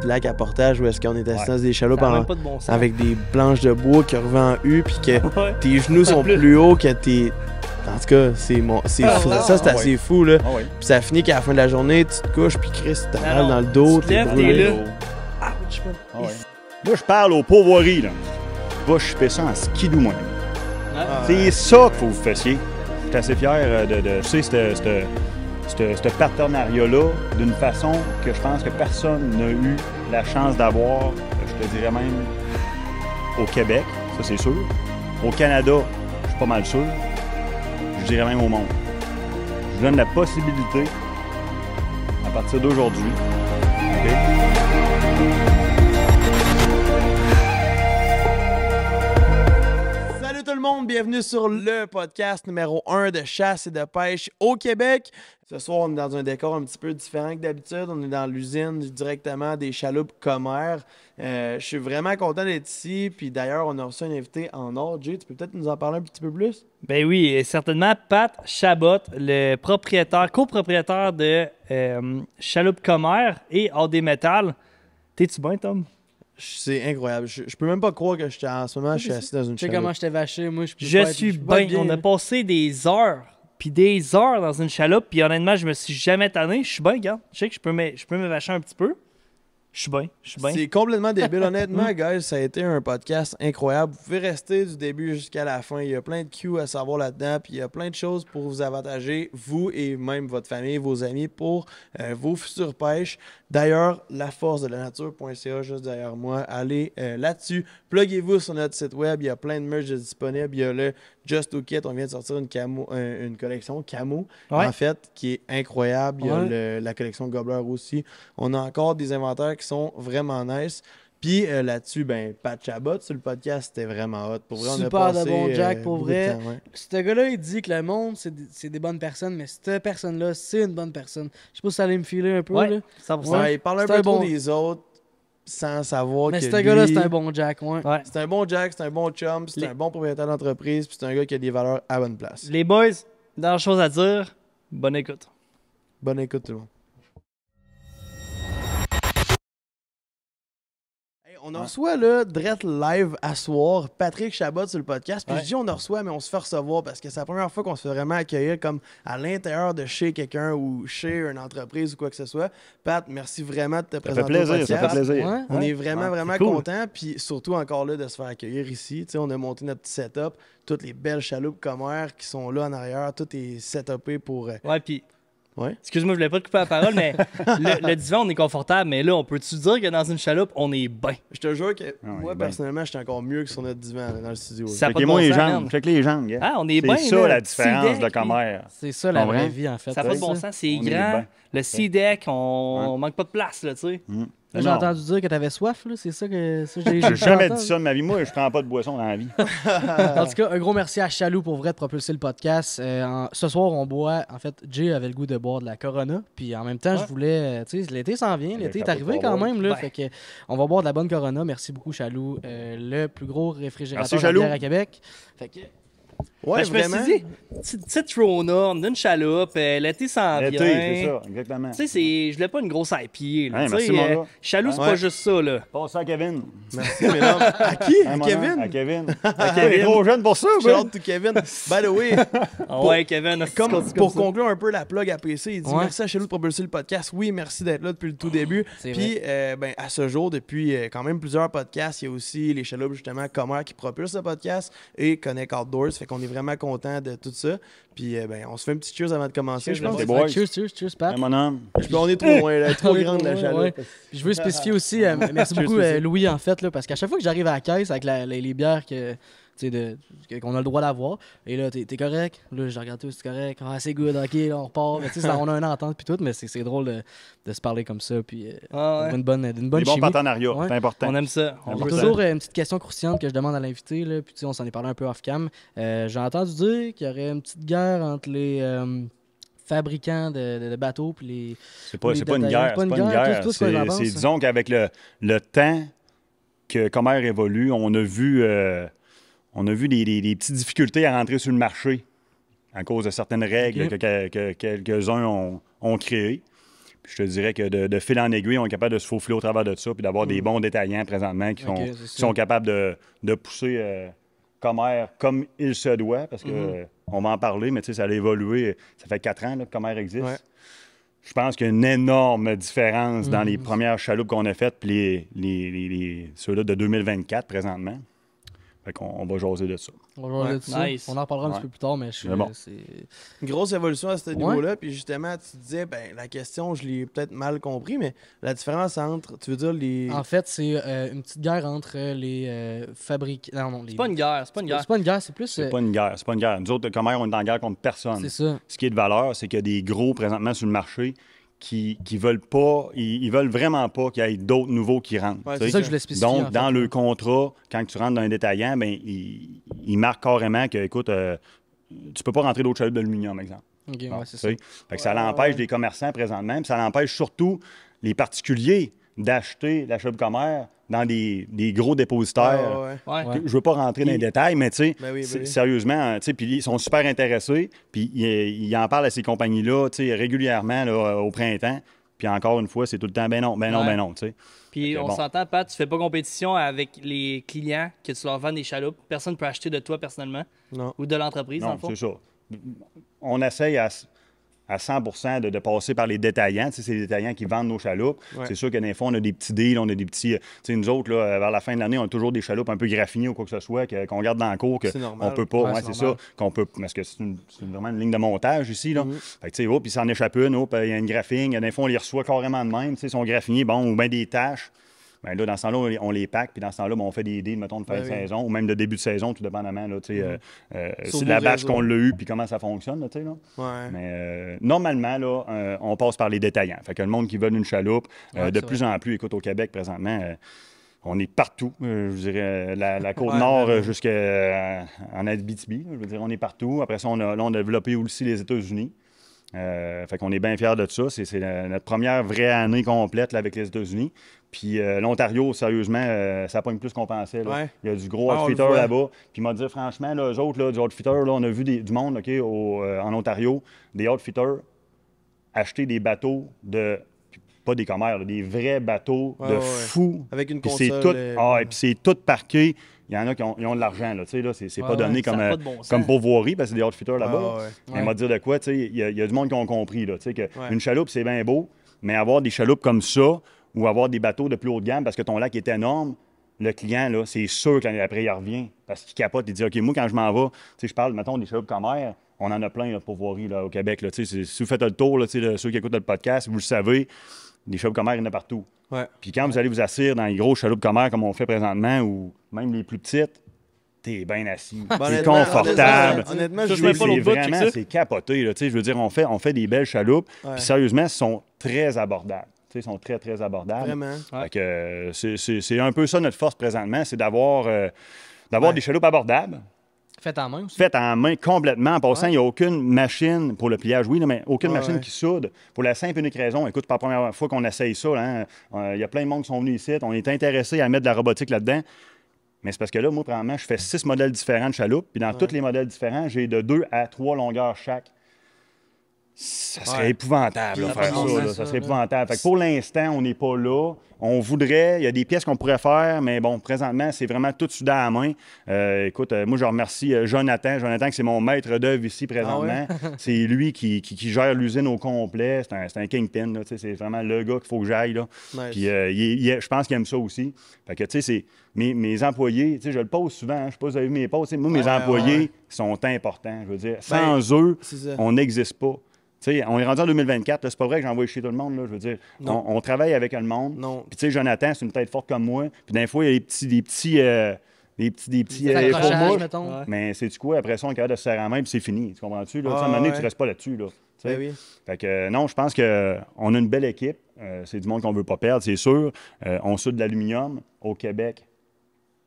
lac à portage où est-ce qu'on est assis dans des chaloupes Ça a même pas de bon sens. avec des planches de bois qui reviennent en U, puis que Ouais. tes genoux sont plus hauts que tes... En tout cas, c'est assez fou, là. Ah oui. Puis ça finit qu'à la fin de la journée, tu te couches, puis Chris, t'as Non, mal non. dans le dos, Tu te t'es lèves, brûlé. t'es là. Ah ouais. Moi, je parle aux pauvreries, là. Va choper ça en skidoo, moi. Ah. C'est ça qu'il faut que vous fassiez. Je suis assez fier de ce partenariat-là d'une façon que je pense que personne n'a eu la chance d'avoir, je te dirais même, au Québec, ça c'est sûr. Au Canada, je suis pas mal sûr. Je dirais même au monde. Je vous donne la possibilité, à partir d'aujourd'hui, OK? Salut tout le monde, bienvenue sur le podcast numéro 1 de chasse et de pêche au Québec. Ce soir, on est dans un décor un petit peu différent que d'habitude. On est dans l'usine directement des chaloupes Comer. Je suis vraiment content d'être ici. Puis d'ailleurs, on a reçu un invité en or. Jay, tu peux peut-être nous en parler un petit peu plus? Ben oui, et certainement Pat Chabot, le copropriétaire de Chaloupe Comer et AD Metal. T'es-tu bien, Tom? C'est incroyable. Je peux même pas croire que en ce moment, je suis assis dans une Tu sais chaloupe. comment je t'ai vaché, moi je peux Je pas être- suis peux pas bien. être On a passé des heures, puis des heures dans une chaloupe, puis honnêtement, je me suis jamais tanné. Je suis bien, regarde. Je sais que je peux me vacher un petit peu. Je suis bien. C'est complètement débile. Honnêtement, guys, ça a été un podcast incroyable. Vous pouvez rester du début jusqu'à la fin. Il y a plein de cues à savoir là-dedans. Puis il y a plein de choses pour vous avantager, vous et même votre famille, vos amis, pour vos futures pêches. D'ailleurs, laforcedelanature.ca, juste derrière moi. Allez là-dessus. Pluguez-vous sur notre site web. Il y a plein de merch disponibles. Il y a le Just to Kit. On vient de sortir une collection camo, Ouais. en fait, qui est incroyable. Il y a Ouais. la collection Gobbler aussi. On a encore des inventaires qui sont vraiment nice. Puis là-dessus, ben, Pat Chabot sur le podcast, c'était vraiment hot. Pour vrai, on a Super de passé, bon Jack, pour beaucoup de vrai. temps, ouais. Ce gars-là, il dit que le monde, c'est des bonnes personnes, mais cette personne-là, c'est une bonne personne. Je sais pas si ça allait me filer un peu, Ouais, là. 100%. Ouais, il parle un c'est peu un trop bon- des autres sans savoir Mais que ce gars-là, lui, c'est un bon Jack, ouais. Ouais. c'est un bon Jack, c'est un bon chum, c'est Les- un bon propriétaire d'entreprise, puis c'est un gars qui a des valeurs à bonne place. Les boys, dans la chose à dire, bonne écoute. Bonne écoute tout le monde. Hey, on en reçoit là, direct live à soir, Patrick Chabot sur le podcast. Puis Ouais. je dis on en reçoit, mais on se fait recevoir parce que c'est la première fois qu'on se fait vraiment accueillir comme à l'intérieur de chez quelqu'un ou chez une entreprise ou quoi que ce soit. Pat, merci vraiment de te Ça fait présenter au plaisir, ça podcast. fait plaisir. Ouais. On Ouais. est vraiment, Ouais, vraiment c'est cool. contents. Puis surtout encore là de se faire accueillir ici. Tu sais, on a monté notre petit setup. Toutes les belles chaloupes Comer qui sont là en arrière. Tout est setupé pour... Ouais, puis, Ouais. excuse-moi, je voulais pas te couper la parole, mais le divan, on est confortable, mais là, on peut-tu dire que dans une chaloupe, on est bien? Je te jure que ouais, moi, ben. personnellement, j'étais encore mieux que sur notre divan là, dans le studio. là. Ça- pas de Checkez-moi bon les sens, jambes. man. Check les jambes, gars. Ah, on est C'est bien, ça là. la différence C-deck, de Comer. C'est ça la vraie Comprends? vie, en fait. Ça n'a pas de bon ça. sens, c'est On est grand. bien. Le C-deck, on manque pas de place, là, tu sais. Là, j'ai entendu dire que t'avais soif, là. C'est ça que j'ai J'ai jamais dit ça de ma vie. Moi, je prends pas de boisson dans la vie. En tout cas, un gros merci à Chaloux pour vrai de propulser le podcast. Ce soir, on boit. En fait, Jay avait le goût de boire de la Corona. Puis en même temps, Ouais. je voulais. Tu sais, l'été s'en vient. L'été est chapeau arrivé de quand cowboy. même. Là, Ouais. fait que on va boire de la bonne Corona. Merci beaucoup, Chaloux. Le plus gros réfrigérateur Merci, de Chaloux. bière à Québec. Fait que. Ouais, Ben, je me vraiment. suis dit, petite Rona, on a une chaloupe, l'été s'en vient. L'été, c'est ça, exactement. Tu sais, je voulais pas une grosse IPA. Là, Ouais, tu merci, sais, mon gars. Chaloux, c'est Ouais. pas juste ça, là. Passe ça à Kevin. Merci, mais non. À qui? Hein, À mon Kevin? homme? À Kevin. Il est trop jeune pour ça, Shout quoi. out to Kevin. By the way, Ah ouais, Kevin, pour conclure un peu la plug à PC, il dit Ouais. merci à Chelou de propulser le podcast. Oui, merci d'être là depuis le tout début. C'est Puis, ben, à ce jour, depuis quand même plusieurs podcasts, il y a aussi les Chaloupes, justement, Comer qui propulsent le podcast et Connect Outdoors. Fait qu'on est vraiment content de tout ça. Puis, ben, on se fait une petite cheers avant de commencer, je pense. les boys. Cheers, Pat. Hein, mon homme. On est trop loin, là, trop On est grande trop la loin, chaloupe. ouais. Puis je veux spécifier aussi, merci Cheers, beaucoup spécifique. Louis en fait, là, parce qu'à chaque fois que j'arrive à la caisse avec les bières qu'on a le droit d'avoir, et là t'es correct, là je regarde tout, c'est correct, ah, c'est good, ok, là, on repart, mais, tu sais, on a une entente puis tout, mais c'est drôle de se parler comme ça, puis Ah ouais. une bonne Des chimie. bons partenariats, Ouais. c'est important. On aime ça. On J'ai veut toujours ça. une petite question croustillante que je demande à l'invité, là, puis tu sais, on s'en est parlé un peu off-cam. J'ai entendu dire qu'il y aurait une petite guerre entre les fabricants de bateaux puis les... C'est pas, les c'est pas une détaillants. guerre. Pas C'est une pas une guerre, guerre. tout ce qu'on en pense, C'est, hein. disons qu'avec le temps que Comer évolue, on a vu des petites difficultés à rentrer sur le marché à cause de certaines règles Ok. que quelques-uns ont créées. Puis je te dirais que de fil en aiguille, on est capable de se faufiler au travers de ça puis d'avoir des bons détaillants présentement qui sont capables de pousser Comair comme il se doit, parce que on va en parler, mais tu sais, ça a évolué. Ça fait 4 ans là, que Comair existe. Ouais. Je pense qu'il y a une énorme différence dans les premières chaloupes qu'on a faites puis ceux-là de 2024 présentement. Fait qu'on va jaser de ça. On va jaser de ça. Nice. On en reparlera un petit peu plus tard, mais c'est une grosse évolution à ce niveau-là. Puis justement, tu disais, la question, je l'ai peut-être mal compris, mais la différence entre, tu veux dire, les... En fait, c'est une petite guerre entre les fabricants... Non, c'est pas une guerre, c'est pas une guerre. C'est pas une guerre, c'est plus... C'est pas une guerre, c'est pas une guerre. Nous autres, Comair, on est en guerre contre personne. C'est ça. Ce qui est de valeur, c'est qu'il y a des gros, présentement, sur le marché qui veulent pas, ils veulent vraiment pas qu'il y ait d'autres nouveaux qui rentrent. Ouais, c'est ça que je voulais spécifier. Donc, dans le contrat, quand tu rentres dans un détaillant, ils marquent carrément que, écoute, tu peux pas rentrer d'autres chaloupes d'aluminium, exemple. OK, ouais, c'est ça. Fait que ça l'empêche des commerçants présentement, puis ça l'empêche surtout les particuliers d'acheter la chaloupe Comair dans des gros dépositaires. Je veux pas rentrer dans les détails, mais tu sais, sérieusement, tu sais, puis ils sont super intéressés, puis ils en parlent à ces compagnies-là, tu sais, régulièrement là, au printemps. Puis encore une fois, c'est tout le temps, ben non, tu sais. Puis on s'entend, Pat, tu fais pas compétition avec les clients que tu leur vends des chaloupes. Personne ne peut acheter de toi personnellement. Non. Ou de l'entreprise, dans le fond. Non, c'est ça. On essaye à 100% de passer par les détaillants. Tu sais, c'est les détaillants qui vendent nos chaloupes. Ouais. C'est sûr que des fois, on a des petits deals, on a des petits... Tu sais, nous autres, là, vers la fin de l'année, on a toujours des chaloupes un peu graffinées ou quoi que ce soit, qu'on garde dans le cours, qu'on peut pas... Ouais, c'est ça. Qu'on peut... Parce que c'est vraiment une ligne de montage ici, là. Fait que, tu sais, puis ça en échappe une, il y a une graphine. Des fois, on les reçoit carrément de même. Tu sais, ils sont graffinés, ou bien des tâches. Bien là, dans ce temps-là, on les pack, puis dans ce temps-là, on fait des deals, mettons, de fin de saison, ou même de début de saison, tout dépendamment, là, tu sais, c'est de la batch qu'on l'a eu, puis comment ça fonctionne, là, tu sais, là. Ouais. Mais normalement, là, on passe par les détaillants. Fait que le monde qui veut une chaloupe, de plus en plus, écoute, au Québec, présentement, on est partout, je dirais, la Côte-Nord jusqu'en Abitibi, je veux dire, on est partout. Après ça, on a développé aussi les États-Unis. Fait qu'on est bien fiers de ça. C'est notre première vraie année complète là, avec les États-Unis. Puis l'Ontario, sérieusement, ça pogne plus qu'on pensait. Là. Ouais. Il y a du gros outfitter là-bas. Puis il m'a dit, franchement, là, eux autres, là, du outfitter, là, on a vu du monde en Ontario, des outfitters acheter des bateaux pas des commères, là, des vrais bateaux de fous. Avec une puis console. puis c'est tout parqué. Il y en a qui ont de l'argent, là, tu sais, là, c'est pas donné comme pourvoirie, parce que c'est des outfitters là-bas. Mais il m'a dit de quoi, tu sais, il y a du monde qui ont compris, là, tu sais, qu'une chaloupe, c'est bien beau, mais avoir des chaloupes comme ça, ou avoir des bateaux de plus haut de gamme, parce que ton lac est énorme, le client, là, c'est sûr que l'année après, il revient, parce qu'il capote, il dit, OK, moi, quand je m'en vais, tu sais, je parle, mettons, des chaloupes Comair, on en a plein, là, de pourvoirie, là, au Québec, là, tu sais, si vous faites le tour, là, tu sais, ceux qui écoutent le podcast, vous le savez, des chaloupes Comair, il y en a partout. Ouais. Puis quand vous allez vous asseoir dans les gros chaloupes Comair, comme on fait présentement, ou même les plus petites, t'es bien assis, t'es confortable. Honnêtement, c'est capoté. Là, je veux dire, on fait des belles chaloupes. Puis sérieusement, elles sont très abordables. Ils sont très, très abordables. Vraiment. Fait que, c'est un peu ça notre force présentement, c'est d'avoir des chaloupes abordables. Faites en main aussi. Faites en main complètement. En passant, il n'y a aucune machine pour le pliage. Oui, non, mais aucune machine qui soude. Pour la simple et unique raison, écoute, c'est pas la première fois qu'on essaye ça. Il y a plein de monde qui sont venus ici. On est intéressés à mettre de la robotique là-dedans. Mais c'est parce que là, moi, premièrement, je fais 6 modèles différents de chaloupe. Puis dans tous les modèles différents, j'ai de 2 à 3 longueurs chaque. Ça serait épouvantable de faire ça. Là. Ça serait épouvantable. Fait que pour l'instant, on n'est pas là. On voudrait, il y a des pièces qu'on pourrait faire, mais bon, présentement, c'est vraiment tout soudain à la main. Écoute, moi, je remercie Jonathan. Jonathan, qui c'est mon maître d'œuvre ici présentement. C'est lui qui gère l'usine au complet. C'est un kingpin. Là, c'est vraiment le gars qu'il faut que j'aille. Nice. Puis je pense qu'il aime ça aussi. Fait que, tu sais, c'est mes employés, tu sais, je le pose souvent. Je ne sais pas si vous avez vu mes posts. Moi, mes employés sont importants. Je veux dire, sans eux, on n'existe pas. T'sais, on est rendu en 2024, c'est pas vrai que j'envoie chez tout le monde. Là, je veux dire, on travaille avec le monde. Puis, tu sais, Jonathan, c'est une tête forte comme moi. Puis, des fois, il y a des petits mettons. Mais c'est du quoi? Après ça, on est capable de se serrer la main, puis c'est fini. Tu comprends-tu? Là, à un moment donné, tu restes pas là-dessus. Là, Fait que, non, je pense qu'on a une belle équipe. C'est du monde qu'on veut pas perdre, c'est sûr. On soude de l'aluminium au Québec.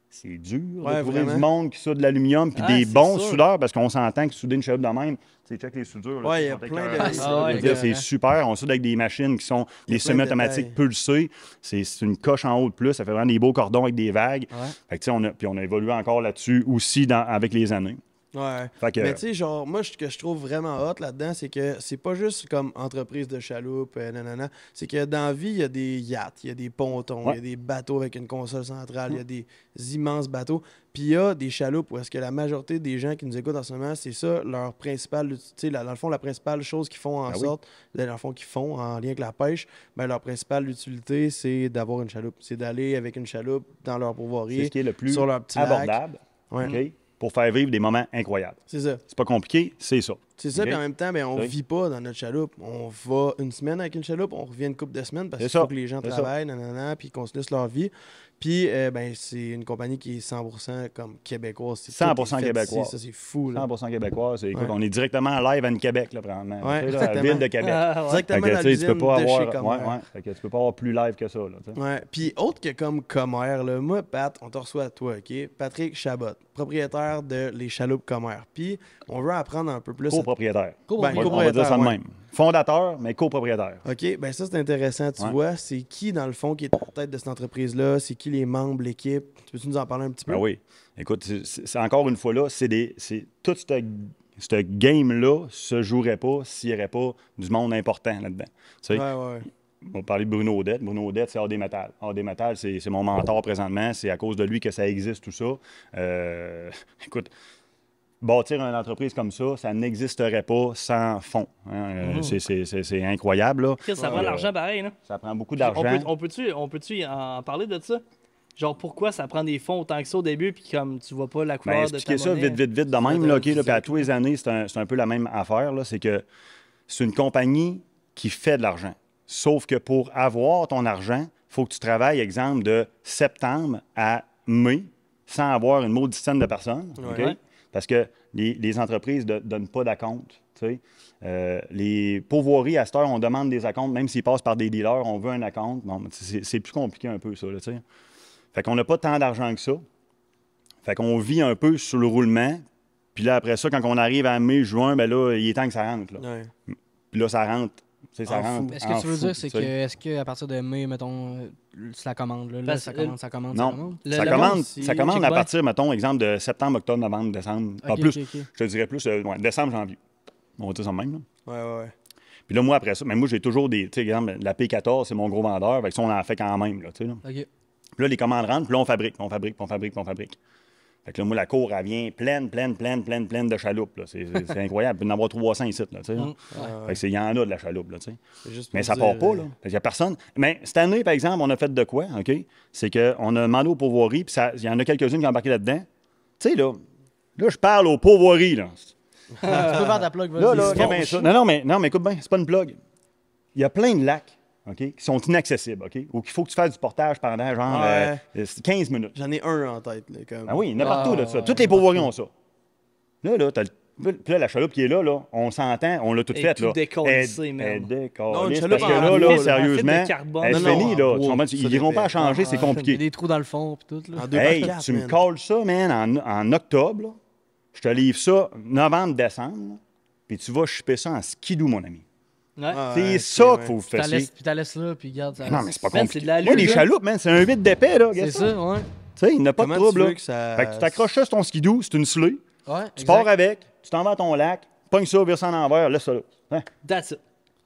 C'est dur de trouver du monde qui soude de l'aluminium, puis des bons soudeurs, parce qu'on s'entend que souder une chaloupe de même, tu sais, check les soudures. Oui, il y a plein de... C'est super. On soude avec des machines qui sont des semi-automatiques pulsées. C'est une coche en haut de plus. Ça fait vraiment des beaux cordons avec des vagues. Fait que, on a évolué encore là-dessus aussi avec les années. Ouais. Fait que- Mais tu sais, genre, moi, ce que je trouve vraiment hot là-dedans, c'est que c'est pas juste comme entreprise de chaloupe, nanana. C'est que dans la vie, il y a des yachts, il y a des pontons, il y a des bateaux avec une console centrale, il y a des immenses bateaux. Puis il y a des chaloupes où est-ce que la majorité des gens qui nous écoutent en ce moment, c'est ça, leur principale, tu sais, dans le fond, la principale chose qu'ils font en sorte, dans le fond, qu'ils font en lien avec la pêche, ben, leur principale utilité, c'est d'avoir une chaloupe. C'est d'aller avec une chaloupe dans leur pourvoirie, C'est ce qui est le plus sur leur petit lac. abordable, Ouais. OK, pour faire vivre des moments incroyables. C'est ça. C'est pas compliqué, c'est ça. C'est ça, OK? puis en même temps, ben, on Oui. vit pas dans notre chaloupe. On va une semaine avec une chaloupe, on revient une couple de semaines parce C'est qu'il faut ça. que les gens C'est ça. travaillent, nanana, puis qu'on se laisse leur vie. Puis, ben, c'est une compagnie qui est 100% comme québécoise. C'est 100% tout est fait québécois. ici, ça, c'est fou, là. 100% québécois. Écoute, Ouais. on est directement live à Québec, là, présentement. Ouais, Tu sais, là, à la exactement. ville de Québec. Ah, ouais. Fait Directement que, dans tu sais, l'usine tu peux pas de chez avoir... Comair. Ouais. Fait que tu peux pas avoir plus live que ça, là, tu sais. Ouais. Puis, autre que comme Comair, là, moi, Pat, on te reçoit à toi, OK? Patrick Chabot, propriétaire de Les Chaloupes Comair. Puis, on veut apprendre un peu plus... Copropriétaire. Ben, On va dire copropriétaire, ça de ouais. même. Fondateur, mais copropriétaire. OK, ben ça, c'est intéressant. Tu Ouais. vois, c'est qui, dans le fond, qui est à la tête de cette entreprise-là? C'est qui les membres, l'équipe? Tu peux-tu nous en parler un petit peu? Ben oui. Écoute, c'est encore une fois là, tout ce game-là se jouerait pas s'il n'y aurait pas du monde important là-dedans. Tu sais, Ouais. on va parler de Bruno Audette. Bruno Audette, c'est AD Metal. AD Metal, c'est mon mentor présentement. C'est à cause de lui que ça existe, tout ça. Écoute, bâtir une entreprise comme ça n'existerait pas sans fonds. Hein. C'est incroyable, là. Chris, ça prend de l'argent pareil, là. Ça prend beaucoup d'argent. On peut-tu en parler de ça? Genre, pourquoi ça prend des fonds autant que ça au début, puis comme tu vois pas la couleur de ta expliquer ça monnaie? vite de même, là, OK, là, puis à tous les années, c'est un peu la même affaire, là, c'est que c'est une compagnie qui fait de l'argent. Sauf que pour avoir ton argent, il faut que tu travailles, exemple, de septembre à mai, sans avoir une maudite scène de personnes, OK? Ouais. Parce que les entreprises ne donnent pas d'acompte, tu sais. Les pourvoiries, à cette heure, on demande des acomptes, même s'ils passent par des dealers, on veut un acompte. Bon, c'est plus compliqué un peu, ça, là, tu sais. Fait qu'on n'a pas tant d'argent que ça. Fait qu'on vit un peu sur le roulement. Puis là, après ça, quand on arrive à mai, juin, ben là, il est temps que ça rentre. Là. Ouais. Puis là, ça rentre. Tu sais, ça En fou. rentre. Est-ce que en tu veux fou, dire, c'est tu que, sais. est-ce qu'à partir de mai, mettons, c'est la commande, là, Parce- ça commande, ça commande, Non. ça commande? Le Ça monde, commande, si- ça commande check à back. partir, mettons, exemple, de septembre, octobre, novembre, décembre. Ok, plus, ok, ok. je te dirais plus, décembre, janvier. On va dire ça de même. Là. Ouais. Puis là, moi, après ça, mais moi, j'ai toujours des. Tu sais, exemple, la P14, c'est mon gros vendeur. Fait que ça, on en fait quand même. Là, tu sais, là. OK. Puis là, les commandes rentrent, puis là, on fabrique. Fait que là, moi, la cour, elle vient pleine de chaloupes. Là. C'est incroyable. Il peut y en avoir 300 ici. Là, tu sais, là. Fait que il y en a de la chaloupe. Là, tu sais. C'est juste Mais pour ça dire, part pas, là. Parce qu'il n'y a personne. Mais cette année, par exemple, on a fait de quoi, OK? C'est qu'on a demandé aux pourvoiries, puis il y en a quelques-unes qui ont embarqué là-dedans. Tu sais, là, je parle aux pourvoiries, là. Tu peux faire ta plug, vas-y. Là, C'est regarde bon. bien ça. Non, mais écoute bien, c'est pas une plug. Il y a plein de lacs, OK, qui sont inaccessibles, OK? Ou qu'il faut que tu fasses du portage pendant, genre, Ouais. 15 minutes. J'en ai un en tête. Là, comme... Ah oui, il y en a partout, là, ça. ouais, Toutes les pourvoiries ont ça. Là, t'as puis là, la chaloupe qui est là, on s'entend, on l'a toute Et faite, tout là. décollissé, Elle man. décollisse, Non, une parce chaloupe que en là, bois, là, là, sérieusement, en fibre de carbone. elle est Non, finie, en là. bois, Tu comprends? ça Ils n'iront pas à dépend. changer, c'est Il y a compliqué. des trous dans le fond, puis tout, là. En deux Hey, par quatre, tu me man. calls ça, man, en octobre, là. Je te livre ça novembre, décembre, là, puis tu vas shipper ça en skidoo, mon ami. Ouais. Ah, C'est ouais, ça ouais. qu'il faut que vous Puis fassiez. t'as laisses là, puis garde ça. Non, mais c'est pas Man, compliqué. c'est de l'allure, Moi, les là. chaloupes, man, c'est un 8 d'épais, là. C'est regarde ça, ouais. Tu sais, il n'y a pas de Comment trouble, tu là. veux que ça... Fait que tu t'accroches ça sur ton skidoo, c'est une slée. Ouais, Tu pars avec, tu t'en vas à ton lac, pogne ça, vire ça en envers, laisse ça là. Hein? That's it.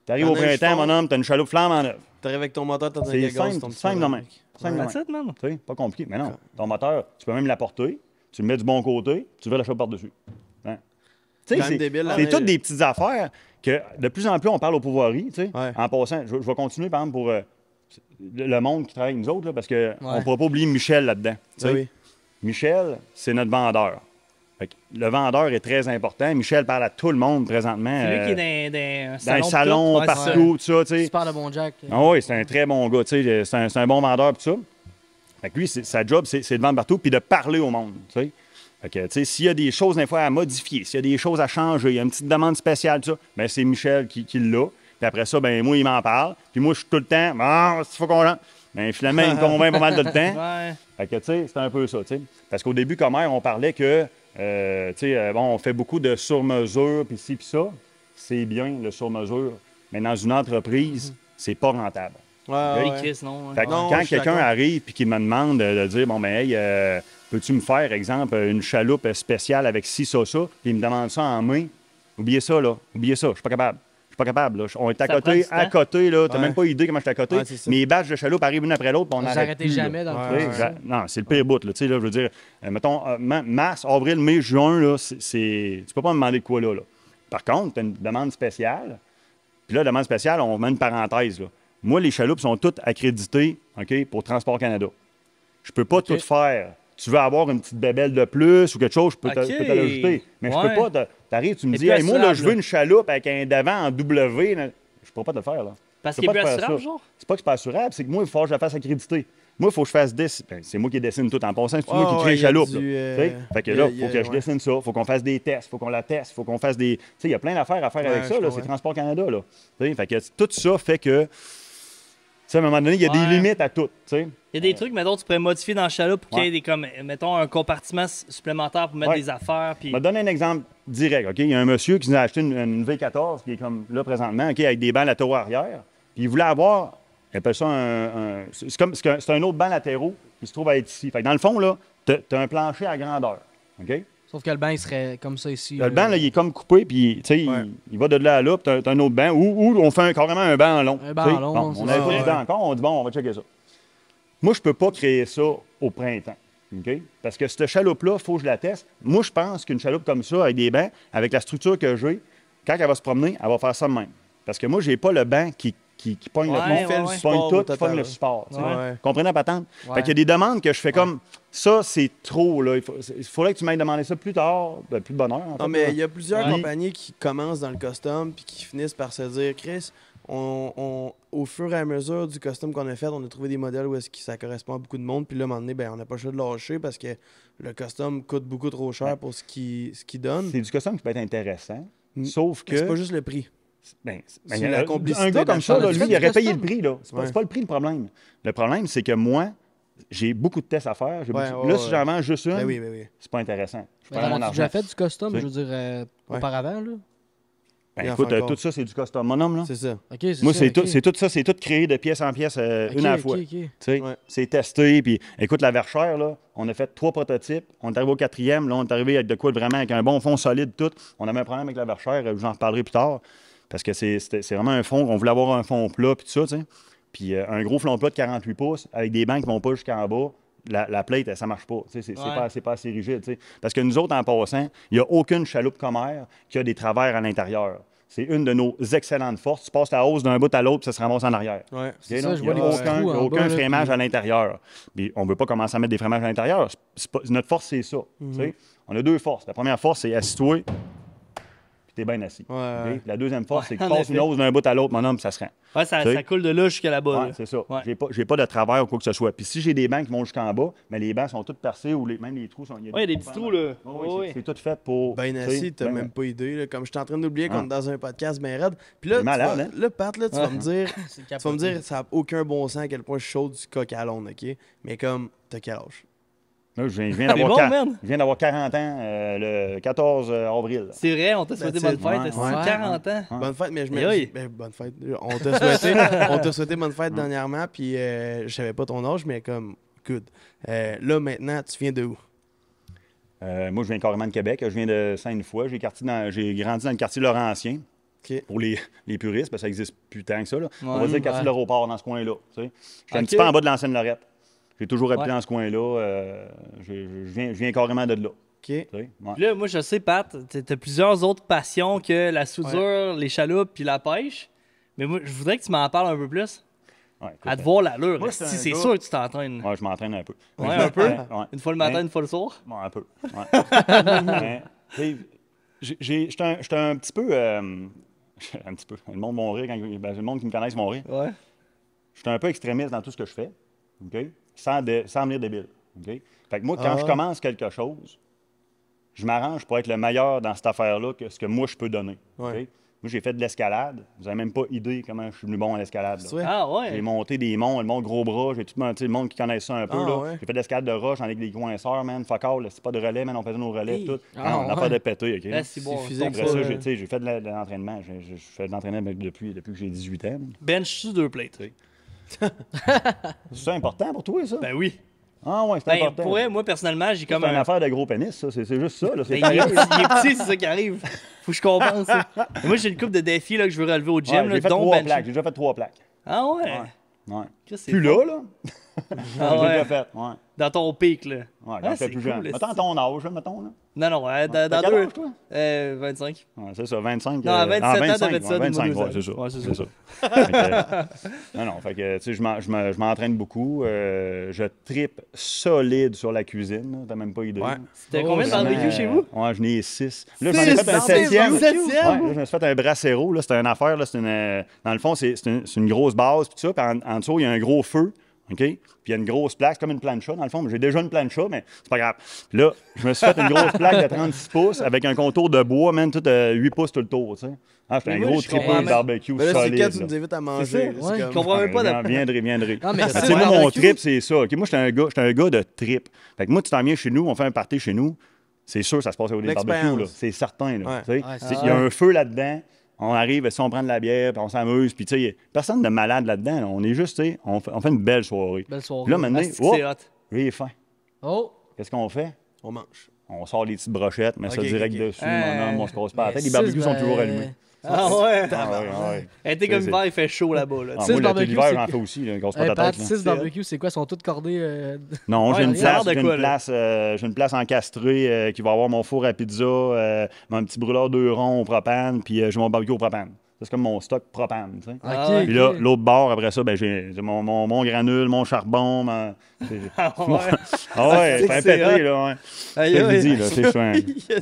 T'arrives au Pendant le printemps, fond. mon homme, t'as une chaloupe flamme en œuvre. T'arrives avec ton moteur, t'as C'est simple, simple de même. Simple de That's même. it, man. Tu sais, pas compliqué. Mais non, ton moteur, tu peux même l'apporter, tu le mets du bon côté, tu veux la chaloupe par-dessus. Hein? Tu sais, Quand même débile, là, c'est mais- toutes des petites affaires que de plus en plus on parle aux pourvoiries. Tu sais. Ouais. En passant, je vais continuer, par exemple, pour le monde qui travaille avec nous autres, là, parce qu'on ne Ouais. pourra pas oublier Michel là-dedans. Tu sais. Oui. Michel, c'est notre vendeur. Fait que le vendeur est très important. Michel parle à tout le monde présentement. C'est lui qui est dans dans les un salons, Ouais, partout, tout ça, tu sais. Super de bon Jack. Ah oui, c'est un très bon gars, tu sais. C'est un bon vendeur, tout ça. Fait que lui, sa job, c'est de vendre partout puis de parler au monde, tu sais. Fait que, tu sais, s'il y a des choses, des fois, à modifier, s'il y a des choses à changer, il y a une petite demande spéciale, tout ça, bien, c'est Michel qui l'a. Puis après ça, ben moi, il m'en parle. Puis moi, je suis tout le temps, il faut qu'on rentre. Bien, finalement, il me convainc pas mal de le temps. Ouais. Fait que, tu sais, c'est un peu ça, tu sais. Parce qu'au début, comme on parlait que, tu sais, bon, on fait beaucoup de sur-mesure, puis ci, puis ça. C'est bien, le sur-mesure. Mais dans une entreprise, c'est pas rentable. Oui, ouais. Chris, non. Fait que Non, quand je suis quelqu'un d'accord. arrive et qu'il me demande de dire, bon, ben, hey, peux-tu me faire, exemple, une chaloupe spéciale avec ci, ça, puis il me demande ça en main, oubliez ça, là. Oubliez ça, je suis pas capable. Je suis pas capable, là. On est Ça prend du à temps. côté, là. T'as Ouais. même pas idée comment je suis à côté. Ouais, c'est ça. Mes batchs de chaloupe arrivent une après l'autre, puis on Vous arrête arrêtez plus, là. jamais dans le Ouais, Tu sais, ouais. non, c'est le pire bout, là. Tu sais, là, je veux dire, mettons, mars, avril, mai, juin, là, tu peux pas me demander de quoi, là. Par contre, tu as une demande spéciale. Puis là, demande spéciale, on met une parenthèse, là. Moi, les chaloupes sont toutes accréditées, OK, pour Transport Canada. Je peux pas tout faire. Tu veux avoir une petite bébelle de plus ou quelque chose, je peux te l'ajouter. Mais je Ouais. peux pas. T'arrives, tu me Et dis, plus hey, moi, là, assurable, je veux une chaloupe avec un devant en W. Là. Je pourrais pas te le faire, là. Parce Je qu'il peux est pas plus te faire assurable, ça. genre? C'est pas que c'est pas assurable, c'est que moi, il faut que je la fasse accréditer. Moi, il faut que je fasse dessiner. C'est moi qui dessine tout en passant. C'est moi qui crée ouais, les il y a chaloupes. du, là. Tu sais? Fait que il y a- là, il il y a- faut que je ouais. dessine ça. Il faut qu'on fasse des tests. Il faut qu'on la teste. Il faut qu'on fasse des. Tu sais, il y a plein d'affaires à faire avec Ouais, ça. je Là, comprends. c'est Transport Canada. Là. Tu sais, fait que tout ça fait que. Tu sais, à un moment donné, il y a des Ouais. limites à tout. Tu sais. Il y a des trucs, mettons, tu pourrais modifier dans le chaloupe pour qu'il y ait des, comme, mettons, un compartiment supplémentaire pour mettre Ouais. des affaires. Puis... Je vais te donner un exemple direct. OK? Il y a un monsieur qui nous a acheté une V14 qui est comme là présentement, OK, avec des bancs latéraux arrière. Puis il voulait avoir, il appelle ça c'est un autre banc latéraux qui se trouve à être ici. Fait que dans le fond, là, tu as un plancher à grandeur. OK? Sauf que le banc, il serait comme ça ici. Le banc, là, il est comme coupé, puis tu sais, Ouais. il va de là à là, puis tu as un autre banc, ou on fait carrément un banc en long. Un banc tu sais. en long, Bon, c'est on ça. n'avait pas Ouais, d'idée ouais. encore, on dit, bon, on va checker ça. Moi, je peux pas créer ça au printemps. OK? Parce que cette chaloupe-là, il faut que je la teste. Moi, je pense qu'une chaloupe comme ça, avec des bancs, avec la structure que j'ai, quand elle va se promener, elle va faire ça de même. Parce que moi, j'ai pas le banc qui pogne Ouais, le fond, ouais, qui ouais. pogne Support tout, au qui pogne total, le là. support. tu sais. Ouais. Comprenez la patente? Ouais. Fait qu'il y a des demandes que je fais comme ça, c'est trop. Là. Il faudrait que tu m'aies demandé ça plus tard, plus de bonne heure. En fait, Non, mais là. il y a plusieurs Ouais. compagnies qui commencent dans le custom puis qui finissent par se dire, Chris, au fur et à mesure du custom qu'on a fait, on a trouvé des modèles où est-ce que ça correspond à beaucoup de monde. Puis là, à un moment donné, ben, on n'a pas le choix de lâcher parce que le custom coûte beaucoup trop cher pour ce qu'il donne. C'est du custom qui peut être intéressant, Mm. sauf que. C'est pas juste le prix. c'est la complicité un gars comme ça, d'achat. là, Tu lui, fais il aurait du payé le custom? prix. Là. C'est Ouais. pas le prix le problème. Le problème, c'est que moi, j'ai beaucoup de tests à faire. Ouais, Là, si ouais. j'en vends juste une, Ben oui, ben oui. c'est pas intéressant. Je Mais perds mon t'en as argent. déjà fait du custom, Tu je sais. veux dire, Ouais. auparavant, là? Ben, Il en écoute, fait encore. tout ça, c'est du custom. Mon homme, là. C'est ça. OK, c'est Moi, ça, c'est ok. tout ça, c'est tout créé de pièce en pièce, une à la fois. OK. Tu sais, Ouais. c'est testé. Puis, écoute, la Verchère, là, on a fait 3 prototypes. On est arrivé au 4e. Là, on est arrivé avec de quoi vraiment, avec un bon fond solide, tout. On avait un problème avec la Verchère. J'en reparlerai plus tard. Parce que c'est vraiment un fond. On voulait avoir un fond plat, puis tout ça, tu sais. Puis, un gros fond plat de 48 pouces avec des bancs qui vont pas jusqu'en bas. La plate, ça marche pas. Tu sais, c'est pas assez rigide. Tu sais. Parce que nous autres, en passant, il n'y a aucune chaloupe commère qui a des travers à l'intérieur. C'est une de nos excellentes forces. Tu passes la hausse d'un bout à l'autre, puis ça se ramasse en arrière. Ouais. C'est OK, ça, non? je Il y a vois les petits aucun, trous il y a en aucun bas, là, frémage puis- à l'intérieur. Puis on ne veut pas commencer à mettre des frémages à l'intérieur. Notre force, c'est ça. Tu sais. On a 2 forces. La première force, c'est assis-toi, puis t'es bien assis. Ouais, OK? ouais. Puis la deuxième force, c'est que en tu passes effet. une hausse d'un bout à l'autre, mon homme, puis ça se rend. Ouais, ça, Tu sais. ça coule de là jusqu'à là-bas. Ouais, là. c'est ça. Ouais. J'ai pas de travers ou quoi que ce soit. Puis si j'ai des bancs qui vont jusqu'en bas, mais les bancs sont tous percés ou même les trous sont. Ouais, il y a des petits trous, là. Oui, Ouais, ouais. c'est tout fait pour. Ben tu sais, assis, t'as ben, même pas idée. Là. Comme je suis en train d'oublier qu'on Ah. est dans un podcast bien raide. Puis là, C'est malade, tu hein? vas, là, Pat, là, tu vas me dire, C'est tu vas me dire, ça n'a aucun bon sens à quel point je suis chaud du coq à l'onde, OK? Mais comme, t'as quel âge? Là, je viens C'est d'avoir bon, 40 man. je viens d'avoir 40 ans le 14 avril. là. C'est vrai, on t'a souhaité That's bonne it. fête. Ouais, c'est ouais. 40 ans. Ouais. Bonne fête, mais je me Aïe, aïe. ben, bonne fête. On t'a souhaité bonne fête dernièrement, puis je savais pas ton âge, mais comme, good. Là, maintenant, tu viens de où? Moi, je viens carrément de Québec. Je viens de Sainte-Foy. J'ai grandi dans le quartier Laurentien. OK. Pour les puristes, parce que ça n'existe plus tant que ça. Là. On va Ouais, dire quartier de ouais. l'aéroport dans ce coin-là. Tu sais. J'étais un OK. petit peu en bas de l'ancienne Lorette. J'ai toujours habité Ouais. dans ce coin-là. Je viens carrément de là. OK. Tu sais. Ouais. Puis là, moi, je sais, Pat, t'as plusieurs autres passions que la soudure, les chaloupes puis la pêche. Mais moi, je voudrais que tu m'en parles un peu plus. Ouais, écoute, À te voir l'allure. moi, Si c'est un c'est gars- sûr que tu t'entraînes. ouais, je m'entraîne un peu. Ouais, un peu? Ouais. Une fois le matin, Hein? une fois le soir. Bon, un peu. Ouais. Mais, tu sais, j'étais un petit peu. Un petit peu. Le monde va rire. Le monde qui me connaisse vont rire. Ouais. J'étais un peu extrémiste dans tout ce que je fais. OK? Sans venir débile. OK? Fait que moi, quand Ah. je commence quelque chose, je m'arrange pour être le meilleur dans cette affaire-là que ce que moi, je peux donner. OK? Ouais. Moi, j'ai fait de l'escalade. Vous n'avez même pas idée comment je suis venu bon à l'escalade. là. C'est vrai? Ah J'ai ouais. monté des monts, le mont Gros Bras, j'ai tout tu sais, le monde qui connaît ça un peu. Ah, là. ouais. J'ai fait de l'escalade de roche avec des coinceurs, man. Fuck all, là, c'est pas de relais, man. On faisait nos relais, Hey. tout. Ah, Non, on n'a ouais. pas de péter, OK? Là, c'est bon. C'est physique, Après ça, ça, ouais. j'ai fait de l'entraînement. Je fais de l'entraînement depuis que j'ai 18 ans. Bench sur 2 plates. C'est important pour toi, ça? Ben oui. Ah ouais, c'est Ben, important. pour vrai, moi, personnellement, j'ai comme C'est une affaire de gros pénis, ça. C'est juste ça. Là. Ben, il est petit, c'est ça qui arrive. Faut que je compense ça. Et moi, j'ai une couple de défis là, que je veux relever au gym, Ouais, là, j'ai fait dont 3 bencher. plaques. J'ai déjà fait 3 plaques. Ah ouais? Ouais. Chris, c'est Plus fort. là. Ah J'ai ouais. déjà fait. Ouais. Dans ton pic, là. Ouais, quand Ah, j'étais c'est plus cool, jeune. esti. Mettons ton âge, là, mettons. Là. Non, non, dans T'as quel deux. âge, toi? 25. Ouais, c'est ça, 25. Non, à 27 ans, 25, t'avais fait ça, 25, donne-moi ouais, deux c'est ça. Ouais, c'est C'est ça. Fait que, non, fait que, tu sais, je m'entraîne beaucoup. Je tripe solide sur la cuisine, là, t'as même pas idée. Ouais. C'était combien de Vraiment, barbecues chez vous? Ouais, j'en ai 6. Là, j'en ai Six fait un barbecues? 7e. Septième? Ouais, là, je me suis fait un brassero. Là, c'était une affaire. Là, dans le fond, c'est une grosse base. Puis ça, puis en dessous, il y a un gros feu. OK? Puis il y a une grosse plaque, c'est comme une plancha, dans le fond. J'ai déjà une plancha, mais c'est pas grave. Puis là, je me suis fait une grosse plaque de 36 pouces avec un contour de bois, même tout 8 pouces tout le tour, tu sais. Ah, c'était Mais un moi, gros je comprends triple même. barbecue Mais là, c'est solide. quand tu là. nous invites à C'est manger. ça, là, ouais, c'est je comme- comprends même pas de... Viendrez. Non, mais Tu c'est sais, moi, mon barbecue. trip, c'est ça. OK? Moi, j'étais un gars de trip. Fait que moi, tu t'en viens chez nous, on fait un party chez nous. C'est sûr, ça se passe au des barbecues, là. L'expérience. C'est certain, là. Ouais. Tu sais, Ouais, c'est il y a un feu là-dedans. On arrive, si on prend de la bière, puis on s'amuse, puis tu sais, personne de malade là-dedans. Là. On est juste, tu sais, on fait une belle soirée. Belle soirée. Puis là, maintenant, Asti que c'est hot. j'ai faim. Oh! Qu'est-ce qu'on fait? On mange. On sort les petites brochettes, met ça Ok, direct ok. dessus, mon homme, on se casse pas la tête. Les Six, barbecues sont toujours ben, allumés. Ah ouais? Ah ouais. Elle était comme C'est- hiver, il fait chaud là-bas. Là. Ah, Six moi, barbecues, l'hiver, c'est- j'en fais aussi, là, casse pas Hey, ta Pat, tête. là. 6 barbecues, c'est quoi? Ils sont tous cordés. Non, j'ai Ouais, une ça a l'air place, de quoi, là? j'ai une place encastrée qui va avoir mon four à pizza, mon petit brûleur 2 ronds au propane, puis j'ai mon barbecue au propane. Ça, c'est comme mon stock propane, tu sais. Ah Ok, ouais. Puis là, l'autre bord, après ça, ben, j'ai mon granule, mon charbon. Ah ouais? Ah ouais, C'est c'est un que c'est pété, hot. là. Ouais. Aïe, Je te aïe. dis, là, c'est chouin.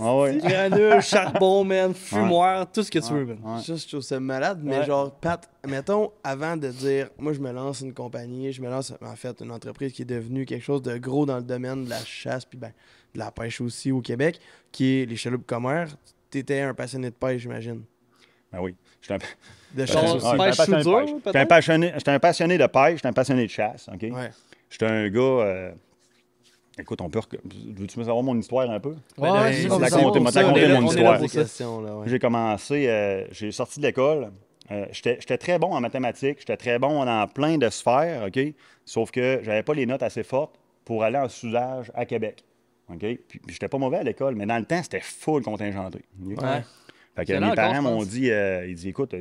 Ah ouais. Granule, charbon, man, fumoir, tout ce que tu veux, man. Ouais. Ça, je trouve ça malade, mais Ouais. genre, Pat, mettons, avant de dire, moi, je me lance une compagnie, je me lance, en fait, une entreprise qui est devenue quelque chose de gros dans le domaine de la chasse, puis ben, de la pêche aussi au Québec, qui est les chaloupes commères. T'étais un passionné de pêche, j'imagine. Ben oui. J'étais un, De Genre, chasse Ouais, aussi. j'étais un pêche passionné de soudure, pêche. peut-être? J'étais un passionné de pêche, j'étais un passionné de chasse, OK? Ouais. J'étais un gars... Écoute, veux-tu me savoir mon histoire un peu? Ouais, Ben, c'est c'est ça, la c'est compte- bon, m'a ça. raconté on est là, mon on est là histoire. pour Ces ça. questions, là, ouais. J'ai commencé, j'ai sorti de l'école. J'étais très bon en mathématiques, j'étais très bon dans plein de sphères, OK? Sauf que j'avais pas les notes assez fortes pour aller en soudage à Québec. OK? Puis j'étais pas mauvais à l'école, mais dans le temps, c'était full contingenté. OK? Ouais. Fait que C'est là mes encore, parents je m'ont pense. dit, ils disent, écoute,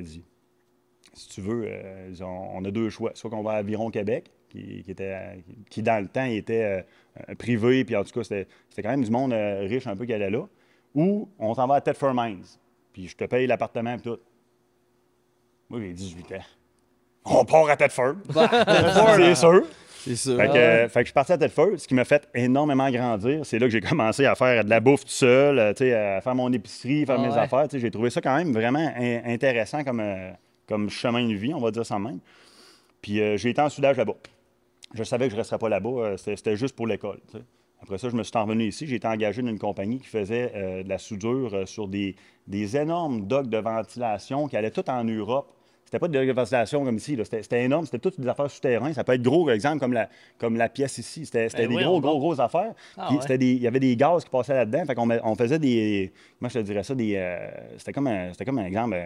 si tu veux, on a 2 choix. Soit qu'on va à Aviron Québec, qui dans le temps était privé, puis en tout cas, c'était quand même du monde riche un peu qui allait là, ou on s'en va à Thetford Mines, puis je te paye l'appartement et tout. Moi, j'ai 18 ans. On part à Thetford. C'est sûr. C'est ça. Fait que je suis parti à Thetford, ce qui m'a fait énormément grandir. C'est là que j'ai commencé à faire de la bouffe tout seul, tu sais, à faire mon épicerie, faire mes ouais. affaires. Tu sais, j'ai trouvé ça quand même vraiment intéressant comme chemin de vie, on va dire ça de même. Puis j'ai été en soudage là-bas. Je savais que je ne resterais pas là-bas, c'était juste pour l'école. Tu sais. Après ça, je me suis revenu ici. J'ai été engagé dans une compagnie qui faisait de la soudure sur des énormes docks de ventilation qui allaient tout en Europe. C'était pas de ventilation comme ici, là. C'était énorme, c'était toutes des affaires souterraines. Ça peut être gros, par exemple, comme la pièce ici. C'était Ben des oui, grosses affaires. Ah Puis ouais. il y avait des gaz qui passaient là-dedans. Fait qu'on on faisait des. Comment je te dirais ça? C'était comme un exemple,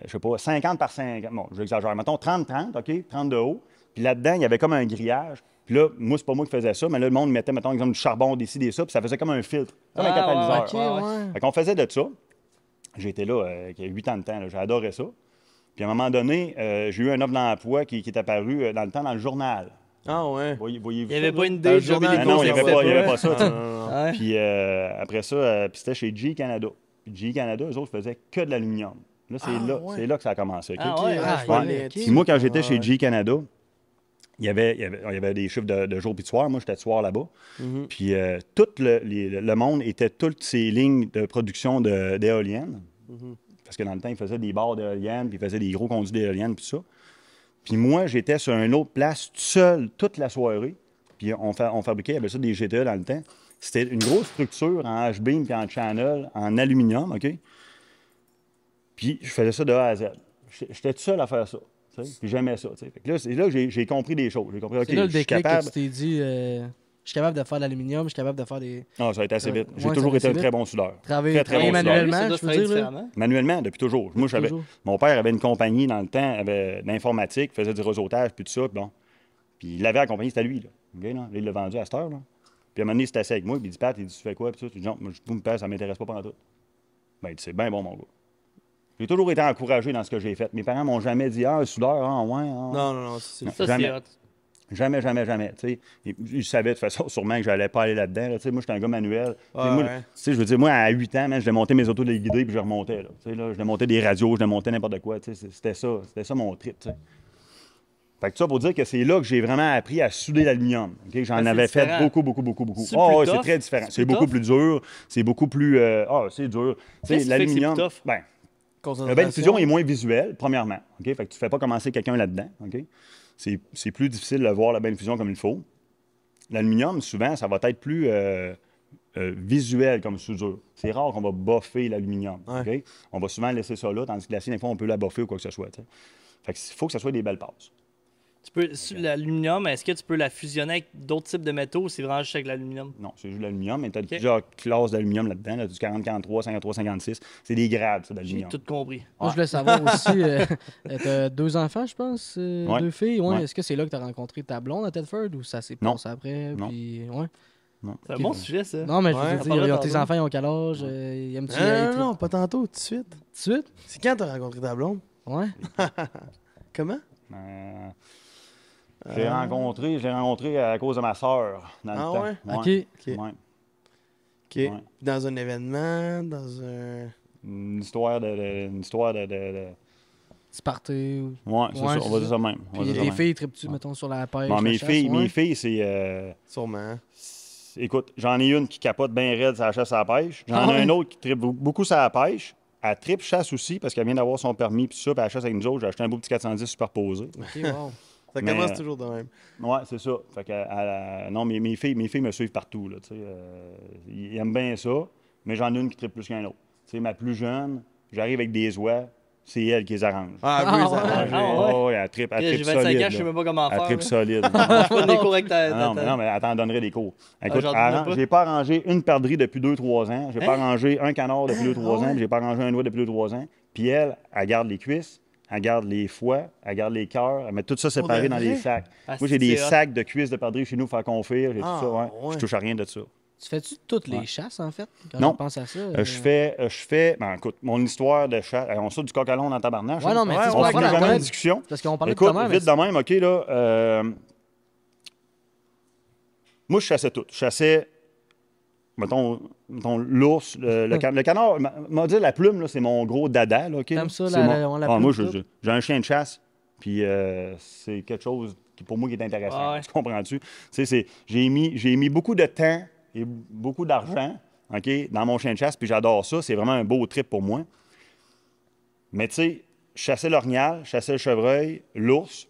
je sais pas, 50 par 50. Bon, j'exagère. Mettons 30-30, OK? 30 de haut. Puis là-dedans, il y avait comme un grillage. Puis là, moi, c'est pas moi qui faisais ça, mais là, le monde mettait, mettons, exemple, du charbon, des ci, des ça, puis ça faisait comme un filtre, comme un Ah, ouais, catalyseur. Ok, ouais. Fait qu'on faisait de ça. J'étais là, il y a 8 ans de temps, là. J'ai adoré ça. Puis à un moment donné, j'ai eu un offre d'emploi qui est apparu dans le temps dans le journal. Ah ouais. Voyez-vous Il n'y avait ça, pas là? une Dans le idée de jeu journal. vidéo. Ah non, il n'y avait pas ça. tu sais. Non, non, non. Ouais. Puis après ça, puis c'était chez GE Canada. Puis GE Canada, eux autres faisaient que de l'aluminium. Là, ouais. c'est là que ça a commencé. OK? Ah ouais, Ah, je vois ouais. les- Ok. Puis moi, quand j'étais Ah, chez ouais. GE Canada, il y avait des chiffres de jour puis de soir. Moi, j'étais de soir là-bas. Mhm. Puis tout le monde était toutes ces lignes de production d'éoliennes. Mhm. Parce que dans le temps, ils faisaient des barres d'éoliennes, puis ils faisaient des gros conduits d'éoliennes, puis tout ça. Puis moi, j'étais sur une autre place, tout seul, toute la soirée. Puis on fabriquait, il y avait ça des GTE dans le temps. C'était une grosse structure en H-beam puis en channel, en aluminium, OK? Puis je faisais ça de A à Z. J'étais tout seul à faire ça. Tu sais, puis j'aimais ça. Tu sais. Fait que là, c'est là que j'ai compris des choses. J'ai compris, OK, C'est là le je suis déclic capable. que tu t'es dit. Je suis capable de faire de l'aluminium, je suis capable de faire des. Non, ça a été assez vite. J'ai Ouais, toujours ça été a un été très bon soudeur. Travailler Très bon manuellement, Ça doit je se veux faire dire. Là. différemment. Manuellement, depuis toujours. Moi, Toujours. mon père avait une compagnie dans le temps, avait d'informatique, faisait du réseautage, puis tout ça, puis bon. Puis il l'avait accompagné, c'était lui, là. OK, là? Là, il l'a vendu à cette heure, là. Puis à un moment donné, il s'est assis avec moi, puis il dit, Pat, il dit, tu fais quoi? Puis ça, tu dis, non, moi, vous me payez, ça m'intéresse pas pendant tout. Ben, il dit, c'est bien bon, mon gars. J'ai toujours été encouragé dans ce que j'ai fait. Mes parents m'ont jamais dit, ah, un soudeur, ah, ouais, ah. Non, c'est Non. Ça, Jamais. c'est hot. Jamais, jamais, jamais. Tu sais, ils savaient de toute façon sûrement que j'allais pas aller là-dedans. Là. Tu sais, moi, j'étais un gars manuel. Tu sais, moi, ouais. tu sais, je veux dire, moi, à 8 ans, man, je démontais mes autos téléguidées puis je remontais. Là. Tu sais, là, je démontais des radios, je démontais n'importe quoi. Tu sais, c'était ça mon trip. Tu sais. Fait que ça pour dire que c'est là que j'ai vraiment appris à souder l'aluminium. OK? J'en c'est avais fait différent. beaucoup. C'est Oh, plus c'est tough? très différent. C'est C'est plus beaucoup tough? plus dur. C'est beaucoup plus. C'est dur. Tu sais, Qu'est-ce qui fait que c'est plus tough? Ben, Concentration. la belle diffusion est moins visuelle, premièrement. OK? Fait que tu ne fais pas commencer quelqu'un là-dedans. OK? C'est plus difficile de voir la belle diffusion comme il faut. L'aluminium, souvent, ça va être plus visuel comme soudure. C'est rare qu'on va boffer l'aluminium. Ouais. OK? On va souvent laisser ça là, tandis que l'acier, des fois, on peut la boffer ou quoi que ce soit. T'sais. Fait que faut que ça soit des belles passes. L'aluminium, est-ce que tu peux la fusionner avec d'autres types de métaux ou c'est vraiment juste avec l'aluminium? Non, c'est juste de l'aluminium, mais tu as plusieurs classes d'aluminium là-dedans, là, du 40, 43, 53, 56. C'est des grades, ça, J'ai d'aluminium. tout compris. Moi, je voulais savoir aussi, t'as 2 enfants, je pense, 2 filles. Ouais. Ouais. Est-ce que c'est là que tu as rencontré ta blonde à Tedford ou ça s'est Non. passé après? Non. Puis, ouais. C'est un bon sujet, ça. Non, mais je Ouais, veux on parlera dire, tes tantôt. enfants, ils ont quel âge? Ils aiment-tu Non, pas tantôt, tout de suite. Tout de suite? C'est quand t'as rencontré ta blonde? Ouais. Comment? J'ai rencontré à cause de ma sœur dans le Ah temps. ouais? OK. OK. Ouais. OK. Ouais. Dans un événement, dans un... Une histoire de. Tu partais. Ou... Ouais, c'est Ouais, ça. c'est On va ça. dire ça même. On va Puis dire ça les même. filles, tripes-tu, mettons, sur la pêche? Bon, la mes chasse, filles, ouais? c'est. Sûrement. Écoute, j'en ai une qui capote bien raide sur la chasse à la pêche. J'en Ah ai ouais? une autre qui tripe beaucoup sur la pêche. Elle tripe chasse aussi parce qu'elle vient d'avoir son permis puis ça, puis elle chasse avec nous autres. J'ai acheté un beau petit 410 superposé. OK, wow. Ça Mais- commence toujours de même. Ouais, c'est ça. Fait que, non, mes filles me suivent partout. Là, tu sais, ils aiment bien ça, mais j'en ai une qui tripe plus qu'un autre. Tu sais, ma plus jeune, j'arrive avec des oies, c'est elle qui les arrange. Ah, Ah, oui, ouais. ça arrange. Ah, ouais. Elle tripe J'ai 25 solide. ans, je sais là. même pas comment Elle faire. tripe là. solide. Je prends des cours avec ta. Ah non, mais elle t'en donnerait des cours. Écoute, j'en doute pas. j'ai pas arrangé une perdrix depuis 2-3 ans. J'ai pas arrangé un canard depuis 2-3 ans. Puis j'ai pas arrangé un oie depuis 2-3 ans. Puis elle garde les cuisses, elle garde les foies, elle garde les cœurs, elle met tout ça séparé de dans vrai? des sacs. Ah, Moi, j'ai des c'est hot. sacs de cuisses de perdrix chez nous pour faire confire. J'ai Ah, tout ça, ouais. ouais. Je touche à rien de ça. Tu fais-tu toutes les Ouais. chasses, en fait? Quand Non. je pense à ça. Je fais. Ben, écoute, mon histoire de chat. On saute du coq à l'âne dans tabarnak. Ouais, non, mais Ouais, tu sais, on On va finit faire jamais la une discussion. Parce qu'on parlait Écoute, de comment, vite de même, OK, là. Moi, je chassais tout. Je chassais, mettons l'ours, le canard. M'a dit, la plume, là, c'est mon gros dada, là, OK? T'aimes ça, C'est la moi, plume, j'ai un chien de chasse, puis c'est quelque chose qui, pour moi, qui est intéressant. Ah ouais. Tu comprends-tu? Tu sais, j'ai mis beaucoup de temps et beaucoup d'argent, OK, dans mon chien de chasse, puis j'adore ça. C'est vraiment un beau trip pour moi. Mais tu sais, je chassais l'orignal, je chassais le chevreuil, l'ours.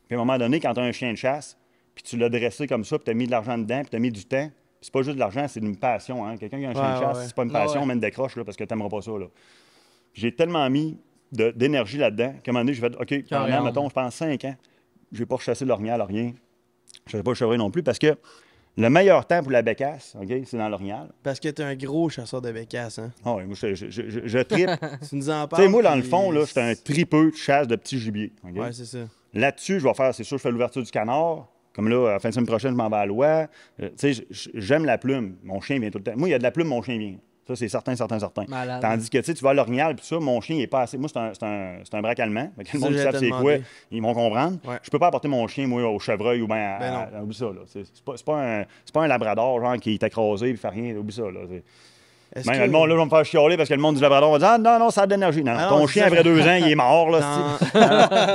Puis à un moment donné, quand tu as un chien de chasse, puis tu l'as dressé comme ça, puis tu as mis de l'argent dedans, puis tu as mis du temps, puis c'est pas juste de l'argent, c'est une passion. Hein? Quelqu'un qui a un chien de Ouais, chasse, ouais. c'est pas une Ouais, passion, ouais. même décroche, là, parce que tu n'aimeras pas ça. Là. J'ai tellement mis d'énergie là-dedans qu'à un moment donné, j'ai fait OK, Carrément. mettons, je pense 5 ans, j'ai pas chassé l'orignal, rien. Je ne pas le chevreuil non plus, parce que le meilleur temps pour la bécasse, OK, c'est dans l'orignal. Parce que t'es un gros chasseur de bécasse, hein. Ah ouais, moi, je tripe. Tu nous en Tu parles. sais, moi, dans le puis- fond, là, j'étais un tripeux de chasse de petits gibiers. OK? Ouais, c'est ça. Là-dessus, je vais faire, c'est sûr, je fais l'ouverture du canard. Comme là, à la fin de semaine prochaine, je m'en vais à l'Oie. Tu sais, j'aime la plume. Mon chien vient tout le temps. Moi, il y a de la plume, mon chien vient. Ça, c'est certain. Malade. Tandis que, tu sais, tu vas à l'orignal, puis tout ça, mon chien, il est pas assez. Moi, c'est un braque allemand. Fait que le Ça, monde qui j'allais savent te c'est quoi, demander. ils vont comprendre. Ouais. Je peux pas apporter mon chien, moi, au chevreuil ou bien Ben à. Oublie ça, là. C'est pas un labrador, genre, qui est écrasé, puis fait rien. Oublie ça, là. Est-ce Même que- le monde, là, va me faire chialer parce que le monde du labrador va dire ah, non, ça a de l'énergie. Non, Ah non, ton c'est chien, ça. après 2 ans, il est mort, là. Dans-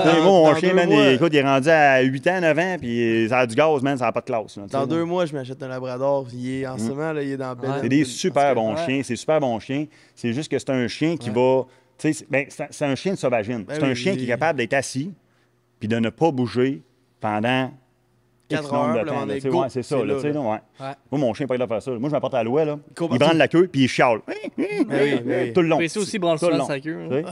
Moi, mon dans chien, 2 man, mois- écoute, il est rendu à 8 ans, 9 ans, puis ça a du gaz, man, ça n'a pas de classe. Là, tu sais, Dans là. 2 mois, je m'achète un labrador. Puis il est, en ce moment, là, il est dans belle. C'est des super bons Ouais. chiens, c'est super bons chiens. C'est juste que c'est un chien qui va. Tu sais, c'est un chien de sauvagine. Ben C'est un oui, chien qui est capable d'être assis, puis de ne pas bouger pendant 4 X nombre heures, de puis temps. on là, est tu sais, go, ouais, c'est ça, c'est là, là, tu sais, là. là, ouais. Ouais. Moi, mon chien, pas de faire ça. Moi, je m'apporte à l'ouest, là. Cours Il partout. branle la queue, puis il chiale. oui, oui. Tout le long. Précis aussi branle Tout le souvent long. sa queue. Tu hein.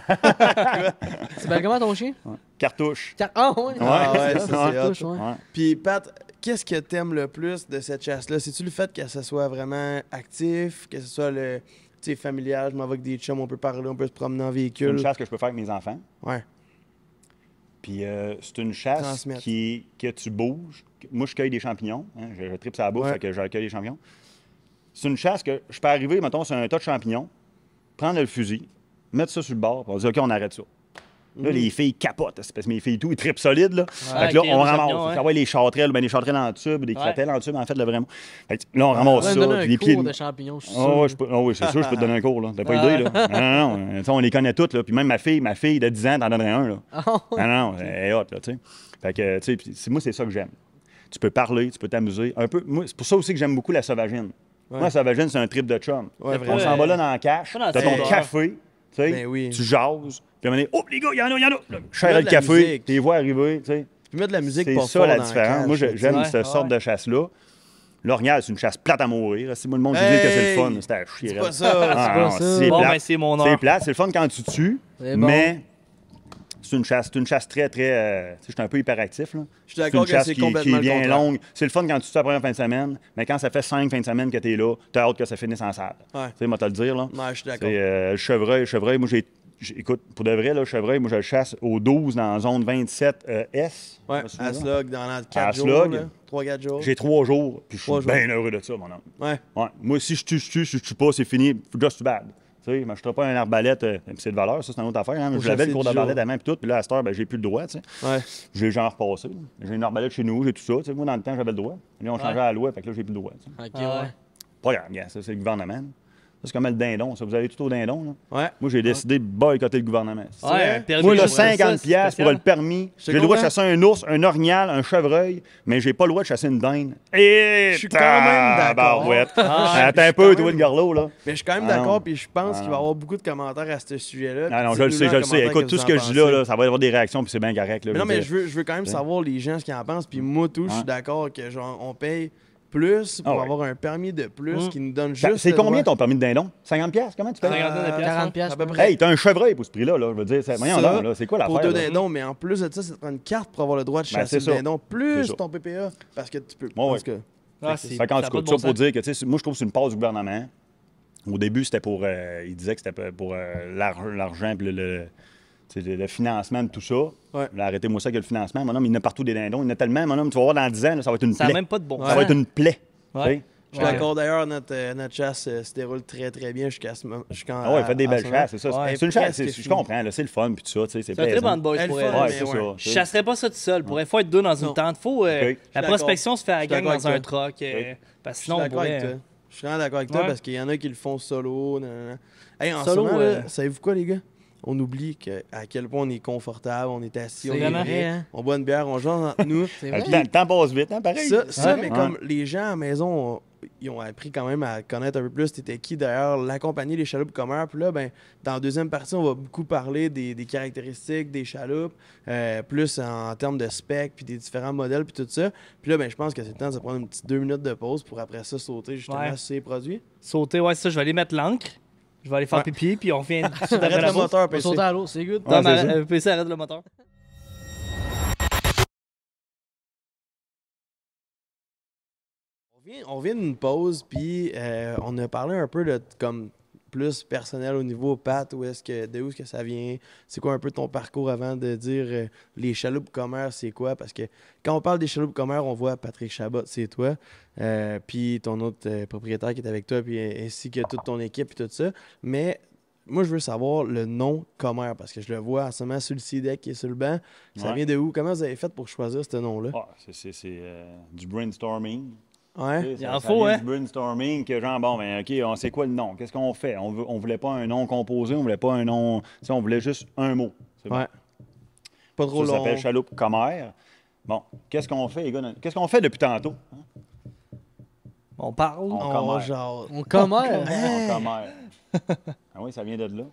sais, C'est belle comment ton chien? Cartouche. Ah, ouais. Ah ouais, Ouais, ça, c'est hot. Touche, ouais. Ouais. Puis, Pat, qu'est-ce que t'aimes le plus de cette chasse-là? C'est-tu le fait que ça soit vraiment actif, que ce soit le, tu sais, familial, je m'en vais avec des chums, on peut parler, on peut se promener en C'est véhicule? une chasse que je peux faire avec mes enfants. Ouais. Puis c'est une chasse Transmettre. que tu bouges. Moi, je cueille des champignons. Hein, je tripe sa bouffe, Ouais. fait que je cueille des champignons. C'est une chasse que je peux arriver, mettons, sur un tas de champignons, prendre le fusil, mettre ça sur le bord, puis on dit OK, on arrête ça. Là, les filles capotent, c'est parce que mes filles, tout, ils trippent solide. Là. Fait que là, ok, on des ramasse. champignons, Ça va être les châtrelles, ben, des châtrelles en tube, des Ouais. cratelles en tube, en fait, là, vraiment. Fait que là, on ramasse Ouais, ça. me donner puis un les pieds cours de champignons, je suis Ah sûr. ouais, oui, c'est sûr, je peux te donner un cours. Là. T'as pas Ah. idée, là. Non, non, tu sais, on les connaît toutes. Là. Puis même ma fille de 10 ans, t'en donnerais un. Là. Ah, ouais. Non, elle est hot, là, tu sais. Fait que, tu sais, puis moi, c'est ça que j'aime. Tu peux parler, tu peux t'amuser. Un peu. Moi, c'est pour ça aussi que j'aime beaucoup la sauvagine. Ouais. Moi, la sauvagine, c'est un trip de chum. Ouais, C'est vraiment. On s'en va là dans la cache, Pas dans t'as le ton secteur. café, tu sais, Ben oui. tu jases, puis à un moment donné, oh, les gars, il y en a. Là, je Là, le de la café, musique. tu les vois arriver, tu sais. Tu peux mettre de la musique C'est pas ça fort la dans différence. cage, Moi, tu sais. j'aime Ouais, cette sorte ouais. de chasse-là. L'orignal, c'est une chasse plate à mourir. Si moi, le monde dit que c'est le fun, c'est à chier. C'est pas raide. ça. Ah, pas non, ça. c'est Bon, plate. ben, c'est mon C'est heure. plate, c'est le fun quand tu tues, C'est bon. mais c'est une chasse très, très... tu sais, je suis un peu hyperactif, là. Je suis d'accord C'est que une c'est chasse qui complètement est le bien contraire. longue. C'est le fun quand tu tues la première fin de semaine, mais quand ça fait 5 fins de semaine que tu es là, tu as hâte que ça finisse en salle. Ouais. Tu sais, moi, te le dire, là. Ouais, je suis d'accord. C'est le chevreuil, moi, écoute, pour de vrai, là, le chevreuil, moi, je le chasse au 12 dans la zone 27 S. Ouais, Je me souviens, à là. slug dans À 4 jours, slug. 3-4 jours. J'ai 3 jours, puis je 3 suis jours. bien heureux de ça, mon homme. Ouais. Ouais. Moi, si je tue, si je tue pas, c'est fini. Just too bad. Tu sais, je ne pas un arbalète, puis c'est de valeur, ça, c'est une autre affaire. Hein. Faut Je l'avais chasser le cours du d'arbalète jour. à main, puis tout, puis là, à cette heure, ben, j'ai plus le droit, tu sais. Ouais. J'ai genre repassé. J'ai une arbalète chez nous, j'ai tout ça. Tu sais, moi, dans le temps, j'avais le droit. Là, on changeait à la loi, fait que là, j'ai plus le droit. Tu sais. Ok, Ah, ouais. ouais. Pas grave, gars, ça, c'est le gouvernement. là. Ça, c'est comme le dindon, ça. Vous avez tout au dindon, là. Ouais. Moi, j'ai décidé de boycotter le gouvernement. C'est vrai? Ouais, un permis, Moi, là, je trouve ça 50$ pour spécial. le permis. Je te J'ai le droit de comprends. chasser un ours, un orignal, un chevreuil, mais j'ai pas le droit de chasser une dinde. Et Je suis quand même d'accord. Ah, Attends je un suis peu, quand toi, même- le garlot, là. Mais je suis quand même Ah non. d'accord, puis je pense Ah qu'il va y non. avoir beaucoup de commentaires à ce sujet-là. Ah non, Puis je le dites-nous sais, en je le sais. commentaire Écoute, que tout vous ce en que je dis pensez. là, ça va y avoir des réactions, puis c'est bien correct. Là, Mais non, je veux mais dire. je veux quand même savoir les gens ce qu'ils en pensent. Puis moi, tout, je suis Ouais. d'accord que genre on paye plus pour Ah ouais. avoir un permis de plus Mm. qui nous donne juste. C'est le combien droit. ton permis de dindon? 50$? Comment tu payes? 50 piastres, à peu je près. Hey, t'as un chevreuil pour ce prix-là, là. Je veux dire, voyons Ça, donc, là. C'est quoi Pour l'affaire? 2 là? dindons, mais en plus de ça, ça te prend une carte pour avoir le droit de Ben, chasser c'est le ça. dindon, C'est plus ça. ton PPA. Parce que tu peux. Ouais, ouais. En tout cas, Ah, c'est- Fait qu'en ça a tout pas cas, de ça bon pour sens. dire que, tu sais, moi, je trouve que c'est une passe du gouvernement. Au début, c'était pour. Il disait que c'était pour l'argent puis tu sais, le financement de tout ça. Ouais. Là, arrêtez-moi ça que le financement. Mon homme, il y en a partout des dindons. Il y en a tellement, mon homme, tu vas voir dans 10 ans, là, ça va être une Ça n'a plaie. même pas de bon Ça sens. va être une plaie. Ouais. tu sais. je suis Ouais. d'accord. D'ailleurs, notre chasse se déroule très très bien jusqu'à. Ah ouais, faites des belles chasses, c'est ça. Ouais, C'est une chasse, presque je fini. comprends, là, c'est le fun, puis tout ça, tu sais, c'est C'est un très plaisant. bon boys Elle pour le elle. fun, Ouais, mais c'est ouais. ça. Je chasserais pas ça tout seul. Pourrait faut être deux dans une Non. tente. Faut, Ok. la d'accord. prospection se fait à la Je suis gang d'accord dans un avec truck. Ok. Parce que Je suis sinon, on d'accord avec pourrait... toi. Je suis vraiment d'accord avec toi Ouais. parce qu'il y en a qui le font solo. Nanana. Hey, en Solo, ce moment, là, ouais. savez-vous quoi, les gars? On oublie à quel point on est confortable, on est assis, on C'est est vraiment vrai, hein? on boit une bière, on joue entre nous. C'est Le vrai. temps passe vite, hein, pareil. Ça, Ouais. mais Ouais. comme les gens à la maison, ils ont appris quand même à connaître un peu plus t'étais qui derrière la compagnie des chaloupes commères. Puis là, ben, dans la deuxième partie, on va beaucoup parler des caractéristiques des chaloupes, plus en termes de spec, puis des différents modèles, puis tout ça. Puis là, ben, je pense que c'est le temps de se prendre une petite 2 minutes de pause pour après ça sauter justement Ouais. sur ces produits. Sauter, ouais, ça, je vais aller mettre l'encre. Je vais aller faire Ouais. pipi, puis on revient tout de suite après Arrête la le pause. moteur, On va PC. sauter à l'eau, c'est good. Ouais, Tom, c'est ça. PC, arrête le moteur. On vient d'une pause, puis on a parlé un peu de comme plus personnel au niveau Pat, d'où est-ce que ça vient, c'est quoi un peu ton parcours avant de dire les chaloupes commères, c'est quoi? Parce que quand on parle des chaloupes commères, on voit Patrick Chabot, c'est toi, puis ton autre propriétaire qui est avec toi, puis ainsi que toute ton équipe et tout ça. Mais moi, je veux savoir le nom commère, parce que je le vois en ce moment sur le C-Deck qui est sur le banc. Ça Ouais. vient de où? Comment vous avez fait pour choisir ce nom-là? Ah, c'est du brainstorming. Ouais? Tu sais, Il ça en faut, vient hein? du brainstorming que genre, bon, ben, OK, on sait quoi le nom? Qu'est-ce qu'on fait? On voulait pas un nom composé, on voulait pas un nom... Tu sais, on voulait juste un mot. C'est bon. Ouais. Pas trop Ça long. s'appelle chaloupe commère. Bon, qu'est-ce qu'on fait, les gars? Qu'est-ce qu'on fait depuis tantôt? Hein? On parle. On On commère. genre. On commère. On commère. Ah oui, ça vient de là.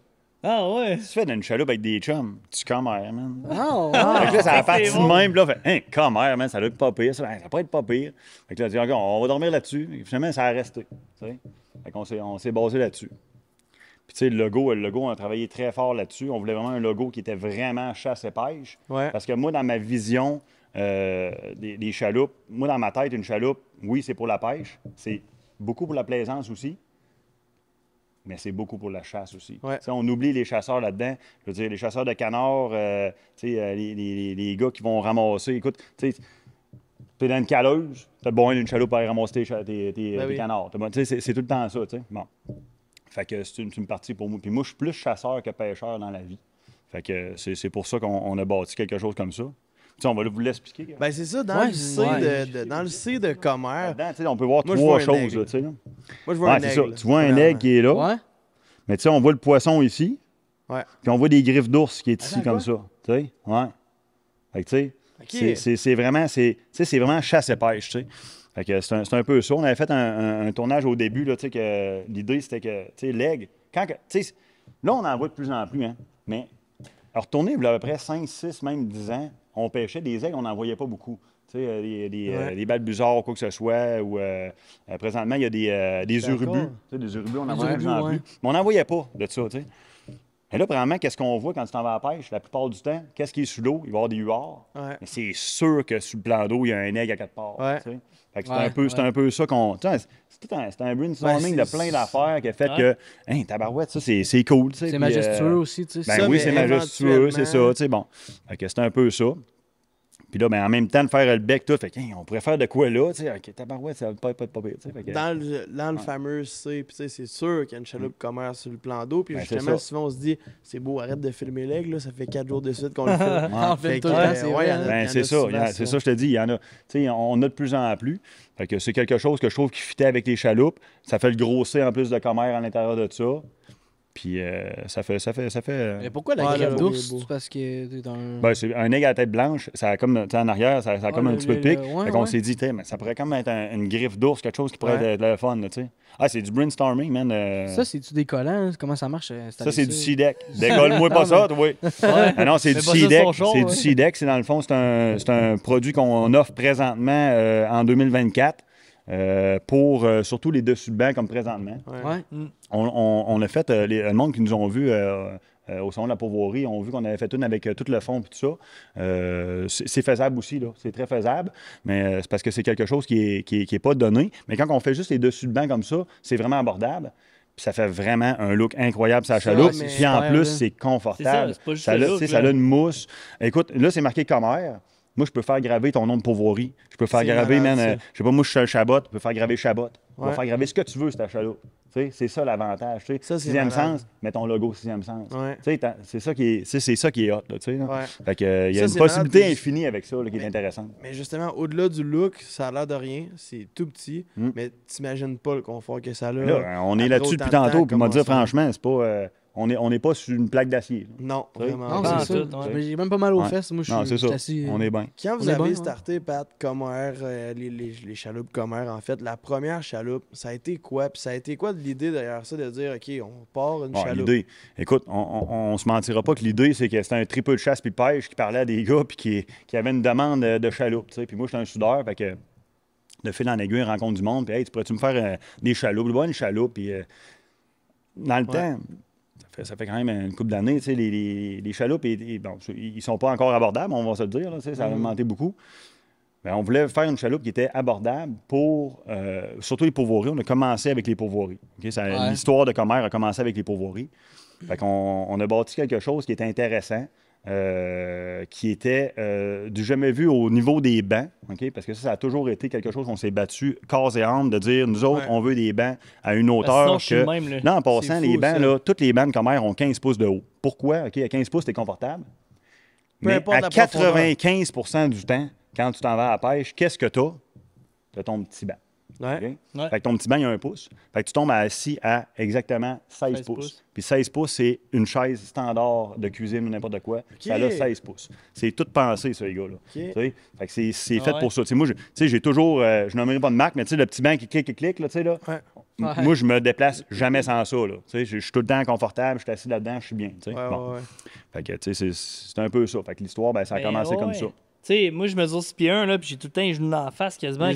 Ah ouais. Si tu fais d'une chaloupe avec des chums, tu commères, man. Oh, Fait que là, ça a c'est parti bon. de même, puis là, fait, hein, commère, man, ça doit être pas pire. Ça va pas être pas pire. Fait que là, on dit, OK, on va dormir là-dessus. Et finalement, ça a resté. Tu sais? Fait qu'on on s'est basé là-dessus. Puis, tu sais, le logo, on a travaillé très fort là-dessus. On voulait vraiment un logo qui était vraiment chasse et pêche. Ouais. Parce que moi, dans ma vision, des chaloupes. Moi, dans ma tête, une chaloupe, oui, c'est pour la pêche. C'est beaucoup pour la plaisance aussi. Mais c'est beaucoup pour la chasse aussi. Ouais. On oublie les chasseurs là-dedans. Je veux dire, les chasseurs de canards, les gars qui vont ramasser. Écoute, tu es dans une caleuse, tu as besoin d'une chaloupe pour aller ramasser tes canards. C'est tout le temps ça. T'sais. Bon. Fait que c'est une partie pour moi. Puis moi, je suis plus chasseur que pêcheur dans la vie. Fait que c'est pour ça qu'on a bâti quelque chose comme ça. T'sais, on va vous l'expliquer. Ben, c'est ça, dans le C de Commère. On peut voir moi, trois choses. Là, moi, je vois un aigle. Ça. Tu vois un aigle qui est là. Ouais. Mais tu sais, on voit le poisson ici. Ouais. Puis on voit des griffes d'ours qui est ici comme ça. Tu sais? Ouais. Fait que tu sais, c'est vraiment chasse et pêche, tu sais. Fait que c'est un peu ça. On avait fait un tournage au début, là, tu sais, que l'idée, c'était que, tu sais, l'aigle, là, on en voit de plus en plus, hein. Mais, retourner, il y a à peu près 5, 6, même 10 ans, on pêchait des aigles, on n'en voyait pas beaucoup. Tu sais, des balbuzards ou quoi que ce soit, ou présentement, il y a des urubus. Tu sais, des urubus, on en voit de plus en plus. Mais on n'en voyait pas de ça, tu sais. Et là, premièrement, qu'est-ce qu'on voit quand tu t'en vas à la pêche? La plupart du temps, qu'est-ce qui est sous l'eau? Il va y avoir des huards. Ouais. Mais c'est sûr que sous le plan d'eau, il y a un aigle à quelque part. Ouais. Tu sais. Fait que c'est un peu ça qu'on... C'est un brainstorming de plein d'affaires qui a fait que, hein, tabarouette, ça, c'est cool. C'est majestueux aussi, tu sais. Ben oui, c'est majestueux, c'est ça, tu sais, bon. Fait que c'est un peu ça. Puis là, ben, en même temps, de faire le bec, tout, fait que, hey, on pourrait faire de quoi là, tu sais, OK, tabarouette, ça va pas être pas pire, tu sais. Dans le fameux C, puis tu sais, c'est sûr qu'il y a une chaloupe Commère sur le plan d'eau, puis Ben, justement, souvent, on se dit, c'est beau, arrête de filmer l'aigle, là, ça fait 4 jours de suite qu'on le filme. On fait tout le temps, c'est vrai. C'est ça, c'est ça, je te dis, il y en a, tu sais, on a de plus en plus. Fait que c'est quelque chose que je trouve qui fitait avec les chaloupes. Ça fait le gros C en plus de Commère à l'intérieur de ça. Puis ça fait. Mais pourquoi la griffe d'ours? C'est parce que t'es un. Ben, c'est un aigle à la tête blanche, ça a comme, en arrière, ça a comme un petit peu de pic. Ouais, fait qu'on s'est dit, mais ça pourrait comme être une griffe d'ours, quelque chose qui pourrait être le fun, tu sais. Ah, c'est du brainstorming, man. Ça, c'est-tu des collants? Comment ça marche? Ça, c'est du SeaDeck. Décolle-moi pas ça, oui. Ah non, c'est du SeaDeck. C'est du SeaDeck. C'est dans le fond, c'est un produit qu'on offre présentement en 2024. Pour surtout les dessus de banc comme présentement. Ouais. On a fait, le monde qui nous ont vus au salon de la Pauvoirie, ont vu qu'on avait fait une avec tout le fond et tout ça. C'est faisable aussi, là. C'est très faisable, mais c'est parce que c'est quelque chose qui est pas donné. Mais quand on fait juste les dessus de banc comme ça, c'est vraiment abordable. Puis ça fait vraiment un look incroyable sur la chaloupe. Puis en plus, c'est confortable. Ça a une mousse. Écoute, là, c'est marqué Commère. Moi, je peux faire graver ton nom de Pauvoirie. Je peux faire graver, man, je sais pas, moi, je suis un Chabot, je peux faire graver Chabot. On va faire graver ce que tu veux, c'est ta chaloupe. C'est ça l'avantage. Sixième sens, mets ton logo Sixième sens. Ouais. C'est ça qui est hot. Là. Ouais. Fait que, il y a une possibilité infinie avec ça là, qui est intéressante. Mais justement, au-delà du look, ça a l'air de rien. C'est tout petit, mais t'imagines pas le confort que ça a. Là, on est là-dessus depuis tantôt, puis m'a dit franchement, c'est pas... on n'est pas sur une plaque d'acier. Non, vraiment. Non, c'est ça. J'ai même pas mal aux fesses. Moi, je suis assis. On est bien. Quand vous avez starté, Pat, Commère, les chaloupes Commère, en fait, la première chaloupe, ça a été quoi? Puis ça a été quoi de l'idée derrière ça, de dire, OK, on part une chaloupe? L'idée, écoute, on se mentira pas que l'idée, c'est que c'était un triple de chasse puis de pêche qui parlait à des gars puis qui avait une demande de chaloupe. Puis moi, j'étais un soudeur, fait que de fil en aiguille, rencontre du monde, puis hey, tu pourrais-tu me faire des chaloupes? Je vois une chaloupe, puis dans le temps... Ça fait quand même une couple d'années. Les chaloupes, bon, ils sont pas encore abordables, on va se le dire. Là, ça a augmenté beaucoup. Mais on voulait faire une chaloupe qui était abordable pour, surtout les Pauvoiries. On a commencé avec les Pauvoiries. L'histoire de Commère a commencé avec les Pauvoiries. Fait qu'on a bâti quelque chose qui était intéressant, qui était du jamais vu au niveau des bancs, parce que ça a toujours été quelque chose qu'on s'est battu corps et âme de dire, nous autres, on veut des bancs à une hauteur que... Non, en passant, les bancs, là, toutes les bancs de Commère ont 15 pouces de haut. Pourquoi? À 15 pouces, t'es confortable. Mais à 95 du temps, quand tu t'en vas à la pêche, qu'est-ce que t'as? T'as ton petit banc. Ouais. Fait que ton petit banc, il y a 1 pouce. Fait que tu tombes assis à exactement 16 pouces. Puis 16 pouces, c'est une chaise standard de cuisine ou n'importe quoi. Ça a 16 pouces. C'est tout pensé, ça, les gars. Là. Fait que c'est fait pour ça. Moi, j'ai toujours, je nommerai pas de marque, mais le petit banc qui clique, là, tu sais, là. Moi, je me déplace jamais sans ça, là. Je suis tout le temps confortable, je suis assis là-dedans, je suis bien, Fait que, tu sais, c'est un peu ça. Fait que l'histoire, ça a commencé comme ça. Tu sais, moi, je mesure 6 pieds 1, là, puis j'ai tout le temps les genoux dans la face quasiment. Les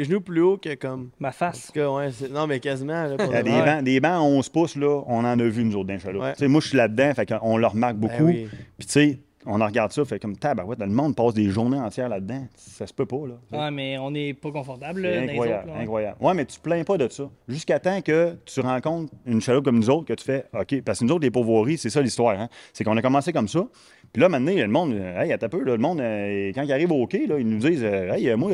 genoux plus haut que comme... Ma face. Non, mais quasiment. Là, il y a des bancs à 11 pouces, là, on en a vu, nous autres, dans les chaloupes. Moi, je suis là-dedans, fait qu'on le remarque beaucoup. Puis, tu sais, on en regarde ça, fait comme tabarouette, le monde passe des journées entières là-dedans. Ça se peut pas, là. Ouais, mais on n'est pas confortable, C'est là, dans les incroyable, autres, là. incroyable. Ouais, mais tu te plains pas de ça. Jusqu'à temps que tu rencontres une chaloupe comme nous autres, que tu fais OK. Parce que nous autres, les pourvoiries, c'est ça l'histoire. Hein? C'est qu'on a commencé comme ça. Puis là, maintenant, le monde, hey, attends un peu, là, le monde, quand ils arrivent au quai, là, ils nous disent hey, moi,